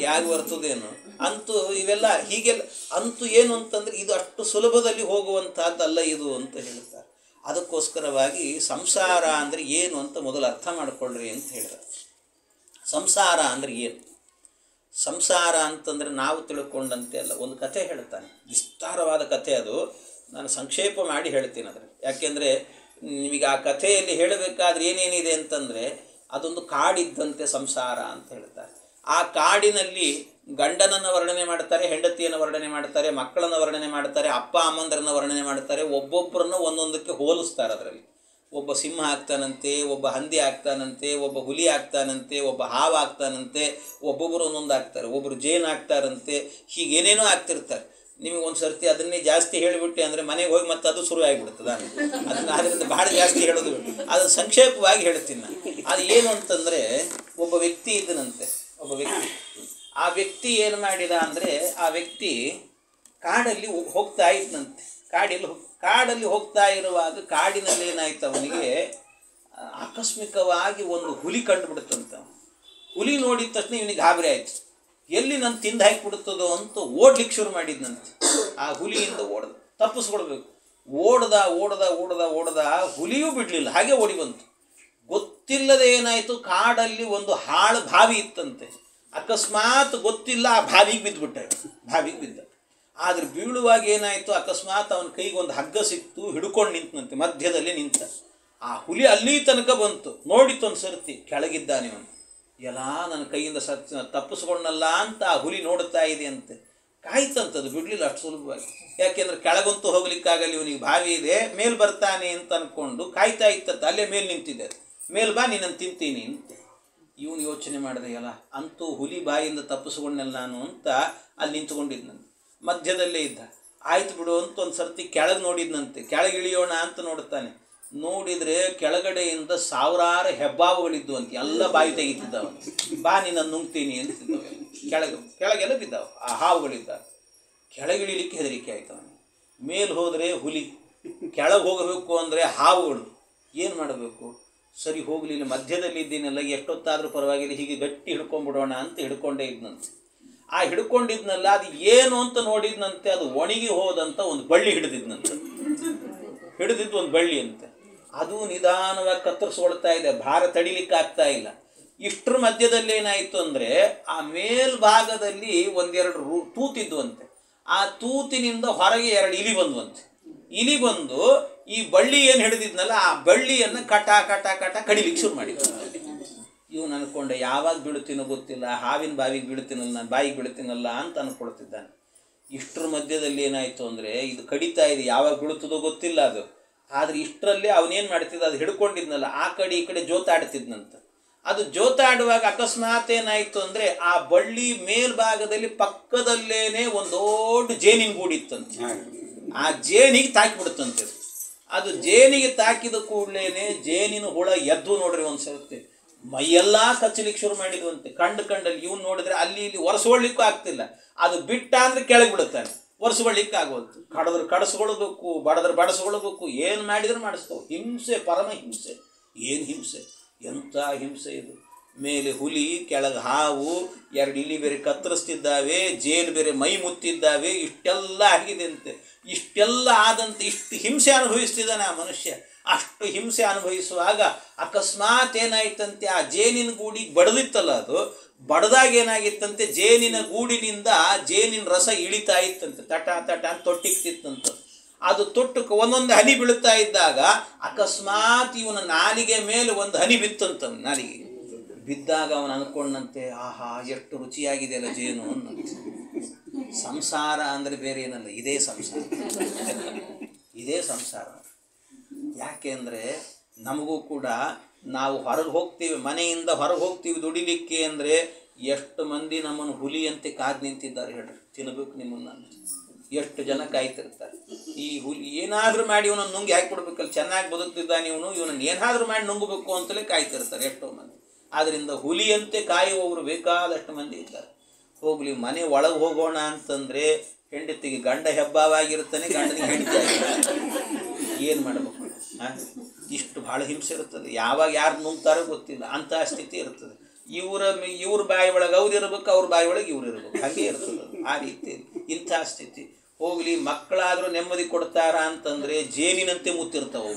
ಯಾಕೆ ಬರ್ತದೇನೋ. ಅಂತೂ ಇವೆಲ್ಲ ಹೀಗೆಲ್ಲ ಅಂತೂ ಏನು ಅಂತಂದರೆ ಇದು ಅಷ್ಟು ಸುಲಭದಲ್ಲಿ ಹೋಗುವಂಥದ್ದಲ್ಲ ಇದು ಅಂತ ಹೇಳ್ತಾರೆ. ಅದಕ್ಕೋಸ್ಕರವಾಗಿ ಸಂಸಾರ ಅಂದರೆ ಏನು ಅಂತ ಮೊದಲು ಅರ್ಥ ಮಾಡಿಕೊಳ್ಳ್ರಿ ಅಂತ ಹೇಳಿದ್ದಾರೆ. ಸಂಸಾರ ಅಂದರೆ ಏನು? ಸಂಸಾರ ಅಂತಂದರೆ ನಾವು ತಿಳ್ಕೊಂಡಂತೆ ಅಲ್ಲ. ಒಂದು ಕಥೆ ಹೇಳ್ತಾನೆ, ವಿಸ್ತಾರವಾದ ಕಥೆ ಅದು. ನಾನು ಸಂಕ್ಷೇಪ ಮಾಡಿ ಹೇಳ್ತೀನಿ ಅದರಲ್ಲಿ. ಯಾಕೆಂದರೆ ನಿಮಗೆ ಆ ಕಥೆಯಲ್ಲಿ ಹೇಳಬೇಕಾದ್ರೆ ಏನೇನಿದೆ ಅಂತಂದರೆ, ಅದೊಂದು ಕಾಡಿದ್ದಂತೆ ಸಂಸಾರ ಅಂತ ಹೇಳ್ತಾರೆ. ಆ ಕಾಡಿನಲ್ಲಿ ಗಂಡನನ್ನು ವರ್ಣನೆ ಮಾಡ್ತಾರೆ, ಹೆಂಡತಿಯನ್ನು ವರ್ಣನೆ ಮಾಡ್ತಾರೆ, ಮಕ್ಕಳನ್ನು ವರ್ಣನೆ ಮಾಡ್ತಾರೆ, ಅಪ್ಪ ಅಮ್ಮಂದರನ್ನು ವರ್ಣನೆ ಮಾಡ್ತಾರೆ. ಒಬ್ಬೊಬ್ಬರನ್ನು ಒಂದೊಂದಕ್ಕೆ ಹೋಲಿಸ್ತಾರೆ ಅದರಲ್ಲಿ. ಒಬ್ಬ ಸಿಂಹ ಆಗ್ತಾನಂತೆ, ಒಬ್ಬ ಹಂದಿ ಆಗ್ತಾನಂತೆ, ಒಬ್ಬ ಹುಲಿ ಆಗ್ತಾನಂತೆ, ಒಬ್ಬ ಹಾವು ಆಗ್ತಾನಂತೆ, ಒಬ್ಬೊಬ್ಬರು ಒಂದೊಂದು ಆಗ್ತಾರೆ, ಒಬ್ಬರು ಜೇನು ಆಗ್ತಾರಂತೆ, ಹೀಗೇನೇನೋ ಆಗ್ತಿರ್ತಾರೆ. ನಿಮಗೆ ಒಂದು ಸರ್ತಿ ಅದನ್ನೇ ಜಾಸ್ತಿ ಹೇಳಿಬಿಟ್ಟೆ ಅಂದರೆ ಮನೆಗೆ ಹೋಗಿ ಮತ್ತೆ ಅದು ಶುರು ಆಗಿಬಿಡ್ತದೆ. ಅದರಿಂದ ಭಾಳ ಜಾಸ್ತಿ ಹೇಳೋದು, ಅದನ್ನು ಸಂಕ್ಷೇಪವಾಗಿ ಹೇಳ್ತೀನಿ ನಾನು. ಅದು ಏನು ಅಂತಂದರೆ, ಒಬ್ಬ ವ್ಯಕ್ತಿ ಇದ್ದನಂತೆ, ಒಬ್ಬ ವ್ಯಕ್ತಿ. ಆ ವ್ಯಕ್ತಿ ಏನು ಮಾಡಿದ ಅಂದರೆ, ಆ ವ್ಯಕ್ತಿ ಕಾಡಲ್ಲಿ ಹೋಗ್ತಾ ಇದ್ದಂತೆ. ಕಾಡಲ್ಲಿ ಹೋಗ್ತಾ ಇರುವಾಗ ಕಾಡಿನಲ್ಲಿ ಏನಾಯ್ತು, ಅವನಿಗೆ ಆಕಸ್ಮಿಕವಾಗಿ ಒಂದು ಹುಲಿ ಕಂಡುಬಿಡುತ್ತಂತ. ಹುಲಿ ನೋಡಿದ ತಕ್ಷಣ ಇವನಿಗೆ ಗಾಬರಿ ಆಯಿತು. ಎಲ್ಲಿ ನನ್ನ ತಿಂದು ಹಾಕಿಬಿಡುತ್ತದೋ ಅಂತ ಓಡ್ಲಿಕ್ಕೆ ಶುರು ಮಾಡಿದ್ನಂತೆ. ಆ ಹುಲಿಯಿಂದ ತಪ್ಪಿಸ್ಕೊಡ್ಬೇಕು. ಓಡ್ದ ಹುಲಿಯೂ ಬಿಡಲಿಲ್ಲ, ಹಾಗೆ ಓಡಿ ಬಂತು. ಗೊತ್ತಿಲ್ಲದೆ ಏನಾಯಿತು, ಕಾಡಲ್ಲಿ ಒಂದು ಹಾಳು ಬಾವಿ ಇತ್ತಂತೆ. ಅಕಸ್ಮಾತ್ ಗೊತ್ತಿಲ್ಲ, ಆ ಬಾವಿಗೆ ಬಿದ್ದ. ಆದರೆ ಬೀಳುವಾಗ ಏನಾಯಿತು, ಅಕಸ್ಮಾತ್ ಅವನ ಕೈಗೆ ಒಂದು ಹಗ್ಗ ಸಿಕ್ತು, ಹಿಡ್ಕೊಂಡು ನಿಂತನಂತೆ, ಮಧ್ಯದಲ್ಲಿ ನಿಂತ. ಆ ಹುಲಿ ಅಲ್ಲಿ ತನಕ ಬಂತು, ನೋಡಿತ್ತು ಒಂದು ಸರ್ತಿ, ಕೆಳಗಿದ್ದಾನೆ ಅವನು. ಎಲ್ಲ ನನ್ನ ಕೈಯಿಂದ ತಪ್ಪಿಸ್ಕೊಂಡಲ್ಲ ಅಂತ ಆ ಹುಲಿ ನೋಡ್ತಾ ಇದೆ ಅಂತೆ. ಕಾಯ್ತಂತದ್ದು, ಬಿಡಲಿಲ್ಲ ಅಷ್ಟು ಸುಲಭವಾಗಿ. ಯಾಕೆಂದರೆ ಕೆಳಗಂತೂ ಹೋಗ್ಲಿಕ್ಕಾಗಲ್ಲ, ಇವನಿಗೆ ಬಾವಿ ಇದೆ, ಮೇಲೆ ಬರ್ತಾನೆ ಅಂತ ಅಂದ್ಕೊಂಡು ಕಾಯ್ತಾ ಇತ್ತಂತ. ಅಲ್ಲೇ ಮೇಲೆ ನಿಂತಿದ್ದೆ, ಮೇಲೆ ಬಾ ನಿನ್ನನ್ನು ತಿಂತೀನಿ ಅಂತ. ಇವನು ಯೋಚನೆ ಮಾಡಿದೆ, ಅಲ್ಲ ಅಂತೂ ಹುಲಿ ಬಾಯಿಂದ ತಪ್ಪಿಸ್ಕೊಂಡಲ್ಲ ನಾನು ಅಂತ ಅಲ್ಲಿ ನಿಂತ್ಕೊಂಡಿದ್ನಂತೆ. ಮಧ್ಯದಲ್ಲೇ ಇದ್ದ. ಆಯ್ತು ಬಿಡು ಅಂತ ಒಂದು ಸರ್ತಿ ಕೆಳಗೆ ನೋಡಿದ್ನಂತೆ. ಕೆಳಗೆ ಇಳಿಯೋಣ ಅಂತ ನೋಡ್ತಾನೆ. ನೋಡಿದರೆ ಕೆಳಗಡೆಯಿಂದ ಸಾವಿರಾರು ಹೆಬ್ಬಾವುಗಳಿದ್ದು ಅಂತ, ಎಲ್ಲ ಬಾಯಿ ತೆಗಿತಿದ್ದಾವ. ಬಾ ನಿನ್ನನ್ನು ನುಂಗ್ತೀನಿ ಅಂತಿದ್ದಾವೆ. ಕೆಳಗೆಲ್ಲ ಬಿದ್ದಾವೆ ಆ ಹಾವುಗಳಿದ್ದಾವೆ. ಕೆಳಗಿಳಿಲಿಕ್ಕೆ ಹೆದರಿಕೆ ಆಯ್ತು ಅವನಿಗೆ. ಮೇಲೆ ಹೋದರೆ ಹುಲಿ, ಕೆಳಗೆ ಹೋಗಬೇಕು ಅಂದರೆ ಹಾವುಗಳು. ಏನು ಮಾಡಬೇಕು? ಸರಿ ಹೋಗಲಿಲ್ಲ, ಮಧ್ಯದಲ್ಲಿ ಇದ್ದೀನಲ್ಲ, ಎಷ್ಟೊತ್ತಾದರೂ ಪರವಾಗಿಲ್ಲ, ಹೀಗೆ ಗಟ್ಟಿ ಹಿಡ್ಕೊಂಡ್ಬಿಡೋಣ ಅಂತ ಹಿಡ್ಕೊಂಡೇ ಇದ್ನಂತೆ. ಆ ಹಿಡ್ಕೊಂಡಿದ್ನಲ್ಲ, ಅದು ಏನು ಅಂತ ನೋಡಿದ್ನಂತೆ, ಅದು ಒಣಗಿ ಹೋದಂಥ ಒಂದು ಬಳ್ಳಿ ಹಿಡಿದಿದ್ನಂತೆ. ಹಿಡಿದಿದ್ದು ಒಂದು ಬಳ್ಳಿ ಅಂತೆ. ಅದು ನಿಧಾನವಾಗಿ ಕತ್ತರಿಸ್ಕೊಳ್ತಾ ಇದೆ, ಭಾರ ತಡಿಲಿಕ್ಕೆ ಆಗ್ತಾ ಇಲ್ಲ. ಇಷ್ಟರ ಮಧ್ಯದಲ್ಲಿ ಏನಾಯಿತು ಅಂದರೆ, ಆ ಮೇಲ್ಭಾಗದಲ್ಲಿ ಒಂದೆರಡು ತೂತಿದ್ವಂತೆ. ಆ ತೂತಿನಿಂದ ಹೊರಗೆ 2 ಇಲಿ ಬಂದ್ವಂತೆ. ಇಲಿ ಬಂದು ಈ ಬಳ್ಳಿ ಏನು ಹಿಡಿದಿದ್ನಲ್ಲ, ಆ ಬಳ್ಳಿಯನ್ನು ಕಟ ಕಡಿಲಿಕ್ಕೆ ಶುರು ಮಾಡಿದ್ರು. ಇವನು ಅನ್ಕೊಂಡೆ, ಯಾವಾಗ ಬೀಳ್ತೀನೋ ಗೊತ್ತಿಲ್ಲ, ಹಾವಿನ ಬಾವಿಗೆ ಬೀಳ್ತೀನಲ್ಲ, ನಾನು ಬಾಯಿಗೆ ಬೀಳ್ತೀನಲ್ಲ ಅಂತ ಅಂದ್ಕೊಳ್ತಿದ್ದಾನೆ. ಇಷ್ಟರ ಮಧ್ಯದಲ್ಲಿ ಏನಾಯಿತು ಅಂದರೆ, ಇದು ಕಡಿತಾ ಇದೆ, ಯಾವಾಗ ಬೀಳುತ್ತದೋ ಗೊತ್ತಿಲ್ಲ ಅದು. ಆದರೆ ಇಷ್ಟರಲ್ಲಿ ಅವನೇನು ಮಾಡ್ತಿದ್ದ, ಅದು ಹಿಡ್ಕೊಂಡಿದ್ನಲ್ಲ, ಆ ಕಡೆ ಈ ಕಡೆ ಜೋತಾಡ್ತಿದ್ನಂತ. ಅದು ಜೋತಾಡುವಾಗ ಅಕಸ್ಮಾತ್ ಏನಾಯಿತು ಅಂದರೆ, ಆ ಬಳ್ಳಿ ಮೇಲ್ಭಾಗದಲ್ಲಿ ಪಕ್ಕದಲ್ಲೇನೆ ಒಂದು ದೊಡ್ಡ ಜೇನಿನ ಗೂಡಿತ್ತಂತೆ. ಆ ಜೇನಿಗೆ ತಾಕಿಬಿಡುತ್ತಂತೆ. ಅದು ಜೇನಿಗೆ ತಾಕಿದ ಕೂಡಲೇ ಜೇನಿನ ಹುಳ ಎದ್ದು ನೋಡ್ರಿ ಒಂದು ಸರ್ತಿ ಮೈಯೆಲ್ಲ ಕಚ್ಚಲಿಕ್ಕೆ ಶುರು ಮಾಡಿದ್ವಂತೆ. ಕಂಡಲ್ಲಿ ಇವ್ನು ನೋಡಿದ್ರೆ ಅಲ್ಲಿ ಇಲ್ಲಿ ಒರೆಸ್ಕೊಳ್ಳಿಕ್ಕೂ ಆಗ್ತಿಲ್ಲ. ಅದು ಬಿಟ್ಟ ಅಂದರೆ ಕೆಳಗೆ ಬಿಡುತ್ತಾನೆ, ಒರೆಸ್ಕೊಳ್ಳಿಕ್ಕೆ ಆಗೋದು. ಕಡಿಸ್ಕೊಳ್ಬೇಕು, ಬಡಿಸ್ಕೊಳ್ಬೇಕು, ಏನು ಮಾಡಿದ್ರೆ ಮಾಡಿಸ್ತಾವೆ. ಹಿಂಸೆ, ಪರಮ ಹಿಂಸೆ. ಏನು ಹಿಂಸೆ, ಎಂಥ ಹಿಂಸೆ ಇದು. ಮೇಲೆ ಹುಲಿ, ಕೆಳಗೆ ಹಾವು, 2 ಇಲಿ ಬೇರೆ ಕತ್ತರಿಸ್ತಿದ್ದಾವೆ, ಜೇನು ಬೇರೆ ಮೈ ಮುತ್ತಿದ್ದಾವೆ. ಇಷ್ಟೆಲ್ಲ ಆಗಿದೆ ಅಂತೆ. ಇಷ್ಟೆಲ್ಲ ಆದಂತೆ ಇಷ್ಟು ಹಿಂಸೆ ಅನುಭವಿಸ್ತಿದ್ದಾನೆ ಆ ಮನುಷ್ಯ. ಅಷ್ಟು ಹಿಂಸೆ ಅನುಭವಿಸುವಾಗ ಅಕಸ್ಮಾತ್ ಏನಾಯ್ತಂತೆ, ಆ ಜೇನಿನ ಗೂಡಿಗೆ ಬಡದಿತ್ತಲ್ಲ, ಅದು ಬಡದಾಗ ಏನಾಗಿತ್ತಂತೆ, ಜೇನಿನ ಗೂಡಿನಿಂದ ಜೇನಿನ ರಸ ಇಳಿತಾ ಇತ್ತಂತೆ, ತಟ ತಟ ಅಂತ ತೊಟ್ಟಿಕ್ತಿತ್ತಂತ. ಅದು ತೊಟ್ಟಕ್ಕೆ ಒಂದೊಂದು ಹನಿ ಬೀಳುತ್ತಾ ಇದ್ದಾಗ ಅಕಸ್ಮಾತ್ ಇವನ ನಾಲಿಗೆ ಮೇಲೆ ಒಂದು ಹನಿ ಬಿತ್ತಂತ. ನಾಲಿಗೆ ಬಿದ್ದಾಗ ಅವನು ಅನ್ಕೊಂಡಂತೆ, ಆಹಾ ಎಷ್ಟು ರುಚಿಯಾಗಿದೆಯಲ್ಲ ಜೇನು ಅನ್ನಂತೆ. ಸಂಸಾರ ಅಂದರೆ ಬೇರೆ ಏನಲ್ಲ, ಇದೇ ಸಂಸಾರ, ಇದೇ ಸಂಸಾರ. ಯಾಕೆ ಅಂದರೆ ನಮಗೂ ಕೂಡ ನಾವು ಹೊರಗೆ ಹೋಗ್ತೀವಿ, ಮನೆಯಿಂದ ಹೊರಗೆ ಹೋಗ್ತೀವಿ ದುಡಿಲಿಕ್ಕೆ ಅಂದರೆ ಎಷ್ಟು ಮಂದಿ ನಮ್ಮನ್ನು ಹುಲಿಯಂತೆ ಕಾದು ನಿಂತಿದ್ದಾರೆ ಹೇಳ್ರಿ, ತಿನ್ನಬೇಕು ನಿಮ್ಮನ್ನು ಅಂತ. ಎಷ್ಟು ಜನ ಕಾಯ್ತಿರ್ತಾರೆ. ಈ ಹುಲಿ ಏನಾದರೂ ಮಾಡಿ ಇವನನ್ನು ನುಂಗಿ ಹಾಕಿಬಿಡ್ಬೇಕಲ್ಲ, ಚೆನ್ನಾಗಿ ಬದುಕ್ತಿದ್ದಾನೆ ಇವನನ್ನು ಏನಾದರೂ ಮಾಡಿ ನುಂಗಬೇಕು ಅಂತಲೇ ಕಾಯ್ತಿರ್ತಾರೆ ಎಷ್ಟೋ ಮಂದಿ. ಆದ್ದರಿಂದ ಹುಲಿಯಂತೆ ಕಾಯುವವರು ಬೇಕಾದಷ್ಟು ಮಂದಿ ಇದ್ದಾರೆ. ಹೋಗ್ಲಿ, ಮನೆ ಒಳಗೆ ಹೋಗೋಣ ಅಂತಂದರೆ ಹೆಂಡತಿಗೆ ಗಂಡ ಹೆಬ್ಬಾವಾಗಿರ್ತಾನೆ, ಗಂಡನಿಗೆ ಹೆಂಡತಿ ಆಗಿರ್ತಾನೆ. ಏನು ಮಾಡಬೇಕು? ಇಷ್ಟು ಭಾಳ ಹಿಂಸೆ ಇರ್ತದೆ. ಯಾವಾಗ ಯಾರು ನುಂಗ್ತಾರೋ ಗೊತ್ತಿಲ್ಲ, ಅಂತಹ ಸ್ಥಿತಿ ಇರ್ತದೆ. ಇವ್ರ ಬಾಯಿ ಒಳಗೆ ಅವ್ರು ಇರ್ಬೇಕು, ಅವ್ರ ಬಾಯಿ ಒಳಗೆ ಇವ್ರು ಇರ್ಬೇಕು, ಹಾಗೆ ಇರ್ತದೆ. ಆ ರೀತಿಯಲ್ಲಿ ಇಂಥ ಸ್ಥಿತಿ. ಹೋಗ್ಲಿ, ಮಕ್ಕಳಾದರೂ ನೆಮ್ಮದಿ ಕೊಡ್ತಾರ ಅಂತಂದರೆ ಜೇನಿನಂತೆ ಮುತ್ತಿರ್ತಾವೆ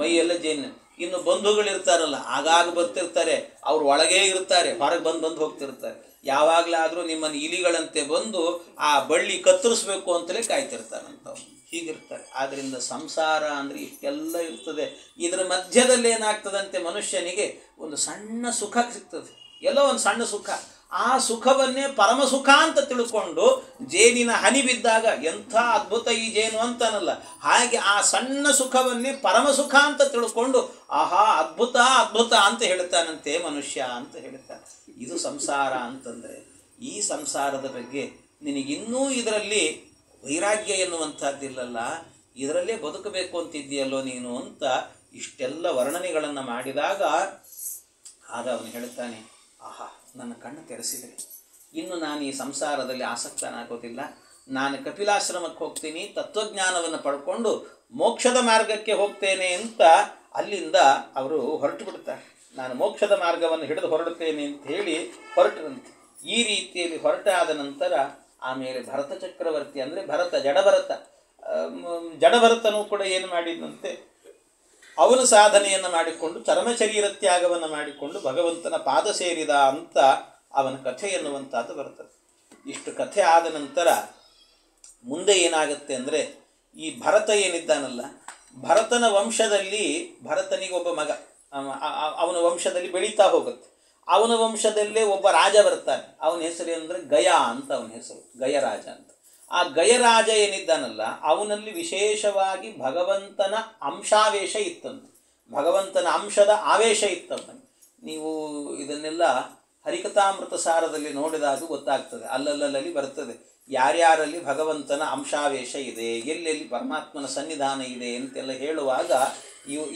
ಮೈಯೆಲ್ಲ ಜೇನಿನ. ಇನ್ನು ಬಂಧುಗಳಿರ್ತಾರಲ್ಲ, ಆಗಾಗ ಬರ್ತಿರ್ತಾರೆ, ಅವ್ರು ಒಳಗೇ ಇರ್ತಾರೆ, ಹೊರಗೆ ಬಂದು ಹೋಗ್ತಿರ್ತಾರೆ. ಯಾವಾಗಲಾದರೂ ನಿಮ್ಮನ್ನು ಇಲಿಗಳಂತೆ ಬಂದು ಆ ಬಳ್ಳಿ ಕತ್ತರಿಸ್ಬೇಕು ಅಂತಲೇ ಕಾಯ್ತಿರ್ತಾರಂತವ್ರು, ಹೀಗಿರ್ತಾರೆ. ಆದ್ದರಿಂದ ಸಂಸಾರ ಅಂದರೆ ಇಷ್ಟೆಲ್ಲ ಇರ್ತದೆ. ಇದರ ಮಧ್ಯದಲ್ಲಿ ಏನಾಗ್ತದಂತೆ, ಮನುಷ್ಯನಿಗೆ ಒಂದು ಸಣ್ಣ ಸುಖ ಸಿಗ್ತದೆ, ಎಲ್ಲೋ ಒಂದು ಸಣ್ಣ ಸುಖ. ಆ ಸುಖವನ್ನೇ ಪರಮ ಸುಖ ಅಂತ ತಿಳ್ಕೊಂಡು ಜೇನಿನ ಹನಿ ಬಿದ್ದಾಗ ಎಂಥ ಅದ್ಭುತ ಈ ಜೇನು ಅಂತಾನಲ್ಲ, ಹಾಗೆ ಆ ಸಣ್ಣ ಸುಖವನ್ನೇ ಪರಮ ಸುಖ ಅಂತ ತಿಳ್ಕೊಂಡು ಆಹಾ ಅದ್ಭುತ ಅದ್ಭುತ ಅಂತ ಹೇಳ್ತಾನಂತೆ ಮನುಷ್ಯ ಅಂತ ಹೇಳ್ತಾನೆ. ಇದು ಸಂಸಾರ ಅಂತಂದರೆ. ಈ ಸಂಸಾರದ ಬಗ್ಗೆ ನಿನಗಿನ್ನೂ ಇದರಲ್ಲಿ ವೈರಾಗ್ಯ ಎನ್ನುವಂಥದ್ದಿಲ್ಲಲ್ಲ, ಇದರಲ್ಲೇ ಬದುಕಬೇಕು ಅಂತಿದ್ದೀಯಲ್ಲೋ ನೀನು ಅಂತ ಇಷ್ಟೆಲ್ಲ ವರ್ಣನೆಗಳನ್ನು ಮಾಡಿದಾಗ ಆಗ ಅವನು ಹೇಳ್ತಾನೆ, ಆಹಾ ನನ್ನ ಕಣ್ಣು ತೆರೆಸಿದರೆ ಇನ್ನು ನಾನು ಈ ಸಂಸಾರದಲ್ಲಿ ಆಸಕ್ತನಾಗೋದಿಲ್ಲ. ನಾನು ಕಪಿಲಾಶ್ರಮಕ್ಕೆ ಹೋಗ್ತೀನಿ, ತತ್ವಜ್ಞಾನವನ್ನು ಪಡ್ಕೊಂಡು ಮೋಕ್ಷದ ಮಾರ್ಗಕ್ಕೆ ಹೋಗ್ತೇನೆ ಅಂತ ಅಲ್ಲಿಂದ ಅವರು ಹೊರಟು ಬಿಡ್ತಾರೆ. ನಾನು ಮೋಕ್ಷದ ಮಾರ್ಗವನ್ನು ಹಿಡಿದು ಹೊರಡುತ್ತೇನೆ ಅಂತ ಹೇಳಿ ಹೊರಟರಂತೆ. ಈ ರೀತಿಯಲ್ಲಿ ಹೊರಟಾದ ನಂತರ ಆಮೇಲೆ ಭರತ ಚಕ್ರವರ್ತಿ ಅಂದರೆ ಜಡಭರತನೂ ಕೂಡ ಏನು ಮಾಡಿದಂತೆ, ಅವನು ಸಾಧನೆಯನ್ನು ಮಾಡಿಕೊಂಡು ಚರ್ಮಶರೀರ ತ್ಯಾಗವನ್ನು ಮಾಡಿಕೊಂಡು ಭಗವಂತನ ಪಾದ ಸೇರಿದ ಅಂತ ಅವನ ಕಥೆ ಎನ್ನುವಂಥದ್ದು ಬರ್ತದೆ. ಇಷ್ಟು ಕಥೆ ಆದ ನಂತರ ಮುಂದೆ ಏನಾಗುತ್ತೆ ಅಂದರೆ, ಈ ಭರತ ಏನಿದ್ದಾನಲ್ಲ, ಭರತನ ವಂಶದಲ್ಲಿ ಭರತನಿಗೆ ಒಬ್ಬ ಮಗ, ಅವನ ವಂಶದಲ್ಲಿ ಬೆಳೀತಾ ಹೋಗುತ್ತೆ. ಅವನ ವಂಶದಲ್ಲೇ ಒಬ್ಬ ರಾಜ ಬರ್ತಾನೆ. ಅವನ ಹೆಸರು ಏನಂದರೆ ಗಯ ಅಂತ, ಅವನ ಹೆಸರು ಗಯರಾಜ ಅಂತ. ಆ ಗಯರಾಜ ಏನಿದ್ದಾನಲ್ಲ, ಅವನಲ್ಲಿ ವಿಶೇಷವಾಗಿ ಭಗವಂತನ ಅಂಶಾವೇಶ ಇತ್ತಂತೆ, ಭಗವಂತನ ಅಂಶದ ಆವೇಶ ಇತ್ತವನಿಗೆ. ನೀವು ಇದನ್ನೆಲ್ಲ ಹರಿಕಥಾಮೃತ ಸಾರದಲ್ಲಿ ನೋಡಿದಾಗ ಗೊತ್ತಾಗ್ತದೆ, ಅಲ್ಲಲ್ಲಿ ಬರ್ತದೆ ಯಾರ್ಯಾರಲ್ಲಿ ಭಗವಂತನ ಅಂಶಾವೇಶ ಇದೆ, ಎಲ್ಲೆಲ್ಲಿ ಪರಮಾತ್ಮನ ಸನ್ನಿಧಾನ ಇದೆ ಅಂತೆಲ್ಲ ಹೇಳುವಾಗ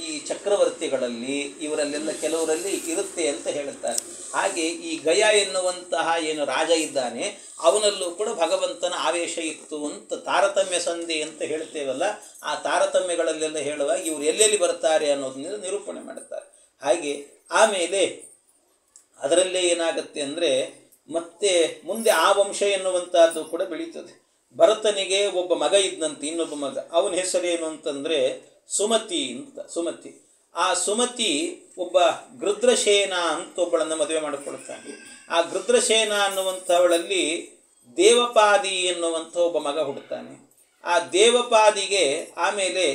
ಈ ಚಕ್ರವರ್ತಿಗಳಲ್ಲಿ ಇವರಲ್ಲೆಲ್ಲ ಕೆಲವರಲ್ಲಿ ಇರುತ್ತೆ ಅಂತ ಹೇಳುತ್ತಾರೆ. ಹಾಗೆ ಈ ಗಯ ಎನ್ನುವಂತಹ ಏನು ರಾಜ ಇದ್ದಾನೆ, ಅವನಲ್ಲೂ ಕೂಡ ಭಗವಂತನ ಆವೇಶ ಇತ್ತು ಅಂತ ತಾರತಮ್ಯ ಸಂಧಿ ಅಂತ ಹೇಳ್ತೇವಲ್ಲ, ಆ ತಾರತಮ್ಯಗಳಲ್ಲೆಲ್ಲ ಹೇಳುವಾಗ ಇವರು ಎಲ್ಲೆಲ್ಲಿ ಬರ್ತಾರೆ ಅನ್ನೋದನ್ನ ನಿರೂಪಣೆ ಮಾಡುತ್ತಾರೆ. ಹಾಗೆ ಆಮೇಲೆ ಅದರಲ್ಲೇ ಏನಾಗುತ್ತೆ ಅಂದರೆ, ಮತ್ತೆ ಮುಂದೆ ಆ ವಂಶ ಎನ್ನುವಂಥದ್ದು ಕೂಡ ಬೆಳೀತದೆ. ಭರತನಿಗೆ ಒಬ್ಬ ಮಗ ಇದ್ದಂತೆ, ಇನ್ನೊಬ್ಬ ಮಗ, ಅವನ ಹೆಸರೇನು ಅಂತಂದರೆ ಸುಮತಿ ಅಂತ. ಆ ಸುಮತಿ ಒಬ್ಬ ಗೃದ್ರಸೇನ ಅಂತ ಒಬ್ಬಳನ್ನು ಮದುವೆ ಮಾಡಿಕೊಳ್ತಾನೆ. ಆ ಗೃದ್ರಸೇನ ಅನ್ನುವಂಥವಳಲ್ಲಿ ದೇವಪಾದಿ ಎನ್ನುವಂಥ ಒಬ್ಬ ಮಗ ಹುಡ್ತಾನೆ. ಆ ದೇವಪಾದಿಗೆ ಆಮೇಲೆ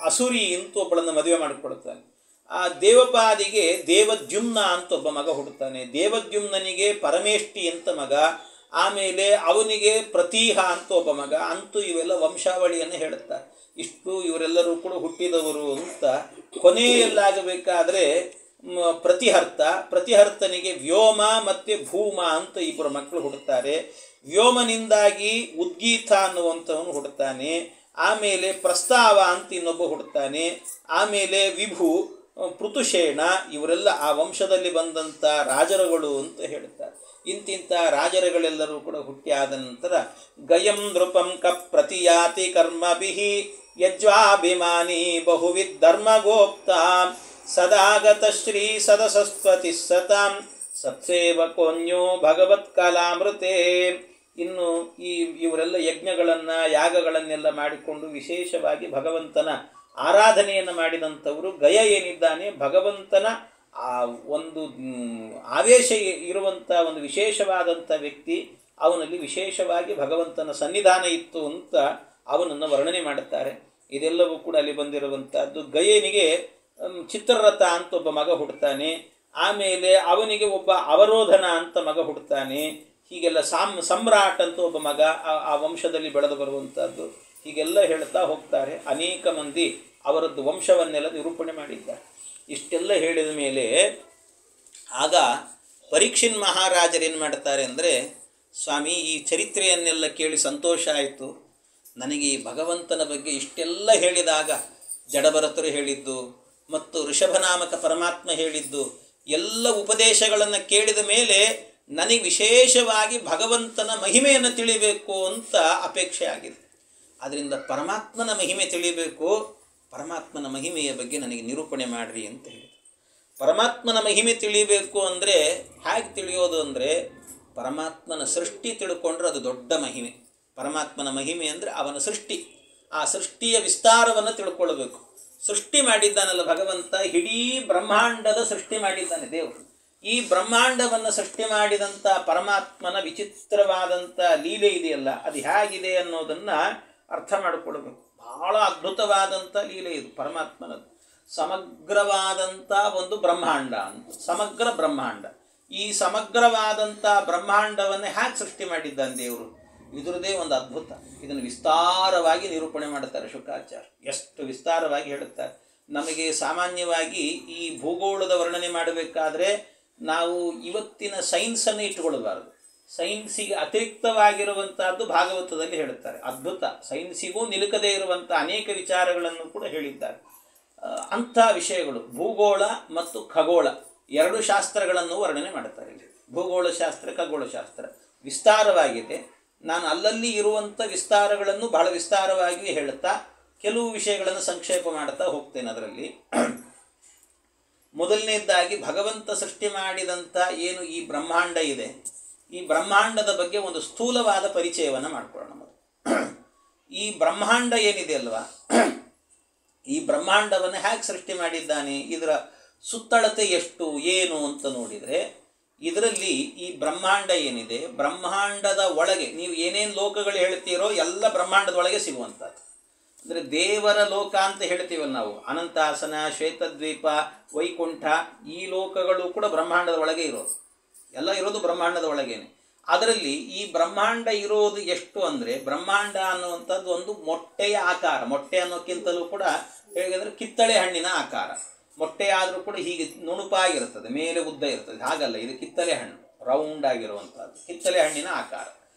ಅಸುರಿ ಅಂತ ಒಬ್ಬಳನ್ನು ಮದುವೆ ಮಾಡಿಕೊಳ್ತಾನೆ. ಆ ದೇವಪಾದಿಗೆ ದೇವದ್ಯುಮ್ನ ಅಂತ ಒಬ್ಬ ಮಗ ಹುಡ್ತಾನೆ. ದೇವದ್ಯುಮ್ನನಿಗೆ ಪರಮೇಷ್ಠಿ ಅಂತ ಮಗ, ಆಮೇಲೆ ಅವನಿಗೆ ಪ್ರತೀಹ ಅಂತ ಒಬ್ಬ ಮಗ. ಅಂತೂ ಇವೆಲ್ಲ ವಂಶಾವಳಿಯನ್ನು ಹೇಳುತ್ತಾರೆ. ಇಷ್ಟು ಇವರೆಲ್ಲರೂ ಕೂಡ ಹುಟ್ಟಿದವರು ಅಂತ. ಕೊನೆಯಲ್ಲಾಗಬೇಕಾದ್ರೆ ಪ್ರತಿಹರ್ತನಿಗೆ ವ್ಯೋಮ ಮತ್ತು ಭೂಮ ಅಂತ ಇಬ್ಬರು ಮಕ್ಕಳು ಹುಡುತ್ತಾರೆ. ವ್ಯೋಮನಿಂದಾಗಿ ಉದ್ಗೀತ ಅನ್ನುವಂಥವನು ಹುಡುತ್ತಾನೆ. ಆಮೇಲೆ ಪ್ರಸ್ತಾವ ಅಂತ ಇನ್ನೊಬ್ಬ ಹುಡುತ್ತಾನೆ. ಆಮೇಲೆ ವಿಭು, ಪೃಥುಷೇಣ, ಇವರೆಲ್ಲ ಆ ವಂಶದಲ್ಲಿ ಬಂದಂಥ ರಾಜರುಗಳು ಅಂತ ಹೇಳ್ತಾರೆ. ಇಂತಿಂಥ ರಾಜರುಗಳೆಲ್ಲರೂ ಕೂಡ ಹುಟ್ಟಿ ಆದ ನಂತರ ಗಯಂ ನೃಪಂ ಪ್ರತಿಯಾತಿ ಕರ್ಮಭಿಹಿ ಯಜ್ವಾಭಿಮಾನಿ ಬಹುವಿದ್ ಧರ್ಮಗೋಪ್ತಾ ಸದಾಗತ ಶ್ರೀ ಸದಸಸ್ವತಿ ಸತಾಂ ಸತ್ಸೇವಕೋನ್ಯೋ ಭಗವತ್ ಕಲಾಮೃತೆ. ಇನ್ನು ಇವರೆಲ್ಲ ಯಜ್ಞಗಳನ್ನು ಯಾಗಗಳನ್ನೆಲ್ಲ ಮಾಡಿಕೊಂಡು ವಿಶೇಷವಾಗಿ ಭಗವಂತನ ಆರಾಧನೆಯನ್ನು ಮಾಡಿದಂಥವರು ಗಯ ಏನಿದ್ದಾನೆ ಭಗವಂತನ ಆ ಒಂದು ಆವೇಶ ಇರುವಂಥ ಒಂದು ವಿಶೇಷವಾದಂಥ ವ್ಯಕ್ತಿ, ಅವನಲ್ಲಿ ವಿಶೇಷವಾಗಿ ಭಗವಂತನ ಸನ್ನಿಧಾನ ಇತ್ತು ಅಂತ ಅವನನ್ನು ವರ್ಣನೆ ಮಾಡುತ್ತಾರೆ. ಇದೆಲ್ಲವೂ ಕೂಡ ಅಲ್ಲಿ ಬಂದಿರುವಂಥದ್ದು. ಗಯನಿಗೆ ಚಿತ್ರರಥ ಅಂತ ಒಬ್ಬ ಮಗ ಹುಡ್ತಾನೆ, ಆಮೇಲೆ ಅವನಿಗೆ ಒಬ್ಬ ಅವರೋಧನ ಅಂತ ಮಗ ಹುಡ್ತಾನೆ. ಹೀಗೆಲ್ಲ ಸಮ್ರಾಟ್ ಅಂತ ಒಬ್ಬ ಮಗ ಆ ವಂಶದಲ್ಲಿ ಬೆಳೆದು ಬರುವಂಥದ್ದು. ಹೀಗೆಲ್ಲ ಹೇಳ್ತಾ ಹೋಗ್ತಾರೆ. ಅನೇಕ ಮಂದಿ ಅವರದ್ದು ವಂಶವನ್ನೆಲ್ಲ ನಿರೂಪಣೆ ಮಾಡಿದ್ದಾರೆ. ಇಷ್ಟೆಲ್ಲ ಹೇಳಿದ ಮೇಲೆ ಆಗ ಪರೀಕ್ಷಿನ್ ಮಹಾರಾಜರೇನು ಮಾಡ್ತಾರೆ ಅಂದರೆ, ಸ್ವಾಮಿ ಈ ಚರಿತ್ರೆಯನ್ನೆಲ್ಲ ಕೇಳಿ ಸಂತೋಷ ಆಯಿತು. ನನಗೆ ಈ ಭಗವಂತನ ಬಗ್ಗೆ ಇಷ್ಟೆಲ್ಲ ಹೇಳಿದಾಗ ಜಡಭರತರು ಹೇಳಿದ್ದು ಮತ್ತು ಋಷಭನಾಮಕ ಪರಮಾತ್ಮ ಹೇಳಿದ್ದು ಎಲ್ಲ ಉಪದೇಶಗಳನ್ನು ಕೇಳಿದ ಮೇಲೆ ನನಗೆ ವಿಶೇಷವಾಗಿ ಭಗವಂತನ ಮಹಿಮೆಯನ್ನು ತಿಳಿಬೇಕು ಅಂತ ಅಪೇಕ್ಷೆ ಆಗಿದೆ. ಆದ್ದರಿಂದ ಪರಮಾತ್ಮನ ಮಹಿಮೆ ತಿಳಿಬೇಕು, ಪರಮಾತ್ಮನ ಮಹಿಮೆಯ ಬಗ್ಗೆ ನನಗೆ ನಿರೂಪಣೆ ಮಾಡಿರಿ ಅಂತ ಹೇಳಿ. ಪರಮಾತ್ಮನ ಮಹಿಮೆ ತಿಳಿಬೇಕು ಅಂದರೆ ಹೇಗೆ ತಿಳಿಯೋದು ಅಂದರೆ, ಪರಮಾತ್ಮನ ಸೃಷ್ಟಿ ತಿಳ್ಕೊಂಡ್ರೆ ಅದು ದೊಡ್ಡ ಮಹಿಮೆ. ಪರಮಾತ್ಮನ ಮಹಿಮೆ ಅಂದರೆ ಅವನ ಸೃಷ್ಟಿ, ಆ ಸೃಷ್ಟಿಯ ವಿಸ್ತಾರವನ್ನು ತಿಳ್ಕೊಳ್ಬೇಕು. ಸೃಷ್ಟಿ ಮಾಡಿದ್ದಾನಲ್ಲ ಭಗವಂತ, ಇಡೀ ಬ್ರಹ್ಮಾಂಡದ ಸೃಷ್ಟಿ ಮಾಡಿದ್ದಾನೆ ದೇವರು. ಈ ಬ್ರಹ್ಮಾಂಡವನ್ನು ಸೃಷ್ಟಿ ಮಾಡಿದಂಥ ಪರಮಾತ್ಮನ ವಿಚಿತ್ರವಾದಂಥ ಲೀಲೆ ಇದೆಯಲ್ಲ, ಅದು ಹೇಗಿದೆ ಅನ್ನೋದನ್ನು ಅರ್ಥ ಮಾಡಿಕೊಳ್ಬೇಕು. ಬಹಳ ಅದ್ಭುತವಾದಂಥ ಲೀಲೆ ಇದು ಪರಮಾತ್ಮನದು. ಸಮಗ್ರವಾದಂಥ ಒಂದು ಬ್ರಹ್ಮಾಂಡ ಅಂತ, ಸಮಗ್ರ ಬ್ರಹ್ಮಾಂಡ. ಈ ಸಮಗ್ರವಾದಂಥ ಬ್ರಹ್ಮಾಂಡವನ್ನೇ ಹೇಗೆ ಸೃಷ್ಟಿ ಮಾಡಿದ್ದಾನೆ ದೇವರು, ಇದರದೇ ಒಂದು ಅದ್ಭುತ. ಇದನ್ನು ವಿಸ್ತಾರವಾಗಿ ನಿರೂಪಣೆ ಮಾಡುತ್ತಾರೆ ಶುಕಾಚಾರ್ಯ. ಎಷ್ಟು ವಿಸ್ತಾರವಾಗಿ ಹೇಳುತ್ತಾರೆ. ನಮಗೆ ಸಾಮಾನ್ಯವಾಗಿ ಈ ಭೂಗೋಳದ ವರ್ಣನೆ ಮಾಡಬೇಕಾದ್ರೆ ನಾವು ಇವತ್ತಿನ ಸೈನ್ಸನ್ನು ಇಟ್ಟುಕೊಳ್ಳಬಾರದು. ಸೈನ್ಸಿಗೆ ಅತಿರಿಕ್ತವಾಗಿರುವಂತಹದ್ದು ಭಾಗವತದಲ್ಲಿ ಹೇಳುತ್ತಾರೆ. ಅದ್ಭುತ, ಸೈನ್ಸಿಗೂ ನಿಲುಕದೇ ಇರುವಂಥ ಅನೇಕ ವಿಚಾರಗಳನ್ನು ಕೂಡ ಹೇಳಿದ್ದಾರೆ. ಅಂಥ ವಿಷಯಗಳು ಭೂಗೋಳ ಮತ್ತು ಖಗೋಳ ಎರಡು ಶಾಸ್ತ್ರಗಳನ್ನು ವರ್ಣನೆ ಮಾಡುತ್ತಾರೆ ಇಲ್ಲಿ. ಭೂಗೋಳ ಶಾಸ್ತ್ರ, ಖಗೋಳಶಾಸ್ತ್ರ ವಿಸ್ತಾರವಾಗಿದೆ. ನಾನು ಅಲ್ಲಲ್ಲಿ ಇರುವಂಥ ವಿಸ್ತಾರಗಳನ್ನು ಬಹಳ ವಿಸ್ತಾರವಾಗಿ ಹೇಳುತ್ತಾ ಕೆಲವು ವಿಷಯಗಳನ್ನು ಸಂಕ್ಷೇಪ ಮಾಡುತ್ತಾ ಹೋಗ್ತೇನೆ. ಅದರಲ್ಲಿ ಮೊದಲನೇದಾಗಿ ಭಗವಂತ ಸೃಷ್ಟಿ ಮಾಡಿದಂಥ ಏನು ಈ ಬ್ರಹ್ಮಾಂಡ ಇದೆ, ಈ ಬ್ರಹ್ಮಾಂಡದ ಬಗ್ಗೆ ಒಂದು ಸ್ಥೂಲವಾದ ಪರಿಚಯವನ್ನು ಮಾಡಿಕೊಳ್ಳೋಣ. ಈ ಬ್ರಹ್ಮಾಂಡ ಏನಿದೆ ಅಲ್ವಾ, ಈ ಬ್ರಹ್ಮಾಂಡವನ್ನು ಹೇಗೆ ಸೃಷ್ಟಿ ಮಾಡಿದ್ದಾನೆ, ಇದರ ಸುತ್ತಳತೆ ಎಷ್ಟು ಏನು ಅಂತ ನೋಡಿದರೆ, ಇದರಲ್ಲಿ ಈ ಬ್ರಹ್ಮಾಂಡ ಏನಿದೆ, ಬ್ರಹ್ಮಾಂಡದ ಒಳಗೆ ನೀವು ಏನೇನು ಲೋಕಗಳು ಹೇಳ್ತೀರೋ ಎಲ್ಲ ಬ್ರಹ್ಮಾಂಡದ ಒಳಗೆ ಸಿಗುವಂಥದ್ದು. ಅಂದರೆ ದೇವರ ಲೋಕ ಅಂತ ಹೇಳ್ತೀವಲ್ಲ ನಾವು, ಅನಂತಾಸನ, ಶ್ವೇತದ್ವೀಪ, ವೈಕುಂಠ, ಈ ಲೋಕಗಳು ಕೂಡ ಬ್ರಹ್ಮಾಂಡದ ಒಳಗೆ ಇರೋದು. ಎಲ್ಲ ಇರೋದು ಬ್ರಹ್ಮಾಂಡದ ಒಳಗೇನೆ. ಅದರಲ್ಲಿ ಈ ಬ್ರಹ್ಮಾಂಡ ಇರೋದು ಎಷ್ಟು ಅಂದರೆ, ಬ್ರಹ್ಮಾಂಡ ಅನ್ನುವಂಥದ್ದು ಒಂದು ಮೊಟ್ಟೆಯ ಆಕಾರ. ಮೊಟ್ಟೆ ಅನ್ನೋಕ್ಕಿಂತಲೂ ಕೂಡ ಹೇಗೆಂದರೆ ಕಿತ್ತಳೆ ಹಣ್ಣಿನ ಆಕಾರ. ಮೊಟ್ಟೆ ಆದರೂ ಕೂಡ ಹೀಗೆ ನುಣುಪಾಗಿರ್ತದೆ, ಮೇಲೆ ಉದ್ದ ಇರ್ತದೆ. ಹಾಗಲ್ಲ, ಇದು ಕಿತ್ತಳೆ ಹಣ್ಣು, ರೌಂಡ್ ಆಗಿರುವಂಥದ್ದು ಕಿತ್ತಳೆ ಹಣ್ಣಿನ ಆಕಾರ.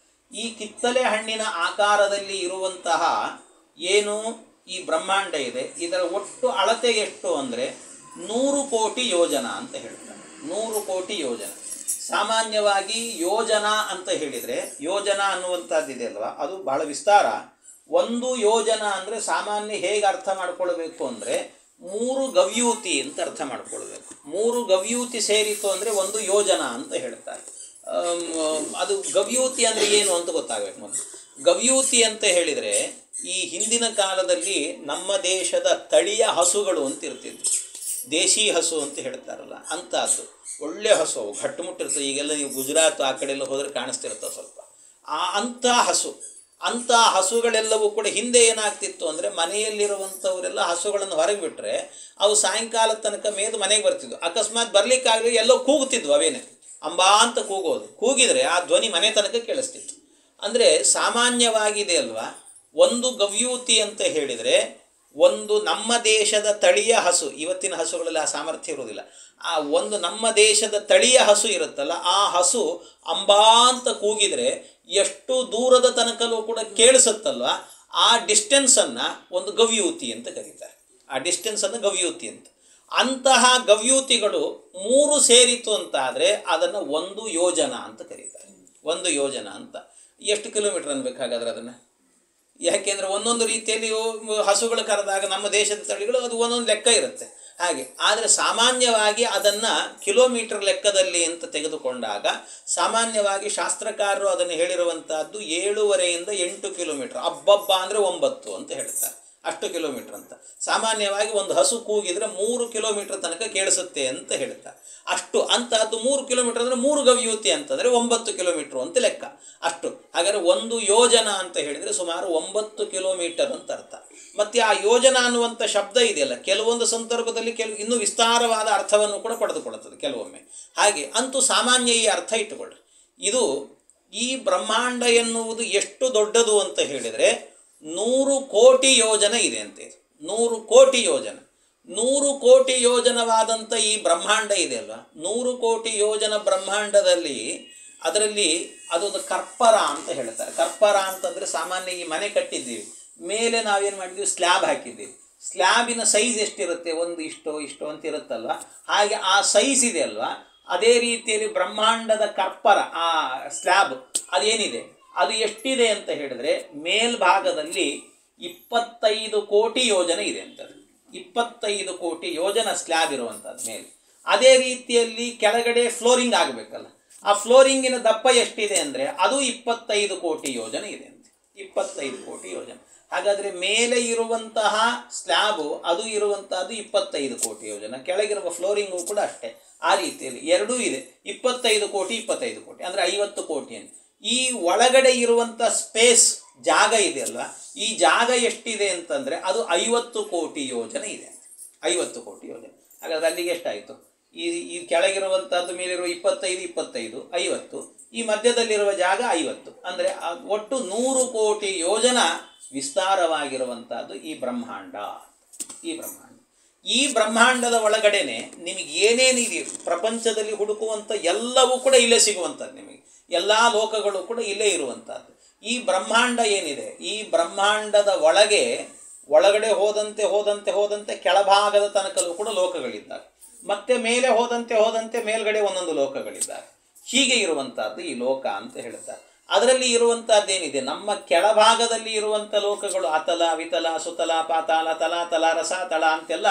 ಈ ಕಿತ್ತಳೆ ಹಣ್ಣಿನ ಆಕಾರದಲ್ಲಿ ಇರುವಂತಹ ಏನು ಈ ಬ್ರಹ್ಮಾಂಡ ಇದೆ, ಇದರ ಒಟ್ಟು ಅಳತೆ ಎಷ್ಟು ಅಂದರೆ 100 ಕೋಟಿ ಯೋಜನ ಅಂತ ಹೇಳ್ತಾರೆ. 100 ಕೋಟಿ ಯೋಜನ. ಸಾಮಾನ್ಯವಾಗಿ ಯೋಜನ ಅಂತ ಹೇಳಿದರೆ, ಯೋಜನ ಅನ್ನುವಂಥದ್ದಿದೆ ಅಲ್ವಾ, ಅದು ಬಹಳ ವಿಸ್ತಾರ. 1 ಯೋಜನ ಅಂದರೆ ಸಾಮಾನ್ಯ ಹೇಗೆ ಅರ್ಥ ಮಾಡ್ಕೊಳ್ಬೇಕು ಅಂದರೆ 3 ಗವ್ಯೂತಿ ಅಂತ ಅರ್ಥ ಮಾಡ್ಕೊಳ್ಬೇಕು. 3 ಗವ್ಯೂತಿ ಸೇರಿತು ಅಂದರೆ 1 ಯೋಜನ ಅಂತ ಹೇಳ್ತಾರೆ. ಅದು ಗವ್ಯೂತಿ ಅಂದರೆ ಏನು ಅಂತ ಗೊತ್ತಾಗಬೇಕು ಮೊದಲು. ಗವ್ಯೂತಿ ಅಂತ ಹೇಳಿದರೆ, ಈ ಹಿಂದಿನ ಕಾಲದಲ್ಲಿ ನಮ್ಮ ದೇಶದ ತಳಿಯ ಹಸುಗಳು ಅಂತ ಇರ್ತಿದ್ವು. ದೇಶಿ ಹಸು ಅಂತ ಹೇಳ್ತಾರಲ್ಲ, ಅಂಥದ್ದು ಒಳ್ಳೆ ಹಸು, ಅವು ಗಟ್ಟುಮುಟ್ಟಿರ್ತವೆ. ಈಗೆಲ್ಲ ನೀವು ಗುಜರಾತ್ ಆ ಕಡೆ ಎಲ್ಲ ಹೋದರೆ ಕಾಣಿಸ್ತಿರ್ತವೆ ಸ್ವಲ್ಪ. ಅಂಥ ಹಸುಗಳೆಲ್ಲವೂ ಕೂಡ ಹಿಂದೆ ಏನಾಗ್ತಿತ್ತು ಅಂದರೆ, ಮನೆಯಲ್ಲಿರುವಂಥವರೆಲ್ಲ ಹಸುಗಳನ್ನು ಹೊರಗೆ ಬಿಟ್ಟರೆ ಅವು ಸಾಯಂಕಾಲ ತನಕ ಮೇದು ಮನೆಗೆ ಬರ್ತಿದ್ವು. ಅಕಸ್ಮಾತ್ ಬರಲಿಕ್ಕಾಗಲಿ ಎಲ್ಲೋ ಕೂಗುತ್ತಿದ್ವು, ಅವೇನೆ ಅಂಬಾ ಅಂತ ಕೂಗೋದು. ಕೂಗಿದರೆ ಆ ಧ್ವನಿ ಮನೆ ತನಕ ಕೇಳಿಸ್ತಿತ್ತು. ಅಂದರೆ ಸಾಮಾನ್ಯವಾಗಿದೆ ಅಲ್ವಾ, 1 ಗವ್ಯೂತಿ ಅಂತ ಹೇಳಿದರೆ ಒಂದು ನಮ್ಮ ದೇಶದ ತಳಿಯ ಹಸು. ಇವತ್ತಿನ ಹಸುಗಳಲ್ಲಿ ಆ ಸಾಮರ್ಥ್ಯ ಇರೋದಿಲ್ಲ. ಆ ಒಂದು ನಮ್ಮ ದೇಶದ ತಳಿಯ ಹಸು ಇರುತ್ತಲ್ಲ, ಆ ಹಸು ಅಂಬಾ ಅಂತ ಕೂಗಿದರೆ ಎಷ್ಟು ದೂರದ ತನಕಲೂ ಕೂಡ ಕೇಳಿಸುತ್ತಲ್ವ, ಆ ಡಿಸ್ಟೆನ್ಸನ್ನು ಒಂದು ಗವ್ಯೂತಿ ಅಂತ ಕರೀತಾರೆ. ಆ ಡಿಸ್ಟೆನ್ಸನ್ನು ಗವ್ಯೂತಿ ಅಂತ. ಅಂತಹ ಗವ್ಯೂತಿಗಳು 3 ಸೇರಿತು ಅಂತಾದರೆ ಅದನ್ನು 1 ಯೋಜನ ಅಂತ ಕರೀತಾರೆ. 1 ಯೋಜನ ಅಂತ ಎಷ್ಟು ಕಿಲೋಮೀಟರ್ ಅನ್ಬೇಕಾಗಾದ್ರೆ ಅದನ್ನು, ಯಾಕೆಂದರೆ ಒಂದೊಂದು ರೀತಿಯಲ್ಲಿ ಹಸುಗಳು ಕರೆದಾಗ ನಮ್ಮ ದೇಶದ ತಳಿಗಳು ಅದು ಒಂದೊಂದು ಲೆಕ್ಕ ಇರುತ್ತೆ ಹಾಗೆ. ಆದರೆ ಸಾಮಾನ್ಯವಾಗಿ ಅದನ್ನು ಕಿಲೋಮೀಟರ್ ಲೆಕ್ಕದಲ್ಲಿ ಅಂತ ತೆಗೆದುಕೊಂಡಾಗ ಸಾಮಾನ್ಯವಾಗಿ ಶಾಸ್ತ್ರಕಾರರು ಅದನ್ನು ಹೇಳಿರುವಂತಹದ್ದು 7.5 ಇಂದ 8 ಕಿಲೋಮೀಟರ್. ಅಬ್ಬಬ್ಬ ಅಂದರೆ 9 ಅಂತ ಹೇಳ್ತಾರೆ. ಅಷ್ಟು ಕಿಲೋಮೀಟರ್ ಅಂತ. ಸಾಮಾನ್ಯವಾಗಿ ಒಂದು ಹಸು ಕೂಗಿದರೆ 3 ಕಿಲೋಮೀಟರ್ ತನಕ ಕೇಳಿಸುತ್ತೆ ಅಂತ ಹೇಳ್ತಾರೆ. ಅಷ್ಟು ಅಂತಹದ್ದು 3 ಕಿಲೋಮೀಟರ್ ಅಂದರೆ 3 ಗವ್ಯೂತಿ ಅಂತಂದರೆ 9 ಕಿಲೋಮೀಟ್ರು ಅಂತ ಲೆಕ್ಕ. ಅಷ್ಟು. ಹಾಗಾದರೆ ಒಂದು ಯೋಜನ ಅಂತ ಹೇಳಿದರೆ ಸುಮಾರು 9 ಕಿಲೋಮೀಟರ್ ಅಂತ ಅರ್ಥ. ಮತ್ತು ಆ ಯೋಜನ ಅನ್ನುವಂಥ ಶಬ್ದ ಇದೆಯಲ್ಲ, ಕೆಲವೊಂದು ಸಂದರ್ಭದಲ್ಲಿ ಇನ್ನೂ ವಿಸ್ತಾರವಾದ ಅರ್ಥವನ್ನು ಕೂಡ ಪಡೆದುಕೊಳ್ಳುತ್ತದೆ ಕೆಲವೊಮ್ಮೆ. ಹಾಗೆ ಅಂತೂ ಸಾಮಾನ್ಯ ಈ ಅರ್ಥ ಇಟ್ಟುಕೊಳ್ಳ್ರಿ. ಇದು ಈ ಬ್ರಹ್ಮಾಂಡ ಎನ್ನುವುದು ಎಷ್ಟು ದೊಡ್ಡದು ಅಂತ ಹೇಳಿದರೆ 100 ಕೋಟಿ ಯೋಜನ ಇದೆ ಅಂತ. ಇದು 100 ಕೋಟಿ ಯೋಜನ. 100 ಕೋಟಿ ಯೋಜನವಾದಂಥ ಈ ಬ್ರಹ್ಮಾಂಡ ಇದೆಯಲ್ಲ, 100 ಕೋಟಿ ಯೋಜನ ಬ್ರಹ್ಮಾಂಡದಲ್ಲಿ ಅದರಲ್ಲಿ ಅದೊಂದು ಕರ್ಪರ ಅಂತ ಹೇಳ್ತಾರೆ. ಕರ್ಪರ ಅಂತಂದರೆ ಸಾಮಾನ್ಯ ಈ ಮನೆ ಕಟ್ಟಿದ್ದೀವಿ, ಮೇಲೆ ನಾವೇನು ಮಾಡಿದ್ದೀವಿ, ಸ್ಲ್ಯಾಬ್ ಹಾಕಿದ್ದೀವಿ. ಸ್ಲ್ಯಾಬಿನ ಸೈಜ್ ಎಷ್ಟಿರುತ್ತೆ, ಒಂದು ಇಷ್ಟೋ ಅಂತ ಇರುತ್ತಲ್ವ, ಹಾಗೆ ಆ ಸೈಜ್ ಇದೆ ಅಲ್ವಾ, ಅದೇ ರೀತಿಯಲ್ಲಿ ಬ್ರಹ್ಮಾಂಡದ ಕರ್ಪರ ಆ ಸ್ಲ್ಯಾಬ್ ಅದೇನಿದೆ ಅದು ಎಷ್ಟಿದೆ ಅಂತ ಹೇಳಿದ್ರೆ ಮೇಲ್ಭಾಗದಲ್ಲಿ 25 ಕೋಟಿ ಯೋಜನೆ ಇದೆ ಅಂತ. 25 ಕೋಟಿ ಯೋಜನ ಸ್ಲ್ಯಾಬ್ ಇರುವಂಥದ್ದು ಮೇಲೆ. ಅದೇ ರೀತಿಯಲ್ಲಿ ಕೆಳಗಡೆ ಫ್ಲೋರಿಂಗ್ ಆಗಬೇಕಲ್ಲ, ಆ ಫ್ಲೋರಿಂಗಿನ ದಪ್ಪ ಎಷ್ಟಿದೆ ಅಂದರೆ ಅದು 25 ಕೋಟಿ ಯೋಜನೆ ಇದೆ ಅಂತ. 25 ಕೋಟಿ ಯೋಜನೆ. ಹಾಗಾದರೆ ಮೇಲೆ ಇರುವಂತಹ ಸ್ಲ್ಯಾಬು ಅದು ಇರುವಂತಹದ್ದು 25 ಕೋಟಿ ಯೋಜನ, ಕೆಳಗಿರುವ ಫ್ಲೋರಿಂಗು ಕೂಡ ಅಷ್ಟೇ. ಆ ರೀತಿಯಲ್ಲಿ ಎರಡೂ ಇದೆ. 25 ಕೋಟಿ 25 ಕೋಟಿ ಅಂದರೆ 50 ಕೋಟಿ ಅಂತ. ಈ ಒಳಗಡೆ ಇರುವಂಥ ಸ್ಪೇಸ್ ಜಾಗ ಇದೆಯಲ್ವ, ಈ ಜಾಗ ಎಷ್ಟಿದೆ ಅಂತಂದರೆ ಅದು 50 ಕೋಟಿ ಯೋಜನೆ ಇದೆ. 50 ಕೋಟಿ ಯೋಜನೆ. ಹಾಗಾದರೆ ಅಲ್ಲಿಗೆ ಎಷ್ಟಾಯಿತು? ಈ ಕೆಳಗಿರುವಂಥದ್ದು ಮೇಲಿರುವ 25 25 50, ಈ ಮಧ್ಯದಲ್ಲಿರುವ ಜಾಗ 50, ಅಂದರೆ ಒಟ್ಟು 100 ಕೋಟಿ ಯೋಜನ ವಿಸ್ತಾರವಾಗಿರುವಂಥದ್ದು ಈ ಬ್ರಹ್ಮಾಂಡ. ಈ ಬ್ರಹ್ಮಾಂಡದ ಒಳಗಡೆನೆ ನಿಮಗೆ ಏನೇನಿದೆ ಪ್ರಪಂಚದಲ್ಲಿ ಹುಡುಕುವಂಥ ಎಲ್ಲವೂ ಕೂಡ ಇಲ್ಲೇ ಸಿಗುವಂಥದ್ದು. ನಿಮಗೆ ಎಲ್ಲ ಲೋಕಗಳು ಕೂಡ ಇಲ್ಲೇ ಇರುವಂಥದ್ದು. ಈ ಬ್ರಹ್ಮಾಂಡ ಏನಿದೆ, ಈ ಬ್ರಹ್ಮಾಂಡದ ಒಳಗಡೆ ಹೋದಂತೆ ಕೆಳಭಾಗದ ತನಕಲ್ಲೂ ಕೂಡ ಲೋಕಗಳಿದ್ದಾವೆ. ಮತ್ತೆ ಮೇಲೆ ಹೋದಂತೆ ಮೇಲ್ಗಡೆ ಒಂದೊಂದು ಲೋಕಗಳಿದ್ದಾವೆ. ಹೀಗೆ ಇರುವಂತಹದ್ದು ಈ ಲೋಕ ಅಂತ ಹೇಳ್ತಾರೆ. ಅದರಲ್ಲಿ ಇರುವಂತಹದ್ದೇನಿದೆ, ನಮ್ಮ ಕೆಳಭಾಗದಲ್ಲಿ ಇರುವಂಥ ಲೋಕಗಳು ಅತಲ, ವಿತಲ, ಸುತಲ, ಪಾತಾಳ, ತಲ, ರಸ, ತಳ ಅಂತೆಲ್ಲ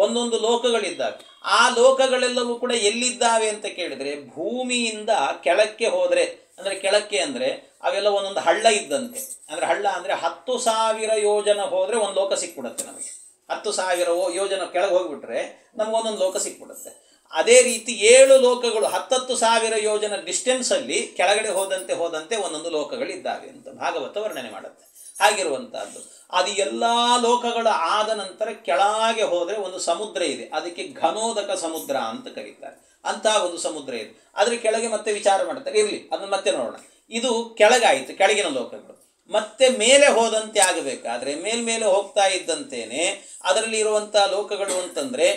ಒಂದೊಂದು ಲೋಕಗಳಿದ್ದಾವೆ. ಆ ಲೋಕಗಳೆಲ್ಲವೂ ಕೂಡ ಎಲ್ಲಿದ್ದಾವೆ ಅಂತ ಕೇಳಿದರೆ ಭೂಮಿಯಿಂದ ಕೆಳಕ್ಕೆ ಹೋದರೆ, ಅಂದರೆ ಕೆಳಕ್ಕೆ ಅಂದರೆ ಅವೆಲ್ಲ ಒಂದೊಂದು ಹಳ್ಳ ಇದ್ದಂತೆ. ಅಂದರೆ ಹಳ್ಳ ಅಂದರೆ 10,000 ಯೋಜನ ಹೋದರೆ ಒಂದು ಲೋಕ ಸಿಕ್ಬಿಡುತ್ತೆ ನಮಗೆ. 10,000 ಯೋಜನ ಕೆಳಗೆ ಹೋಗ್ಬಿಟ್ರೆ ನಮಗೊಂದೊಂದು ಲೋಕ ಸಿಕ್ಬಿಡುತ್ತೆ. ಅದೇ ರೀತಿ 7 ಲೋಕಗಳು 10,000 ಯೋಜನ ಡಿಸ್ಟೆನ್ಸಲ್ಲಿ ಕೆಳಗಡೆ ಹೋದಂತೆ ಒಂದೊಂದು ಲೋಕಗಳಿದ್ದಾವೆ ಅಂತ ಭಾಗವತ ವರ್ಣನೆ ಮಾಡುತ್ತೆ. ಹಾಗಿರುವಂಥದ್ದು ಅದು ಎಲ್ಲ ಲೋಕಗಳು ಆದ ನಂತರ ಕೆಳಗೆ ಹೋದರೆ ಒಂದು ಸಮುದ್ರ ಇದೆ, ಅದಕ್ಕೆ ಘನೋದಕ ಸಮುದ್ರ ಅಂತ ಕರೀತಾರೆ. ಅಂತಹ ಒಂದು ಸಮುದ್ರ ಇದೆ. ಅದರ ಕೆಳಗೆ ಮತ್ತೆ ವಿಚಾರ ಮಾಡ್ತಾರೆ, ಇರಲಿ ಅದನ್ನು ಮತ್ತೆ ನೋಡೋಣ. ಇದು ಕೆಳಗಾಯಿತು, ಕೆಳಗಿನ ಲೋಕಗಳು. ಮತ್ತೆ ಮೇಲೆ ಹೋದಂತೆ ಆಗಬೇಕಾದ್ರೆ ಮೇಲ್ಮೇಲೆ ಹೋಗ್ತಾ ಇದ್ದಂತೇನೆ ಅದರಲ್ಲಿ ಇರುವಂಥ ಲೋಕಗಳು ಅಂತಂದರೆ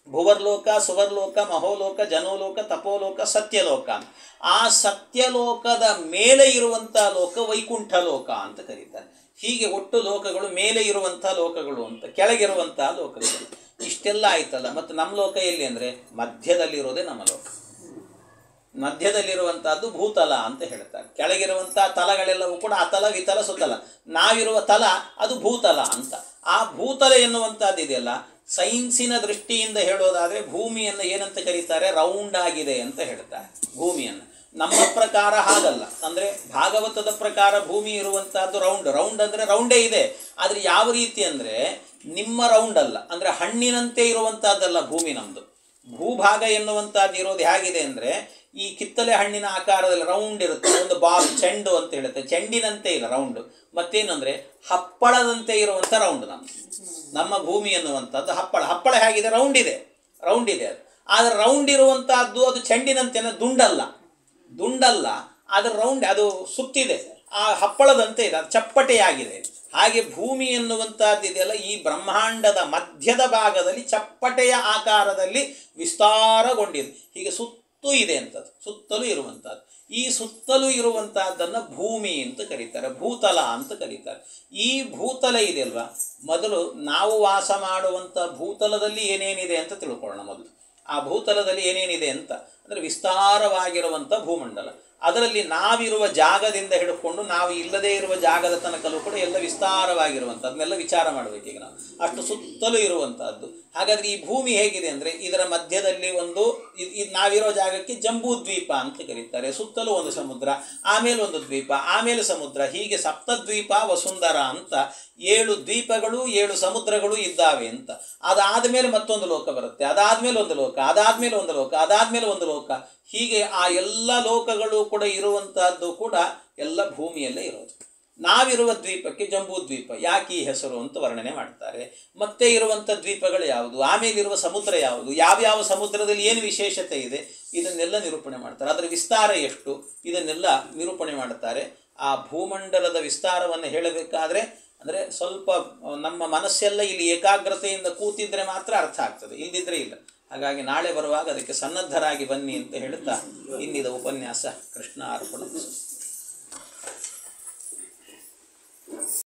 ಭುವರ್ಲೋಕ, ಸುವರ್ಲೋಕ, ಮಹೋಲೋಕ, ಜನೋಲೋಕ, ತಪೋಲೋಕ, ಸತ್ಯಲೋಕ. ಆ ಸತ್ಯಲೋಕದ ಮೇಲೆ ಇರುವಂಥ ಲೋಕ ವೈಕುಂಠ ಲೋಕ ಅಂತ ಕರೀತಾರೆ. ಹೀಗೆ ಒಟ್ಟು ಲೋಕಗಳು ಮೇಲೆ ಇರುವಂಥ ಲೋಕಗಳು ಅಂತ, ಕೆಳಗಿರುವಂಥ ಲೋಕಗಳು. ಇಷ್ಟೆಲ್ಲ ಆಯ್ತಲ್ಲ, ಮತ್ತು ನಮ್ಮ ಲೋಕ ಎಲ್ಲಿ ಅಂದರೆ ಮಧ್ಯದಲ್ಲಿರೋದೇ ನಮ್ಮ ಲೋಕ. ಮಧ್ಯದಲ್ಲಿರುವಂಥದ್ದು ಭೂತಲ ಅಂತ ಹೇಳ್ತಾರೆ. ಕೆಳಗಿರುವಂಥ ತಲಗಳೆಲ್ಲವೂ ಕೂಡ ಅತಲ, ವಿತಲ, ಸುತಲ. ನಾವಿರುವ ತಲ ಅದು ಭೂತಲ ಅಂತ. ಆ ಭೂತಲ ಎನ್ನುವಂಥದ್ದು ಇದೆಯಲ್ಲ, ಸೈನ್ಸಿನ ದೃಷ್ಟಿಯಿಂದ ಹೇಳೋದಾದರೆ ಭೂಮಿಯನ್ನು ಏನಂತ ಕರೀತಾರೆ, ರೌಂಡ್ ಆಗಿದೆ ಅಂತ ಹೇಳ್ತಾರೆ ಭೂಮಿಯನ್ನು. ನಮ್ಮ ಪ್ರಕಾರ ಹಾಗಲ್ಲ. ಅಂದರೆ ಭಾಗವತದ ಪ್ರಕಾರ ಭೂಮಿ ಇರುವಂತಹದ್ದು ರೌಂಡ್ ಅಂದರೆ ರೌಂಡೇ ಇದೆ. ಆದರೆ ಯಾವ ರೀತಿ ಅಂದರೆ ನಿಮ್ಮ ರೌಂಡ್ ಅಲ್ಲ, ಅಂದರೆ ಹಣ್ಣಿನಂತೆ ಇರುವಂತಹದ್ದಲ್ಲ ಭೂಮಿ ನಮ್ಮದು. ಭೂಭಾಗ ಎನ್ನುವಂಥದ್ದು ಇರೋದು ಹೇಗಿದೆ ಅಂದರೆ ಈ ಕಿತ್ತಲೆ ಹಣ್ಣಿನ ಆಕಾರದಲ್ಲಿ ರೌಂಡ್ ಇರುತ್ತೆ, ಒಂದು ಬಾಲ್, ಚೆಂಡು ಅಂತ ಹೇಳುತ್ತೆ. ಚೆಂಡಿನಂತೆ ಇಲ್ಲ ರೌಂಡು. ಮತ್ತೇನು ಅಂದರೆ ಹಪ್ಪಳದಂತೆ ಇರುವಂಥ ರೌಂಡ್ ನಮ್ಮ ಭೂಮಿ ಎನ್ನುವಂಥದ್ದು. ಹಪ್ಪಳ ಹೇಗಿದೆ, ರೌಂಡ್ ಇದೆ ಅದು. ಆದರೆ ರೌಂಡ್ ಇರುವಂತಹದ್ದು ಅದು ಚೆಂಡಿನಂತೆ ದುಂಡಲ್ಲ, ಅದರ ರೌಂಡ್, ಅದು ಸುತ್ತಿದೆ, ಆ ಹಪ್ಪಳದಂತೆ ಇದೆ, ಅದು ಚಪ್ಪಟೆಯಾಗಿದೆ. ಹಾಗೆ ಭೂಮಿ ಎನ್ನುವಂಥದ್ದು ಇದೆಯಲ್ಲ, ಈ ಬ್ರಹ್ಮಾಂಡದ ಮಧ್ಯದ ಭಾಗದಲ್ಲಿ ಚಪ್ಪಟೆಯ ಆಕಾರದಲ್ಲಿ ವಿಸ್ತಾರಗೊಂಡಿದೆ. ಹೀಗೆ ಸುತ್ತಲೂ ಇದೆ ಅಂತದ್ದು, ಸುತ್ತಲೂ ಇರುವಂಥದ್ದು. ಈ ಸುತ್ತಲೂ ಇರುವಂತಹದ್ದನ್ನು ಭೂಮಿ ಅಂತ ಕರೀತಾರೆ, ಭೂತಲ ಅಂತ ಕರೀತಾರೆ. ಈ ಭೂತಲ ಇದೆಯಲ್ವಾ, ಮೊದಲು ನಾವು ವಾಸ ಮಾಡುವಂಥ ಭೂತಲದಲ್ಲಿ ಏನೇನಿದೆ ಅಂತ ತಿಳ್ಕೊಳ್ಳೋಣ ಮೊದಲು. ಆ ಭೂತಲದಲ್ಲಿ ಏನೇನಿದೆ ಅಂತ ಅಂದರೆ ವಿಸ್ತಾರವಾಗಿರುವಂಥ ಭೂಮಂಡಲ. ಅದರಲ್ಲಿ ನಾವಿರುವ ಜಾಗದಿಂದ ಹಿಡ್ಕೊಂಡು ನಾವು ಇಲ್ಲದೇ ಇರುವ ಜಾಗದ ತನಕಲ್ಲೂ ಕೂಡ ಎಲ್ಲ ವಿಸ್ತಾರವಾಗಿರುವಂಥದ್ದನ್ನೆಲ್ಲ ವಿಚಾರ ಮಾಡಬೇಕೀಗ ನಾವು. ಅಷ್ಟು ಸುತ್ತಲೂ ಇರುವಂಥದ್ದು ಹಾಗಾದರೆ ಈ ಭೂಮಿ ಹೇಗಿದೆ ಅಂದರೆ ಇದರ ಮಧ್ಯದಲ್ಲಿ ಒಂದು ನಾವಿರೋ ಜಾಗಕ್ಕೆ ಜಂಬೂ ದ್ವೀಪ ಅಂತ ಕರೀತಾರೆ. ಸುತ್ತಲೂ ಒಂದು ಸಮುದ್ರ, ಆಮೇಲೆ ಒಂದು ದ್ವೀಪ, ಆಮೇಲೆ ಸಮುದ್ರ, ಹೀಗೆ ಸಪ್ತದ್ವೀಪ ವಸುಂಧರ ಅಂತ 7 ದ್ವೀಪಗಳು 7 ಸಮುದ್ರಗಳು ಇದ್ದಾವೆ ಅಂತ. ಅದಾದ ಮೇಲೆ ಮತ್ತೊಂದು ಲೋಕ ಬರುತ್ತೆ, ಅದಾದಮೇಲೆ ಒಂದು ಲೋಕ, ಅದಾದಮೇಲೆ ಒಂದು ಲೋಕ, ಅದಾದಮೇಲೆ ಒಂದು ಲೋಕ, ಹೀಗೆ ಆ ಎಲ್ಲ ಲೋಕಗಳು ಕೂಡ ಇರುವಂತಹದ್ದು ಕೂಡ ಎಲ್ಲ ಭೂಮಿಯಲ್ಲೇ ಇರೋದು. ನಾವಿರುವ ದ್ವೀಪಕ್ಕೆ ಜಂಬೂ ದ್ವೀಪ ಯಾಕೆ ಈ ಹೆಸರು ಅಂತ ವರ್ಣನೆ ಮಾಡ್ತಾರೆ. ಮತ್ತೆ ಇರುವಂಥ ದ್ವೀಪಗಳು ಯಾವುದು, ಆಮೇಲಿರುವ ಸಮುದ್ರ ಯಾವುದು, ಯಾವ್ಯಾವ ಸಮುದ್ರದಲ್ಲಿ ಏನು ವಿಶೇಷತೆ ಇದೆ, ಇದನ್ನೆಲ್ಲ ನಿರೂಪಣೆ ಮಾಡ್ತಾರೆ. ಅದರ ವಿಸ್ತಾರ ಎಷ್ಟು, ಇದನ್ನೆಲ್ಲ ನಿರೂಪಣೆ ಮಾಡ್ತಾರೆ. ಆ ಭೂಮಂಡಲದ ವಿಸ್ತಾರವನ್ನು ಹೇಳಬೇಕಾದ್ರೆ ಅಂದರೆ ಸ್ವಲ್ಪ ನಮ್ಮ ಮನಸ್ಸೆಲ್ಲ ಇಲ್ಲಿ ಏಕಾಗ್ರತೆಯಿಂದ ಕೂತಿದ್ರೆ ಮಾತ್ರ ಅರ್ಥ ಆಗ್ತದೆ, ಇಲ್ಲದಿದ್ದರೆ ಇಲ್ಲ. ಹಾಗಾಗಿ ನಾಳೆ ಬರುವಾಗ ಅದಕ್ಕೆ ಸನ್ನದ್ಧರಾಗಿ ಬನ್ನಿ ಅಂತ ಹೇಳುತ್ತಾ ಇನ್ನಿದ ಉಪನ್ಯಾಸ ಕೃಷ್ಣ ಅರ್ಪಣ.